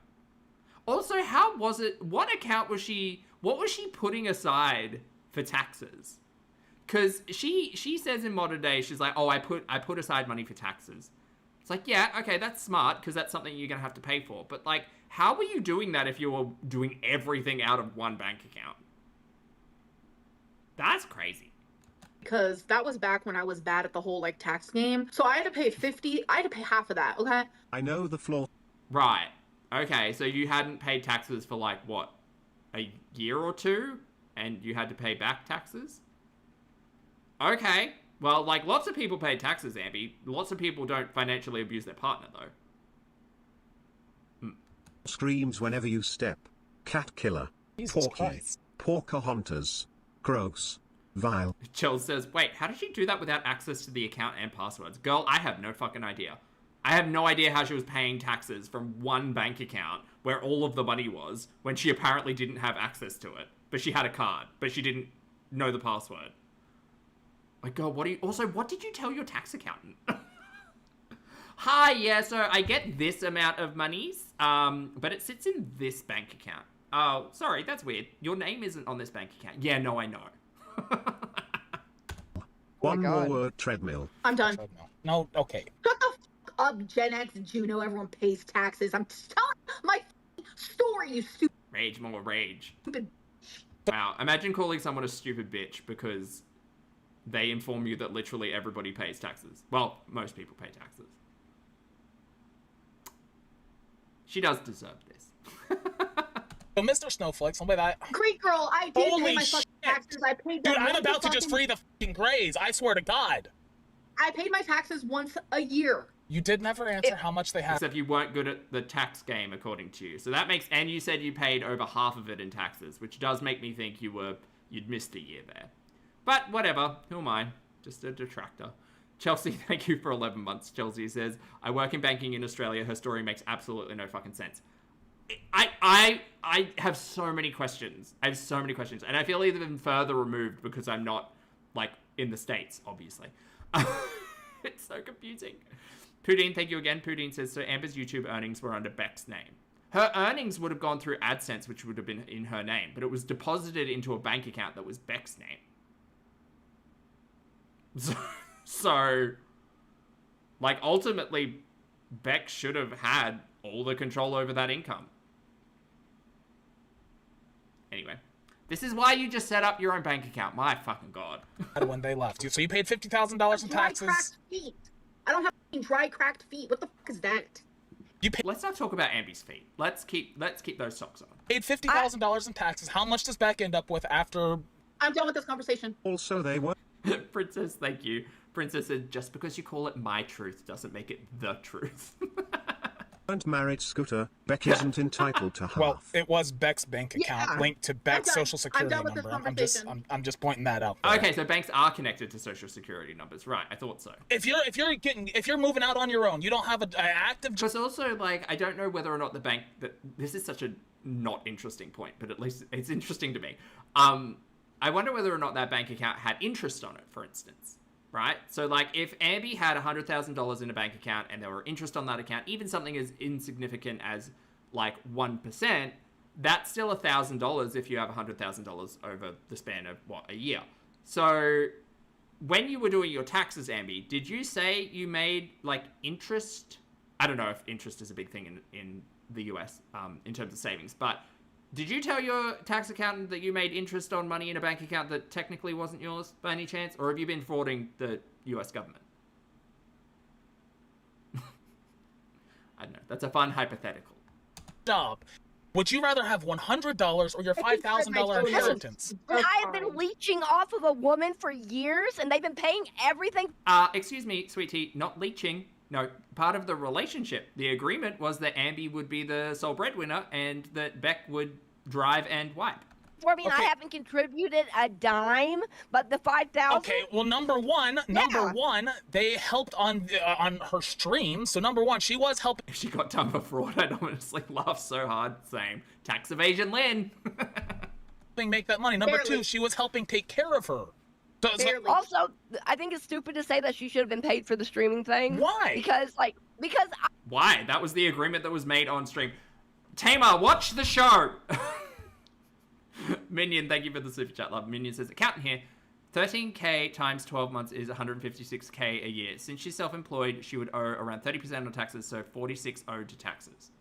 Also, how was it? What account was she? What was she putting aside for taxes? Because she says in modern day, she's like, oh, I put aside money for taxes. It's like, yeah, okay, that's smart because that's something you're gonna have to pay for. But like, how were you doing that if you were doing everything out of one bank account? That's crazy. Because that was back when I was bad at the whole tax game. So I had to pay half of that, okay? I know the flaw. Right. Okay, so you hadn't paid taxes for what? A year or two? And you had to pay back taxes? Okay. Well, lots of people pay taxes, Ambi. Lots of people don't financially abuse their partner, though. Screams whenever you step. Cat killer. Jesus Porky. Christ. Pocahontas. Gross. Vile. Chell says, wait, how did she do that without access to the account and passwords? Girl, I have no fucking idea. I have no idea how she was paying taxes from one bank account where all of the money was when she apparently didn't have access to it. But she had a card, but she didn't know the password. Like, girl, what did you tell your tax accountant? Hi, yeah, so I get this amount of monies, but it sits in this bank account. Oh, sorry, that's weird. Your name isn't on this bank account. Yeah, no, I know. One more word, treadmill. I'm done. No, okay. Shut the fuck up, Gen X and Juno. Everyone pays taxes. I'm telling my story, you stupid. Rage, more rage. Wow, imagine calling someone a stupid bitch because they inform you that literally everybody pays taxes. Well, most people pay taxes. She does deserve this. So, Mr. Snowflake, somebody that... Great girl, I did Holy pay my fucking taxes. I paid them. Dude, I'm about to just free the fucking Greys. I swear to God. I paid my taxes once a year. You did never answer how much they have. Except you weren't good at the tax game, according to you. So that makes... And you said you paid over half of it in taxes, which does make me think you'd missed a year there. But whatever. Who am I? Just a detractor. Chelsea, thank you for 11 months. Chelsea says, I work in banking in Australia. Her story makes absolutely no fucking sense. I have so many questions. And I feel even further removed because I'm not, in the States, obviously. It's so confusing. Poudine, thank you again. Poudine says, so Amber's YouTube earnings were under Beck's name. Her earnings would have gone through AdSense, which would have been in her name, but it was deposited into a bank account that was Beck's name. So ultimately, Beck should have had all the control over that income. Anyway, this is why you just set up your own bank account. My fucking God. When they left. So you paid $50,000 in taxes. Dry cracked feet. I don't have dry cracked feet. What the fuck is that? Let's not talk about Ambi's feet. Let's keep those socks on. Paid $50,000 in taxes. How much does Beck end up with after? I'm done with this conversation. Also, they were. Princess, thank you. Princess said, just because you call it my truth doesn't make it the truth. And married Scooter, Beck isn't entitled to half. Well, it was Beck's bank account linked to Beck's social security with this number. conversation. I'm just pointing that out there. Okay, so banks are connected to social security numbers, right? I thought so. If you're moving out on your own, you don't have an active. Because also, like, I don't know whether or not the bank that this is such a not interesting point, but at least it's interesting to me. I wonder whether or not that bank account had interest on it, for instance. Right? So, like, if Ambi had $100,000 in a bank account and there were interest on that account, even something as insignificant as, like, 1%, that's still $1,000 if you have $100,000 over the span of, what, a year. So, when you were doing your taxes, Ambi, did you say you made, like, interest? I don't know if interest is a big thing in the US in terms of savings, but did you tell your tax accountant that you made interest on money in a bank account that technically wasn't yours by any chance? Or have you been frauding the US government? I don't know. That's a fun hypothetical. Job. Would you rather have $100 or your $5,000 inheritance? I have been leeching off of a woman for years, and they've been paying everything. Excuse me, sweetie, not leeching. No, part of the relationship, the agreement was that Ambi would be the sole breadwinner and that Beck would drive and wipe. For me, I haven't contributed a dime, but the $5,000. Okay, well, number one, they helped on her stream. So number one, she was helping. If she got done for fraud, I'd honestly laugh so hard. Same. Tax evasion, Lynn. Make that money. Number two, she was helping take care of her. Also, I think it's stupid to say that she should have been paid for the streaming thing. Why? Because Why? That was the agreement that was made on stream. Tamar, watch the show. Minion, thank you for the super chat, love. Minion says, accountant here. 13K times 12 months is 156K a year. Since she's self-employed, she would owe around 30% on taxes, so 46 owed to taxes.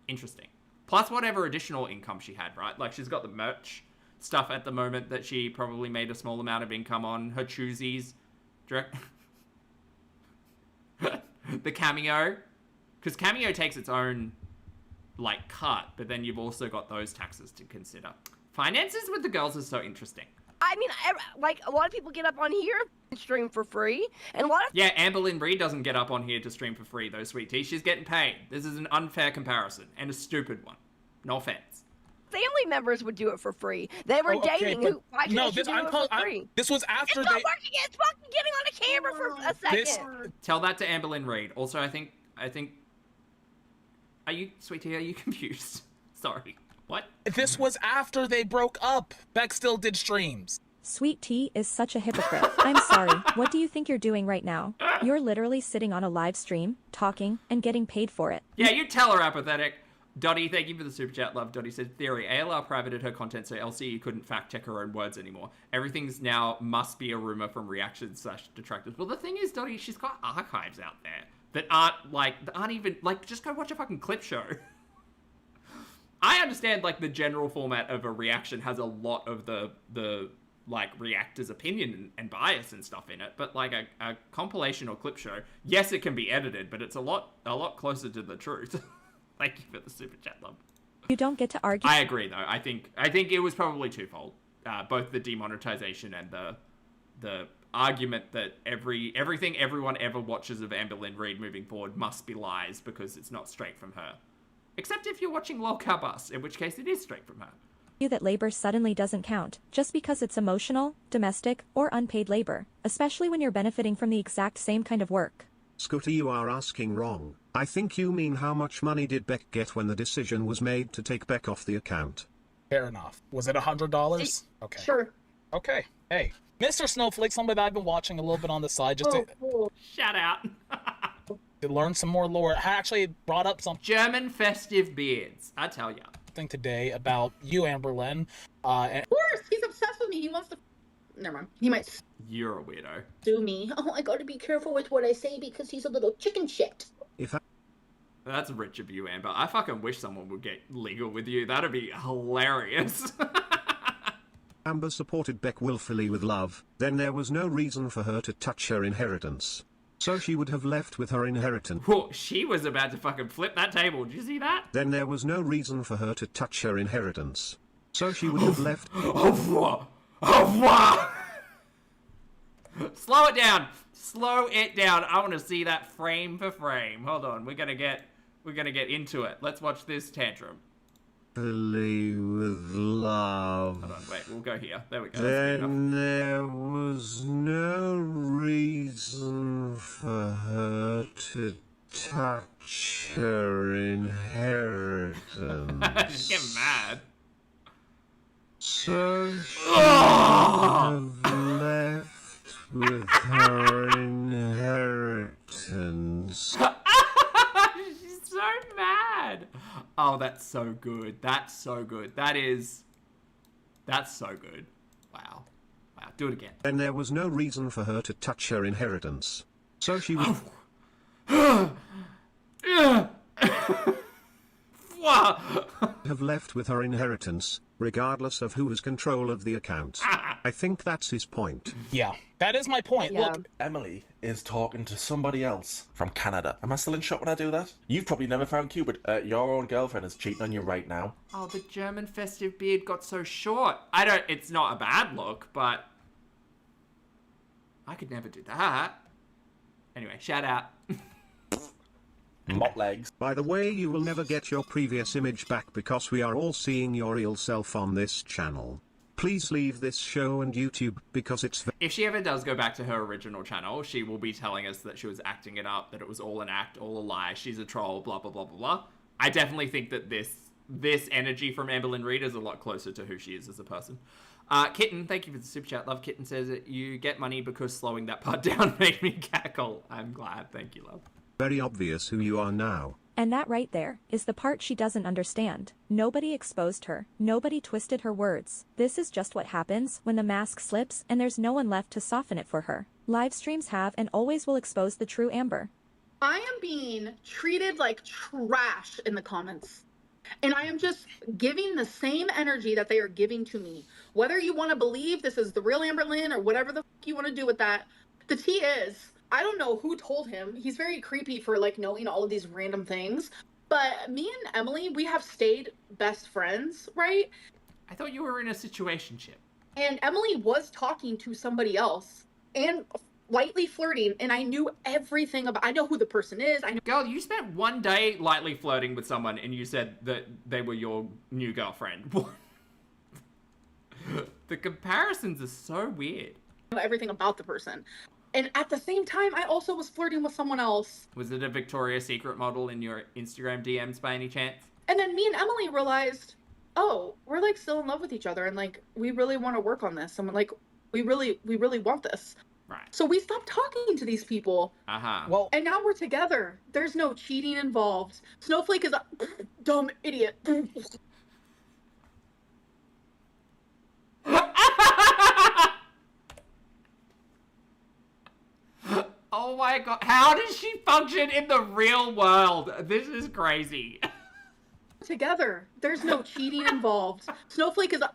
Interesting. Plus whatever additional income she had, right? Like, she's got the merch stuff at the moment that she probably made a small amount of income on. Her choosies. The Cameo. Because Cameo takes its own, like, cut, but then you've also got those taxes to consider. Finances with the girls is so interesting. I mean, like, a lot of people get up on here and stream for free, and a lot of... Yeah, Amberlynn Reid doesn't get up on here to stream for free, though, sweet tea. She's getting paid. This is an unfair comparison, and a stupid one. No offense. Family members would do it for free. They were dating. Why can't you do it for free? This was after it's not working. It's fucking getting on a camera for a second. Tell that to Amberlynn Reid. Also, I think... Are you, sweetie, are you confused? Sorry. What? This was after they broke up. Beck still did streams. Sweet Tea is such a hypocrite. I'm sorry. What do you think you're doing right now? You're literally sitting on a live stream, talking, and getting paid for it. Yeah, you tell her, apathetic. Dottie, thank you for the super chat, love. Dottie said, theory, ALR privated her content so LCE couldn't fact check her own words anymore. Everything's now must be a rumor from reactions/detractors. Well, the thing is, Dottie, she's got archives out there that aren't even, like, just go watch a fucking clip show. I understand, like, the general format of a reaction has a lot of the like, reactor's opinion and bias and stuff in it, but, like, a compilation or clip show, yes, it can be edited, but it's a lot closer to the truth. Thank you for the super chat, love. You don't get to argue. I agree, though. I think it was probably twofold. Both the demonetization and the argument that everything everyone ever watches of Amberlynn Reid moving forward must be lies because it's not straight from her. Except if you're watching Lol Cow Bus, in which case it is straight from her. That labor suddenly doesn't count, just because it's emotional, domestic, or unpaid labor, especially when you're benefiting from the exact same kind of work. Scooter, you are asking wrong. I think you mean how much money did Beck get when the decision was made to take Beck off the account. Fair enough. Was it $100? Okay. Sure. Okay. Hey, Mr. Snowflake, somebody that I've been watching a little bit on the side just to shout out. To learn some more lore. I actually brought up some German festive beards. I tell ya. Thing today about you, Amberlynn. Of course, he's obsessed with me. He wants to. Never mind. He might. You're a weirdo. Sue me. Oh, I gotta be careful with what I say because he's a little chicken shit. That's rich of you, Amber. I fucking wish someone would get legal with you. That'd be hilarious. Amber supported Beck willfully with love, then there was no reason for her to touch her inheritance. So she would have left with her inheritance. Whoa, she was about to fucking flip that table. Did you see that? Then there was no reason for her to touch her inheritance. So she would have left. Slow it down. Slow it down. I want to see that frame for frame. Hold on. We're gonna get We're gonna get into it. Let's watch this tantrum. Believe with love. Hold on, wait, we'll go here. There we go. Then there was no reason for her to touch her inheritance. She's getting mad. So she have left with her inheritance. She's so mad. Oh, that's so good. That's so good. That's so good. Wow. Wow. Do it again. Then there was no reason for her to touch her inheritance. So she would have left with her inheritance, regardless of who has control of the account. I think that's his point. Yeah, that is my point. Yeah. Look, Emily is talking to somebody else from Canada. Am I still in shock when I do that? You've probably never found Cupid. Your own girlfriend is cheating on you right now. Oh, the German festive beard got so short. It's not a bad look, but I could never do that. Anyway, shout out. Mop legs. By the way, you will never get your previous image back because we are all seeing your real self on this channel. Please leave this show and YouTube because it's... If she ever does go back to her original channel, she will be telling us that she was acting it up, that it was all an act, all a lie, she's a troll, blah, blah, blah, blah, blah. I definitely think that this energy from Amberlynn Reid is a lot closer to who she is as a person. Kitten, thank you for the super chat. Love Kitten says that you get money because slowing that part down made me cackle. I'm glad. Thank you, love. Very obvious who you are now. And that right there is the part she doesn't understand. Nobody exposed her. Nobody twisted her words. This is just what happens when the mask slips and there's no one left to soften it for her. Live streams have and always will expose the true Amber. I am being treated like trash in the comments. And I am just giving the same energy that they are giving to me. Whether you want to believe this is the real Amberlynn or whatever the fuck you want to do with that, the tea is, I don't know who told him. He's very creepy for like knowing all of these random things. But me and Emily, we have stayed best friends, right? I thought you were in a situationship. And Emily was talking to somebody else and lightly flirting, and I knew everything about. I know who the person is. I know. Girl, you spent one day lightly flirting with someone, and you said that they were your new girlfriend. The comparisons are so weird. Everything about the person. And at the same time, I also was flirting with someone else. Was it a Victoria's Secret model in your Instagram DMs by any chance? And then me and Emily realized, oh, we're like still in love with each other, and like we really want to work on this. And like we really want this. Right. So we stopped talking to these people. Well, and now we're together. There's no cheating involved. Snowflake is a dumb idiot. Oh my god, how does she function in the real world? This is crazy. Together. There's no cheating involved. Snowflake is a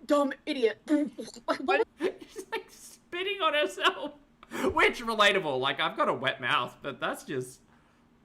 dumb idiot. She's like spitting on herself. Which, relatable. Like, I've got a wet mouth, but that's just...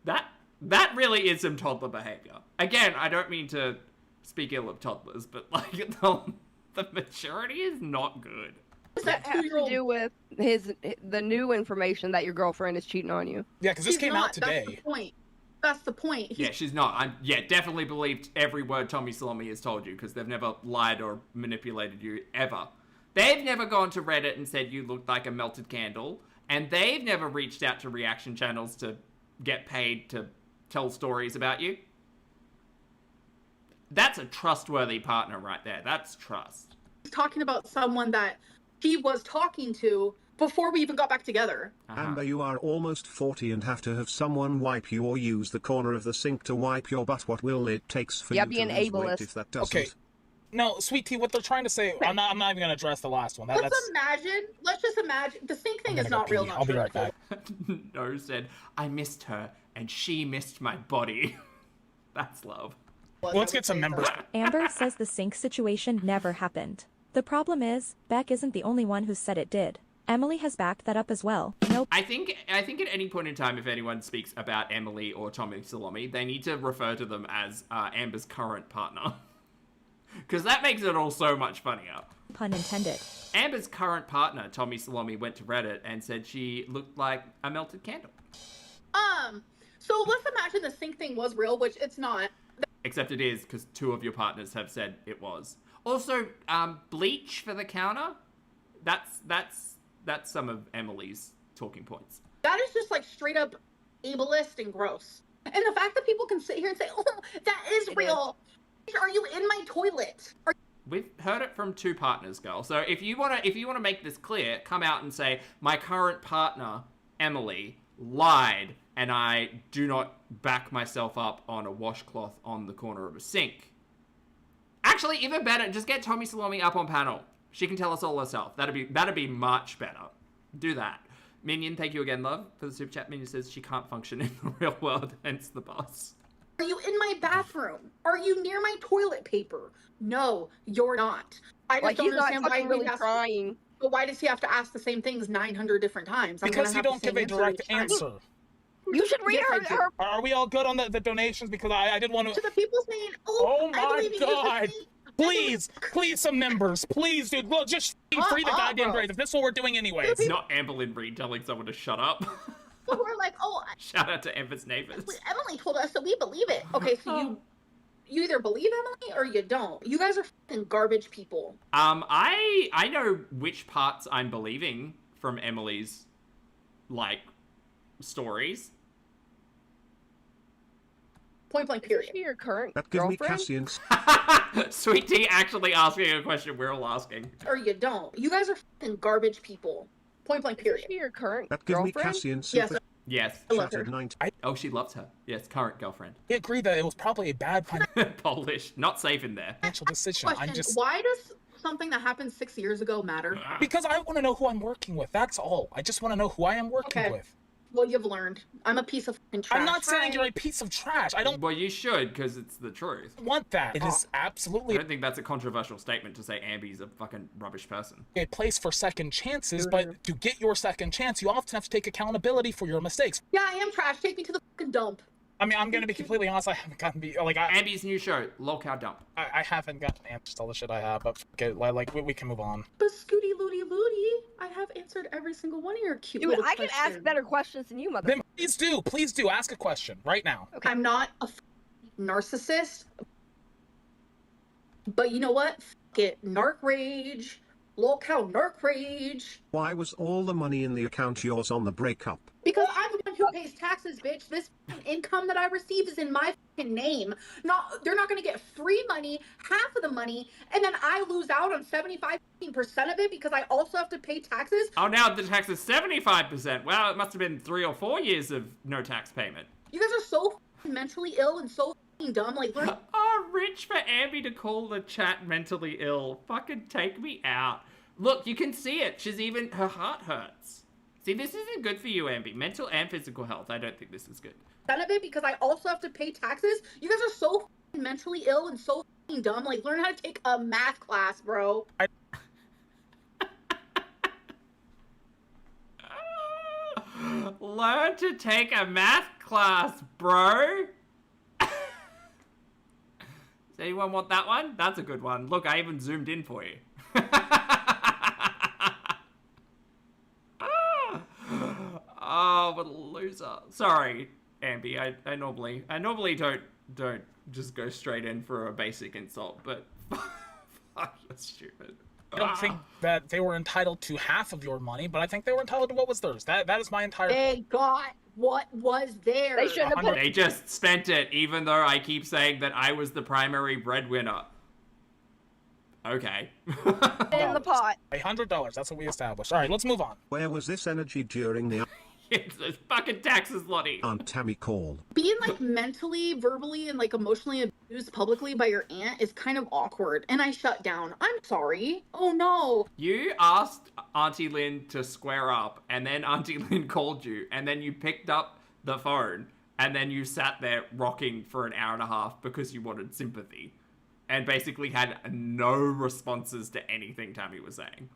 That really is some toddler behavior. Again, I don't mean to speak ill of toddlers, but like, the maturity is not good. What does that have to do with the new information that your girlfriend is cheating on you? Yeah, because this came out today. That's the point. That's the point. Yeah, she's not. Definitely believed every word Tommy Salome has told you, because they've never lied or manipulated you, ever. They've never gone to Reddit and said you looked like a melted candle, and they've never reached out to reaction channels to get paid to tell stories about you. That's a trustworthy partner right there. That's trust. He's talking about someone that he was talking to before we even got back together. Amber, you are almost 40 and have to have someone wipe you or use the corner of the sink to wipe your butt. What will it takes for you to lose weight if that doesn't? Okay. No, Sweet Tea, what they're trying to say, I'm not even going to address the last one. Let's just imagine, the sink thing is not real, not I'll be true. right back. No said, I missed her, and she missed my body. That's love. Well, let's get some members. Amber says the sink situation never happened. The problem is, Beck isn't the only one who said it did. Emily has backed that up as well. Nope. I think at any point in time, if anyone speaks about Emily or Tommy Salome, they need to refer to them as Amber's current partner. Because that makes it all so much funnier. Pun intended. Amber's current partner, Tommy Salome, went to Reddit and said she looked like a melted candle. So let's imagine the sink thing was real, which it's not. Except it is, because 2 of your partners have said it was. Also, bleach for the counter. That's some of Emily's talking points. That is just like straight up ableist and gross. And the fact that people can sit here and say, "Oh, that is real." Are you in my toilet? We've heard it from 2 partners, girl. So if you wanna make this clear, come out and say, my current partner, Emily, lied, and I do not back myself up on a washcloth on the corner of a sink. Actually, even better, just get Tommy Salome up on panel. She can tell us all herself. That'd be much better. Do that. Minion, thank you again, love, for the super chat. Minion says she can't function in the real world, hence the boss. Are you in my bathroom? Are you near my toilet paper? No, you're not. I just don't understand why really trying. But why does he have to ask the same things 900 different times? Because you don't give a direct answer. You should read her. Are we all good on the donations? Because I did want to. To the people saying, "Oh I my believe in you, God! Please, some members, please, dude. Look, just free the goddamn grades. If this is what we're doing anyways." It's not Amberlynn Reid telling someone to shut up. People who are like, "Oh, shout out to Amber's neighbors." Emily told us, so we believe it." Okay, so you either believe Emily or you don't. You guys are fucking garbage people. I know which parts I'm believing from Emily's, like, stories. Point blank period. Your current That gives me girlfriend? Cassian's. Sweet Tea actually asking a question we're all asking. Or you don't. You guys are fucking garbage people. Point blank period. Your current That gives me girlfriend? Cassian's. Yes. Yes. I love her. Shattered 90. Oh, she loves her. Yes, current girlfriend. I agree that it was probably a bad Polish. Not safe in there. financial decision. Question, why does something that happened 6 years ago matter? Because I want to know who I'm working with. That's all. I just want to know who I am working with. Well, you've learned. I'm a piece of fucking trash. I'm not saying you're a piece of trash. I don't Well, you should, because it's the truth. want that. It is I absolutely don't think that's a controversial statement to say Ambi's a fucking rubbish person. a place for second chances, but to get your second chance, you often have to take accountability for your mistakes. Yeah, I am trash. Take me to the fucking dump. I mean, I'm gonna be completely honest. I haven't gotten Ambi's new show, Lolcow Dump. I haven't gotten answers to all the shit I have, but we can move on. But Scooty Looty Looty, I have answered every single one of your cute Dude, little I can questions. ask better questions than you, mother. Then please do ask a question right now. Okay. I'm not a narcissist, but you know what? F it. Narc rage. Lolcow narc rage. Why was all the money in the account yours on the breakup? Because I'm the one who pays taxes, bitch. This income that I receive is in my fucking name. They're not gonna get free money, half of the money, and then I lose out on 75% of it because I also have to pay taxes. Oh, now the tax is 75%. Wow, it must have been 3 or 4 years of no tax payment. You guys are so mentally ill and so dumb. Like, learn. Oh, rich for Ambi to call the chat mentally ill. Fucking take me out. Look, you can see it. Her heart hurts. See, this isn't good for you, Ambi. Mental and physical health. I don't think this is good. None of it because I also have to pay taxes. You guys are so mentally ill and so dumb. Like, learn how to take a math class, bro. Learn to take a math class, bro. Does anyone want that one? That's a good one. Look, I even zoomed in for you. Oh, what a loser. Sorry, Ambi. I normally don't just go straight in for a basic insult, but fuck, you're stupid. I don't think that they were entitled to half of your money, but I think they were entitled to what was theirs. That is my entire. They got what was theirs. They shouldn't have. They just spent it, even though I keep saying that I was the primary breadwinner. Okay. In the pot. $100. That's what we established. All right, let's move on. Where was this energy during the It's fucking taxes, Lottie. Aunt Tammy call? Being like mentally, verbally, and like emotionally abused publicly by your aunt is kind of awkward, and I shut down. I'm sorry. Oh no. You asked Auntie Lynn to square up, and then Auntie Lynn called you, and then you picked up the phone, and then you sat there rocking for an hour and a half because you wanted sympathy, and basically had no responses to anything Tammy was saying.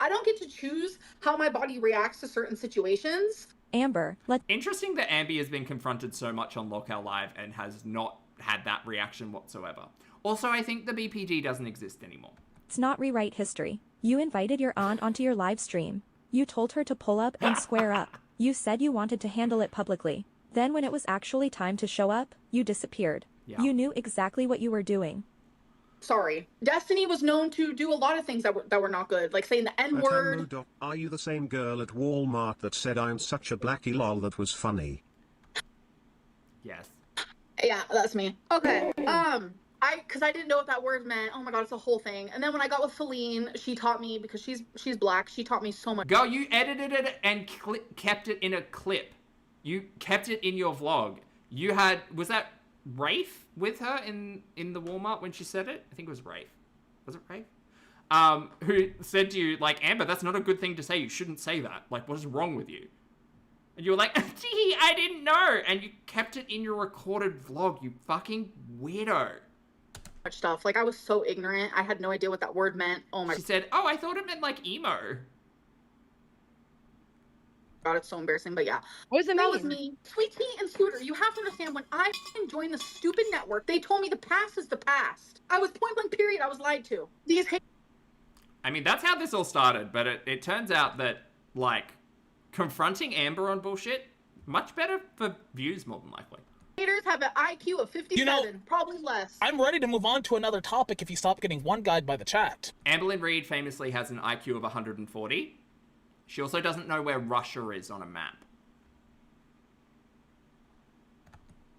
I don't get to choose how my body reacts to certain situations. Amber, Interesting that Ambi has been confronted so much on Locale Live and has not had that reaction whatsoever. Also, I think the BPD doesn't exist anymore. let's not rewrite history. You invited your aunt onto your live stream. You told her to pull up and square up. You said you wanted to handle it publicly. Then when it was actually time to show up, you disappeared. Yeah. You knew exactly what you were doing. Sorry. Destiny was known to do a lot of things that were not good, like saying the N-word. Are you the same girl at Walmart that said I'm such a blackie lol that was funny? Yes. Yeah, that's me. Okay. Because I didn't know what that word meant. Oh my god, it's a whole thing. And then when I got with Feline, she taught me, because she's black, she taught me so much. Girl, you edited it and kept it in a clip. You kept it in your vlog. You had, was that Rafe with her in the Walmart when she said it? I think it was Rafe. Was it Rafe? Who said to you, like, Amber, that's not a good thing to say. You shouldn't say that. Like, what is wrong with you? And you were like, gee, I didn't know. And you kept it in your recorded vlog, you fucking weirdo. Much stuff. Like, I was so ignorant. I had no idea what that word meant. Oh my. She said, oh, I thought it meant like emo. God, it's so embarrassing, but yeah. What does it mean? That was me. Sweet Tea and Scooter, you have to understand, when I joined the stupid network, they told me the past is the past. I was point blank period. I was lied to. These I mean, that's how this all started, but it turns out that, like, confronting Amber on bullshit, much better for views, more than likely. haters have an IQ of 57, probably less. I'm ready to move on to another topic if you stop getting one guide by the chat. Amberlynn Reid famously has an IQ of 140. She also doesn't know where Russia is on a map.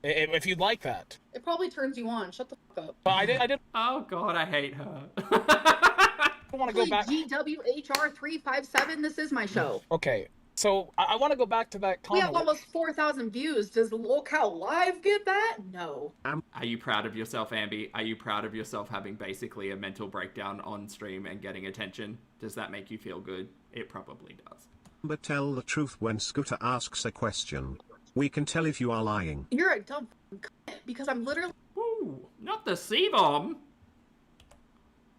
If you'd like that. It probably turns you on. Shut the fuck up. But I did. Oh god, I hate her. I want to go back. GWHR357. This is my show. Okay, so I want to go back to that comment. We have almost 4,000 views. Does Lolcow Live get that? No. Are you proud of yourself, Ambi? Are you proud of yourself having basically a mental breakdown on stream and getting attention? Does that make you feel good? It probably does. But tell the truth when Scooter asks a question. We can tell if you are lying. You're a dumb cunt, because I'm literally... Ooh, not the C-bomb.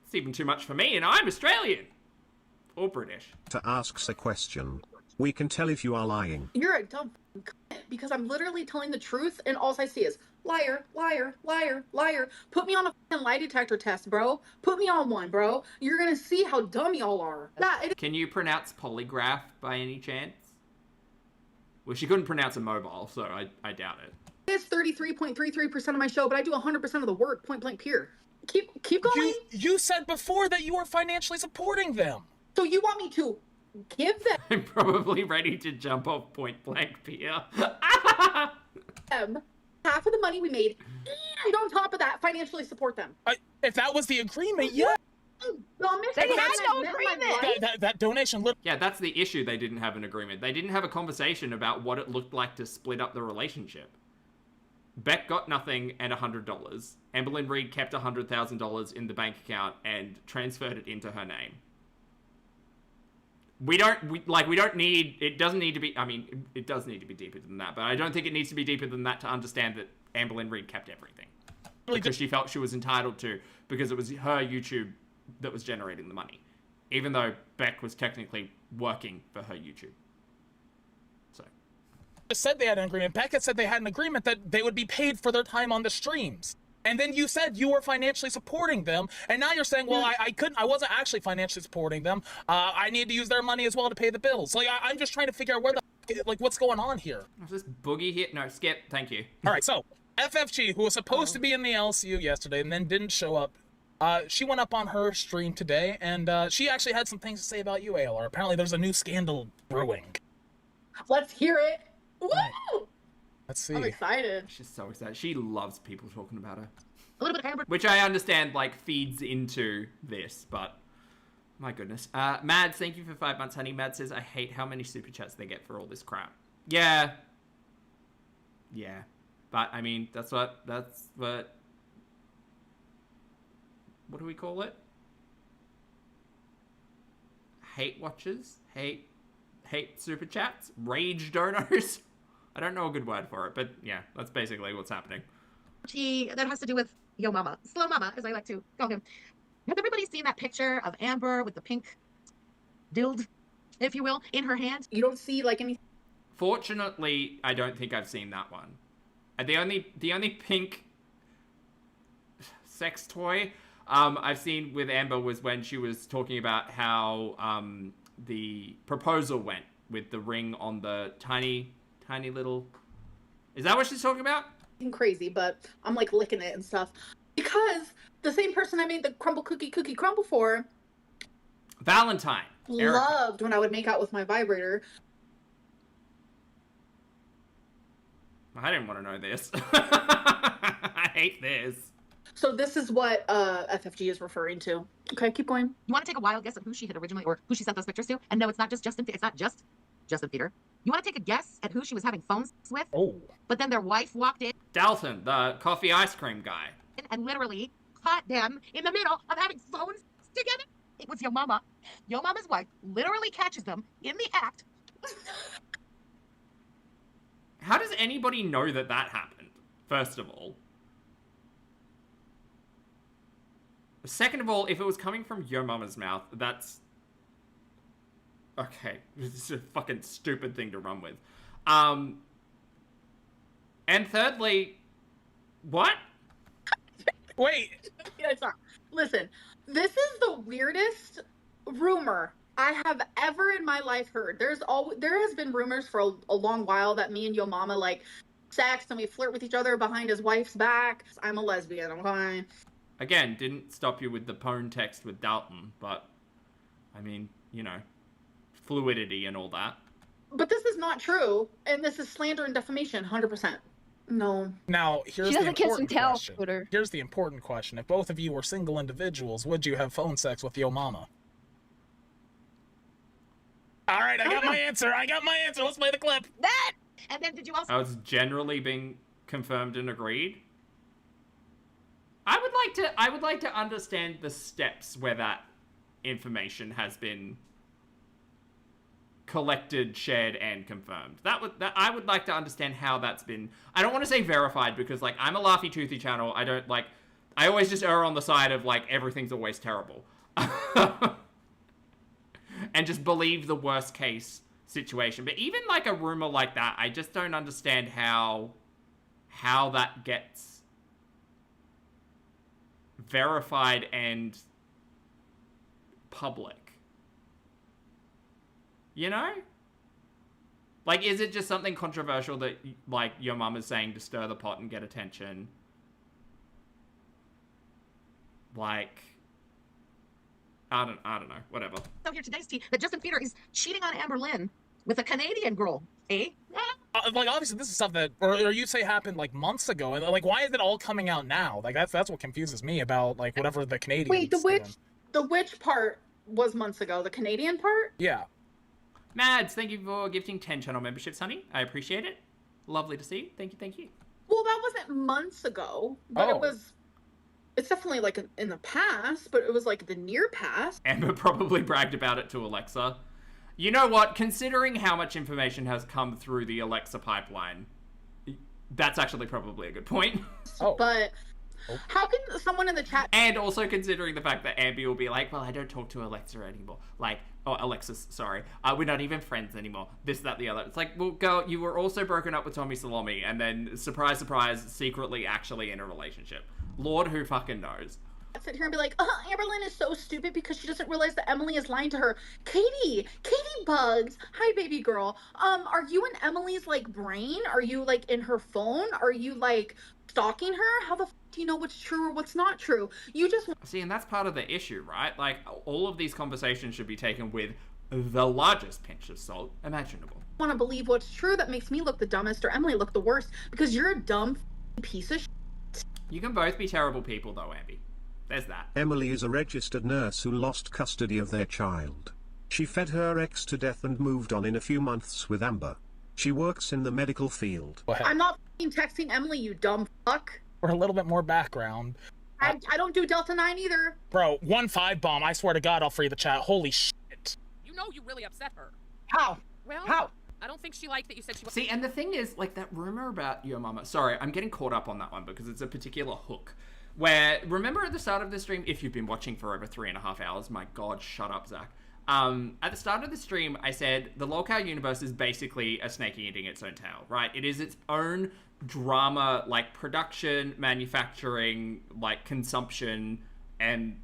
It's even too much for me, and I'm Australian. Or British. To asks a question. We can tell if you are lying. You're a dumb cunt, because I'm literally telling the truth, and all I see is liar, liar, liar, liar. Put me on a fucking lie detector test, bro. Put me on one, bro. You're gonna see how dumb y'all are. Can you pronounce polygraph by any chance? Well, she couldn't pronounce a mobile, so I doubt it. It's 33.33% of my show, but I do 100% of the work, point blank period. Keep going. You said before that you were financially supporting them. So you want me to give them... I'm probably ready to jump off point blank pier. half of the money we made, and on top of that, financially support them. If that was the agreement, yeah. They had no agreement. That donation. Yeah, that's the issue. They didn't have an agreement. They didn't have a conversation about what it looked like to split up the relationship. Beck got nothing and $100. Amberlynn Reid kept $100,000 in the bank account and transferred it into her name. We don't need, it doesn't need to be, I mean, it does need to be deeper than that, but I don't think it needs to be deeper than that to understand that Amberlynn Reid kept everything. Because she felt she was entitled to, because it was her YouTube that was generating the money. Even though Beck was technically working for her YouTube. So. Said they had an agreement. Beck had said they had an agreement that they would be paid for their time on the streams. And then you said you were financially supporting them, and now you're saying, well, I wasn't actually financially supporting them. I need to use their money as well to pay the bills. Like, I'm just trying to figure out where what's going on here. Was this Boogie here? No, Skip, thank you. All right, so FFG, who was supposed to be in the LCU yesterday and then didn't show up, she went up on her stream today, and she actually had some things to say about you, ALR. Apparently there's a new scandal brewing. Let's hear it. Woo! Let's see. I'm excited. She's so excited. She loves people talking about her. A little bit of Amber. Which I understand, like, feeds into this, but my goodness. Mads, thank you for 5 months, honey. Mads says, I hate how many super chats they get for all this crap. Yeah. Yeah. But, I mean, that's what, what do we call it? Hate watchers? Hate super chats? Rage donors? I don't know a good word for it, but yeah, that's basically what's happening. That has to do with Yo Mama. Slow Mama, as I like to call him. Has everybody seen that picture of Amber with the pink dild, if you will, in her hand? You don't see, like, any... Fortunately, I don't think I've seen that one. The only pink sex toy I've seen with Amber was when she was talking about how the proposal went with the ring on the tiny little Is that what she's talking about? Crazy, but I'm like licking it and stuff. Because the same person I made the crumble cookie crumble for, Valentine. Erica. Loved when I would make out with my vibrator. I didn't want to know this. I hate this. So this is what FFG is referring to. Okay, keep going. You want to take a wild guess at who she had originally, or who she sent those pictures to? And no, it's not just Justin. It's not just Justin Peter. You want to take a guess at who she was having phones with? Oh. But then their wife walked in. Dalton, the coffee ice cream guy. And literally caught them in the middle of having phones together. It was Yo Mama. Yo Mama's wife literally catches them in the act. How does anybody know that that happened, first of all? Second of all, if it was coming from Yo Mama's mouth, that's... Okay, it's a fucking stupid thing to run with. And thirdly, what? Wait. Yeah, sorry. Listen, this is the weirdest rumor I have ever in my life heard. There has been rumors for a long while that me and Yo Mama like sex and we flirt with each other behind his wife's back. I'm a lesbian, okay? Again, didn't stop you with the pwn text with Dalton, but I mean, you know, fluidity and all that. But this is not true, and this is slander and defamation, 100%. No. Now, here's She the doesn't kiss important and tell, question. Twitter. Here's the important question. If both of you were single individuals, would you have phone sex with Yo Mama? All right, I got my answer. Let's play the clip. That! And then did you also... How it's generally being confirmed and agreed. I would like to understand the steps where that information has been collected, shared, and confirmed. I would like to understand how that's been... I don't want to say verified because, like, I'm a Laughy Toothy channel. I always just err on the side of, like, everything's always terrible. And just believe the worst case situation. But even, like, a rumor like that, I just don't understand how that gets verified and public. You know? Like, is it just something controversial that, like, your mum is saying to stir the pot and get attention? Like, I don't know. Whatever. So here today's tea that Justin Peter is cheating on Amber Lynn with a Canadian girl. Eh? Like, obviously, this is stuff that, or you say happened, like, months ago. And, like, why is it all coming out now? Like, that's what confuses me about, like, whatever the Canadian... Wait, the witch part was months ago. The Canadian part? Yeah. Mads, thank you for gifting 10 channel memberships, honey. I appreciate it. Lovely to see you. Thank you. Well, that wasn't months ago, but it was... It's definitely, like, in the past, but it was, like, the near past. Amber probably bragged about it to Alexa. You know what? Considering how much information has come through the Alexa pipeline, that's actually probably a good point. But how can someone in the chat... And also considering the fact that Amber will be like, well, I don't talk to Alexa anymore. Like, oh, Alexis, sorry. We're not even friends anymore. This, that, the other. It's like, well, girl, you were also broken up with Tommy Salome, and then, surprise, surprise, secretly actually in a relationship. Lord, who fucking knows? Sit here and be like, Amber Lynn is so stupid because she doesn't realize that Emily is lying to her. Katie Bugs, hi baby girl. Are you in Emily's like brain? Are you like in her phone? Are you like stalking her? How the f do you know what's true or what's not true? You just see, and that's part of the issue, right? Like, all of these conversations should be taken with the largest pinch of salt imaginable. Want to believe what's true that makes me look the dumbest or Emily look the worst because you're a dumb piece of shit. You can both be terrible people, though, Abby. There's that. Emily is a registered nurse who lost custody of their child. She fed her ex to death and moved on in a few months with Amber. She works in the medical field. I'm not texting Emily, you dumb fuck. For a little bit more background. I don't do Delta 9 either. Bro, 1-5 bomb. I swear to God, I'll free the chat. Holy shit. You know you really upset her. How? Well, how? I don't think she liked that you said she was... See, and the thing is, like, that rumor about your mama... Sorry, I'm getting caught up on that one because it's a particular hook. Where, remember at the start of the stream, if you've been watching for over 3.5 hours, my God, shut up, Zach. At the start of the stream, I said the lolcow universe is basically a snake eating its own tail, right? It is its own drama, like, production, manufacturing, like, consumption, and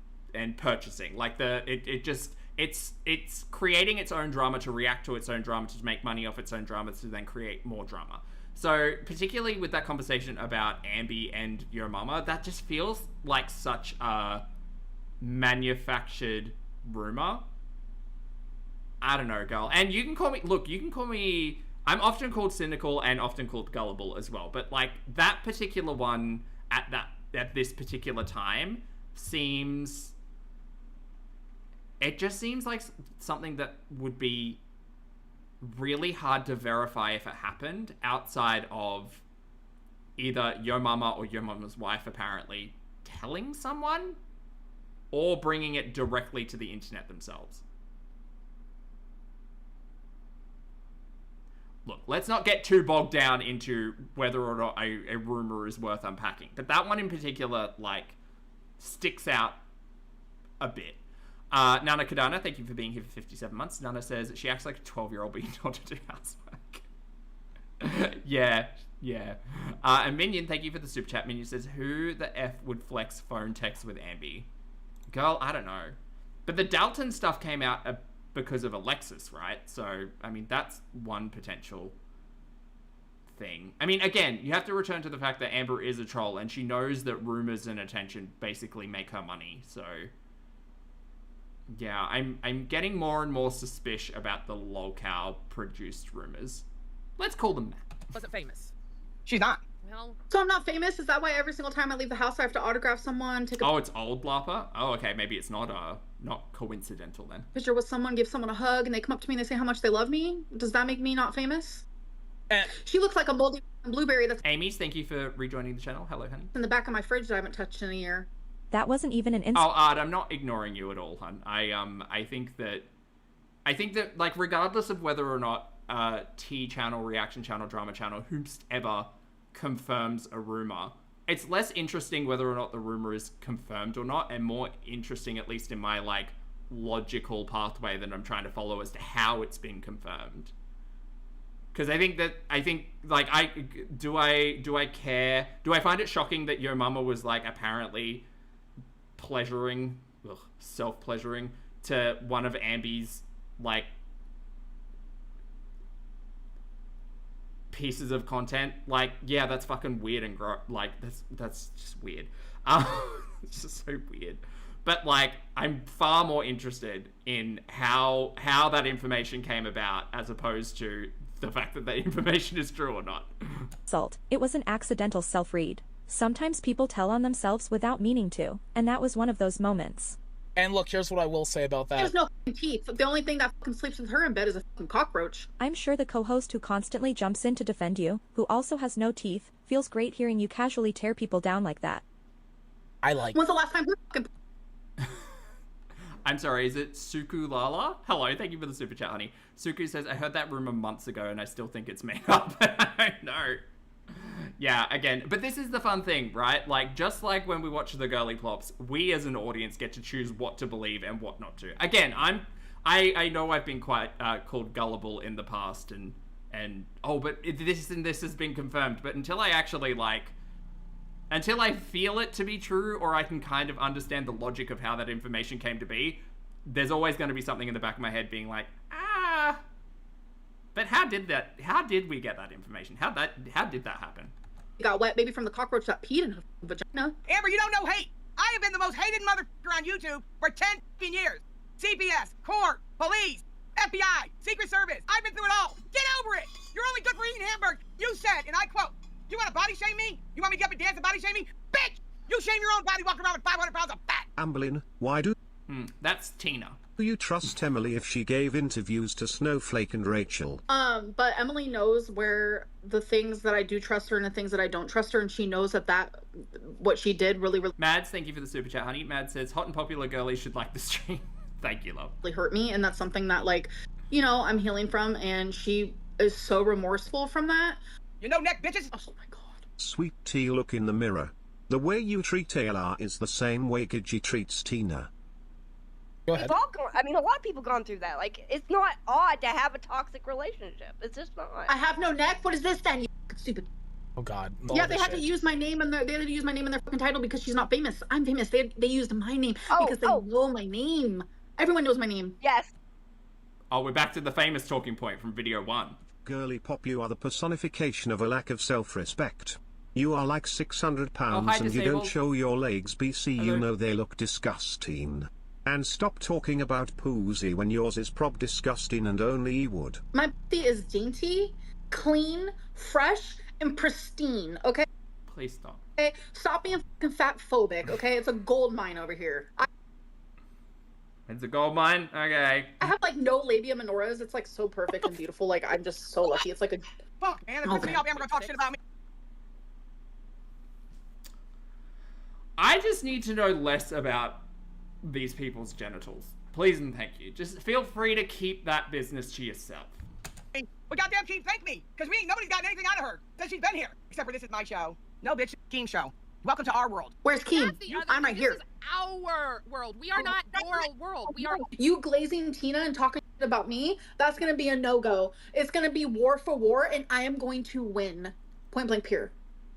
purchasing. Like, it's creating its own drama to react to its own drama, to make money off its own drama, to then create more drama. So, particularly with that conversation about Ambi and Yo Mama, that just feels like such a manufactured rumor. I don't know, girl. And you can call me, look, you can call me, I'm often called cynical and often called gullible as well. But like that particular one at this particular time seems, it just seems like something that would be really hard to verify if it happened outside of either Yo Mama or Yo Mama's wife apparently telling someone or bringing it directly to the internet themselves. Look, let's not get too bogged down into whether or not a rumor is worth unpacking, but that one in particular, like, sticks out a bit. Nana Kadana, thank you for being here for 57 months. Nana says she acts like a 12-year-old being told to do housework. yeah. And Minion, thank you for the super chat. Minion says, who the F would flex phone text with Ambi? Girl, I don't know. But the Dalton stuff came out because of Alexis, right? So, I mean, that's one potential thing. I mean, again, you have to return to the fact that Amber is a troll, and she knows that rumors and attention basically make her money, so... Yeah, I'm getting more and more suspicious about the lolcow produced rumors. Let's call them that. Wasn't famous. She's not. Well, so I'm not famous? Is that why every single time I leave the house I have to autograph someone, take a Oh, it's old Lapa? Oh, okay, maybe it's not coincidental then. picture with someone, give someone a hug, and they come up to me and they say how much they love me? Does that make me not famous? She looks like a moldy blueberry that's Amy's, thank you for rejoining the channel. Hello, honey. in the back of my fridge that I haven't touched in a year. That wasn't even an Oh, Art, I'm not ignoring you at all, hun. I think that like regardless of whether or not T channel, reaction channel, drama channel, whomsoever confirms a rumor, it's less interesting whether or not the rumor is confirmed or not, and more interesting, at least in my like logical pathway that I'm trying to follow as to how it's been confirmed. Because I think like do I care? Do I find it shocking that Yo Mama was like apparently self-pleasuring to one of Ambi's like pieces of content? Like, yeah, that's fucking weird and like that's just weird. It's just so weird. But like, I'm far more interested in how that information came about as opposed to the fact that information is true or not. It was an accidental self-read. Sometimes people tell on themselves without meaning to, and that was one of those moments. And look, here's what I will say about that. There's no teeth. The only thing that fucking sleeps with her in bed is a fucking cockroach. I'm sure the co-host who constantly jumps in to defend you, who also has no teeth, feels great hearing you casually tear people down like that. I like. When's the last time I'm sorry, is it Suku Lala? Hello, thank you for the super chat, honey. Suku says, I heard that rumor months ago and I still think it's made up. I know. Yeah, again, but this is the fun thing, right? Like, just like when we watch the girly plops, we as an audience get to choose what to believe and what not to. Again, I know I've been quite called gullible in the past and oh, but this has been confirmed. But until I actually until I feel it to be true, or I can kind of understand the logic of how that information came to be, there's always going to be something in the back of my head being like, but how did we get that information? How did that happen? Got wet, maybe from the cockroach that peed in her vagina. Amber, you don't know hate. I have been the most hated motherfucker on YouTube for 10 years. CPS, court, police, FBI, Secret Service. I've been through it all. Get over it. You're only good for eating hamburgers. You said, and I quote, you want to body shame me? You want me to get up and dance and body shame me? Bitch! You shame your own body walking around with 500 pounds of fat! Amberlynn, why do that's Tina. you trust Emily if she gave interviews to Snowflake and Rachel? But Emily knows where the things that I do trust her and the things that I don't trust her, and she knows that what she did really Mads, thank you for the super chat, honey. Mads says, hot and popular girlies should like the stream. Thank you, love. really hurt me, and that's something that, like, you know, I'm healing from, and she is so remorseful from that. You know neck, bitches? Oh my god. Sweet tea, look in the mirror. The way you treat Ayla is the same way Gigi treats Tina. Go ahead. A lot of people gone through that. Like, it's not odd to have a toxic relationship. It's just not. I have no neck. What is this then? You stupid. Oh god. Yeah, they had to use my name in their fucking title because she's not famous. I'm famous. They used my name because they know my name. Everyone knows my name. Yes. Oh, we're back to the famous talking point from video 1. girly pop, you are the personification of a lack of self-respect. You are like 600 pounds hi, and you don't disabled. show your legs, BC. You Hello. know they look disgusting. And stop talking about poosy when yours is prob disgusting and only you would. My pussy is dainty, clean, fresh, and pristine, okay? Please stop. Okay? Stop being fucking fat phobic, okay? It's a gold mine over here. It's a gold mine? Okay. I have like no labia minoras. It's like so perfect and beautiful. Like I'm just so lucky. It's like a Fuck, man, that's pissing me off. Amber gonna talk shit about me. I just need to know less about these people's genitals. Please and thank you. Just feel free to keep that business to yourself. Hey, well, goddamn, Keem, thank me, because nobody's gotten anything out of her since she's been here, except for this is my show. No, bitch, Keem's show. Welcome to our world. Where's Keem? I'm right here. This is our world. We are not your world. We are. You glazing Tina and talking about me, that's gonna be a no-go. It's gonna be war for war, and I am going to win. Point blank period.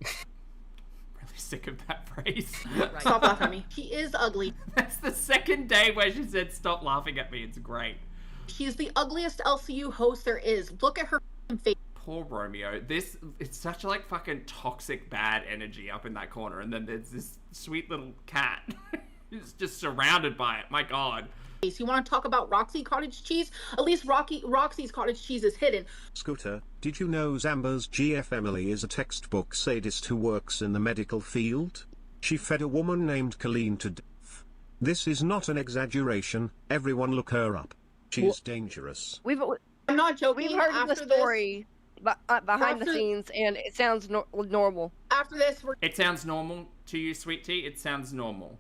Really sick of that phrase. Stop laughing at me. She is ugly. That's the second day where she said stop laughing at me. It's great. She's the ugliest LCU host there is. Look at her face. Poor Romeo. It's such like fucking toxic bad energy up in that corner, and then there's this sweet little cat who's just surrounded by it. My god. You want to talk about Roxy cottage cheese? At least Roxy's cottage cheese is hidden. Scooter, did you know Amber's GF Emily is a textbook sadist who works in the medical field? She fed a woman named Colleen to death. This is not an exaggeration. Everyone look her up. She's dangerous. I'm not joking. We've heard the story behind the scenes, and it sounds normal. After this, It sounds normal to you, Sweet Tea? It sounds normal.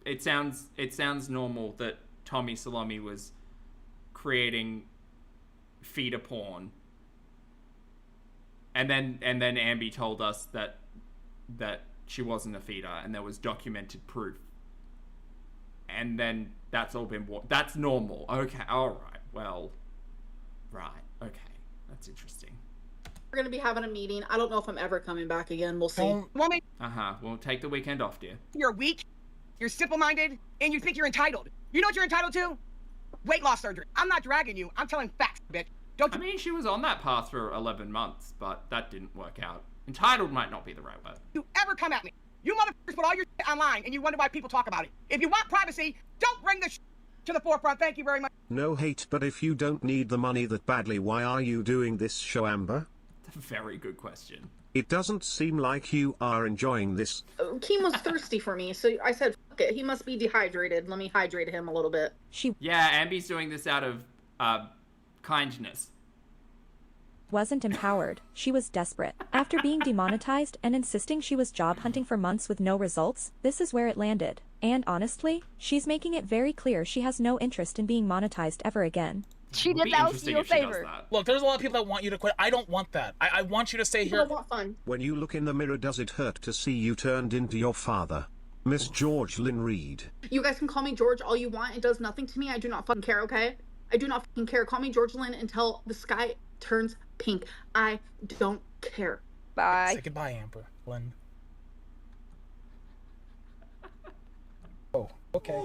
It sounds normal that Tommy Salami was creating feeder porn. And then Ambi told us that she wasn't a feeder and there was documented proof. And then that's all been that's normal. Okay, alright. Well, right. Okay. That's interesting. we're gonna be having a meeting. I don't know if I'm ever coming back again. We'll see. Woman, We'll take the weekend off, dear. you're weak, you're simple-minded, and you think you're entitled. You know what you're entitled to? Weight loss surgery. I'm not dragging you. I'm telling facts, bitch. I mean, she was on that path for 11 months, but that didn't work out. Entitled might not be the right word. You ever come at me? You motherfuckers put all your shit online, and you wonder why people talk about it. If you want privacy, don't bring this to the forefront. Thank you very much. No hate, but if you don't need the money that badly, why are you doing this show, Amber? That's a very good question. It doesn't seem like you are enjoying this. Keem was thirsty for me, so I said, fuck it. He must be dehydrated. Let me hydrate him a little bit. Yeah, Ambi's doing this out of kindness. Wasn't empowered, she was desperate. After being demonetized and insisting she was job hunting for months with no results, this is where it landed. And honestly, she's making it very clear she has no interest in being monetized ever again. She did that you a favor. Look, there's a lot of people that want you to quit. I don't want that. I want you to stay here. I want fun. When you look in the mirror, does it hurt to see you turned into your father? Miss Queenlynn Reid. You guys can call me George all you want. It does nothing to me. I do not fucking care, okay? I do not fucking care. Call me Queenlynn until the sky turns pink. I don't care. Bye. Say goodbye, Amber. Lynn. Oh, okay.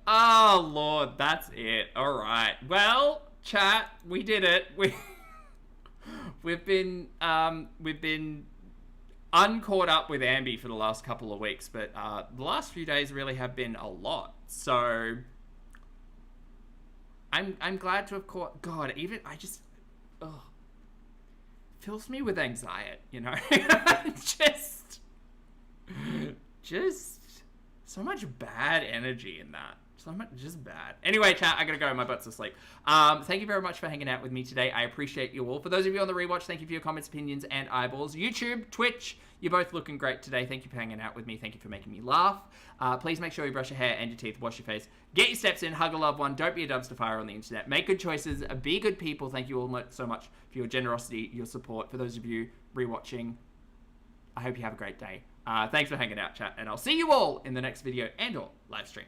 Oh, Lord, that's it. All right. Well, chat, we did it. We've been uncaught up with Ambi for the last couple of weeks, but the last few days really have been a lot. So I'm glad to have caught. God, even I just fills me with anxiety, you know. just so much bad energy in that. So much just bad. Anyway, chat, I gotta go. My butt's asleep. Thank you very much for hanging out with me today. I appreciate you all. For those of you on the rewatch, thank you for your comments, opinions, and eyeballs. YouTube, Twitch, you're both looking great today. Thank you for hanging out with me. Thank you for making me laugh. Please make sure you brush your hair and your teeth, wash your face, get your steps in, hug a loved one, don't be a dumpster fire on the internet, make good choices, be good people. Thank you all so much for your generosity, your support. For those of you rewatching, I hope you have a great day. Thanks for hanging out, chat, and I'll see you all in the next video and or live stream.